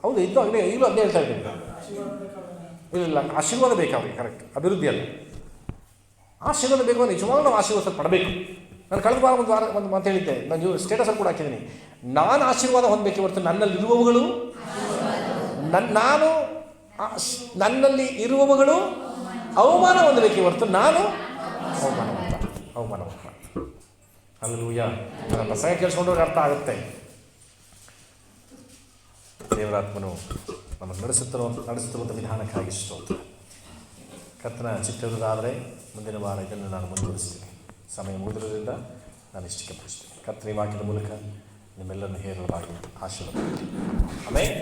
ಹೌದು. ಇದು ಅದೇ ಈಗಲೂ ಅದೇ ಹೇಳ್ತಾ ಇದ್ದೀನಿ. ಇಲ್ಲ ಆಶೀರ್ವಾದ ಬೇಕು ಅವ್ರಿಗೆ. ಕರೆಕ್ಟ್. ಅಭಿವೃದ್ಧಿ ಅಲ್ಲ, ಆಶೀರ್ವಾದ ಬೇಕು. ನಿಜವಾಗ್ಲೂ ನಾವು ಆಶೀರ್ವಾದ ಪಡಬೇಕು. ನಾನು ಕಳೆದ ವಾರ ಒಂದು ಮಾತು ಹೇಳಿದ್ದೆ, ನಾನು ಸ್ಟೇಟಸಲ್ಲಿ ಕೂಡ ಹಾಕಿದ್ದೀನಿ. ನಾನು ಆಶೀರ್ವಾದ ಹೊಂದಬೇಕು ಹೊರತು ನನ್ನಲ್ಲಿರುವವುಗಳು ನನ್ನಲ್ಲಿ ಇರುವವುಗಳು ಅವಮಾನ ಹೊಂದಬೇಕು ಹೊರತು ನಾನು ಅವಮಾನ. ಹಲ್ಲೆಲೂಯಾ. ನನ್ನ ಪ್ರಸಂಗ ಕೇಳಿಸ್ಕೊಂಡವ್ರಿಗೆ ಅರ್ಥ ಆಗುತ್ತೆ. ದೇವರಾತ್ಮನು ನಮ್ಮನ್ನು ನಡೆಸುತ್ತಿರುವಂಥ ವಿಧಾನಕ್ಕಾಗಿ ಸ್ತೋತ್ರ. ಕರ್ತನ ಚಿತ್ತದಾದರೆ ಮುಂದಿನ ವಾರ ಇದನ್ನು ನಾನು ಮುಂದುವರಿಸ್ತೀನಿ. ಸಮಯ ಮುಗಿದಿರೋದ್ರಿಂದ ನಾನು ಇಷ್ಟಕ್ಕೆ ಮುಗಿಸ್ತೀನಿ. ಕರ್ತನ ವಾಕ್ಯದ ಮೂಲಕ ನಿಮ್ಮೆಲ್ಲರನ್ನು ಹೇರಳವಾಗಿ ಆಶೀರ್ವಾದ. ಆಮೇಲೆ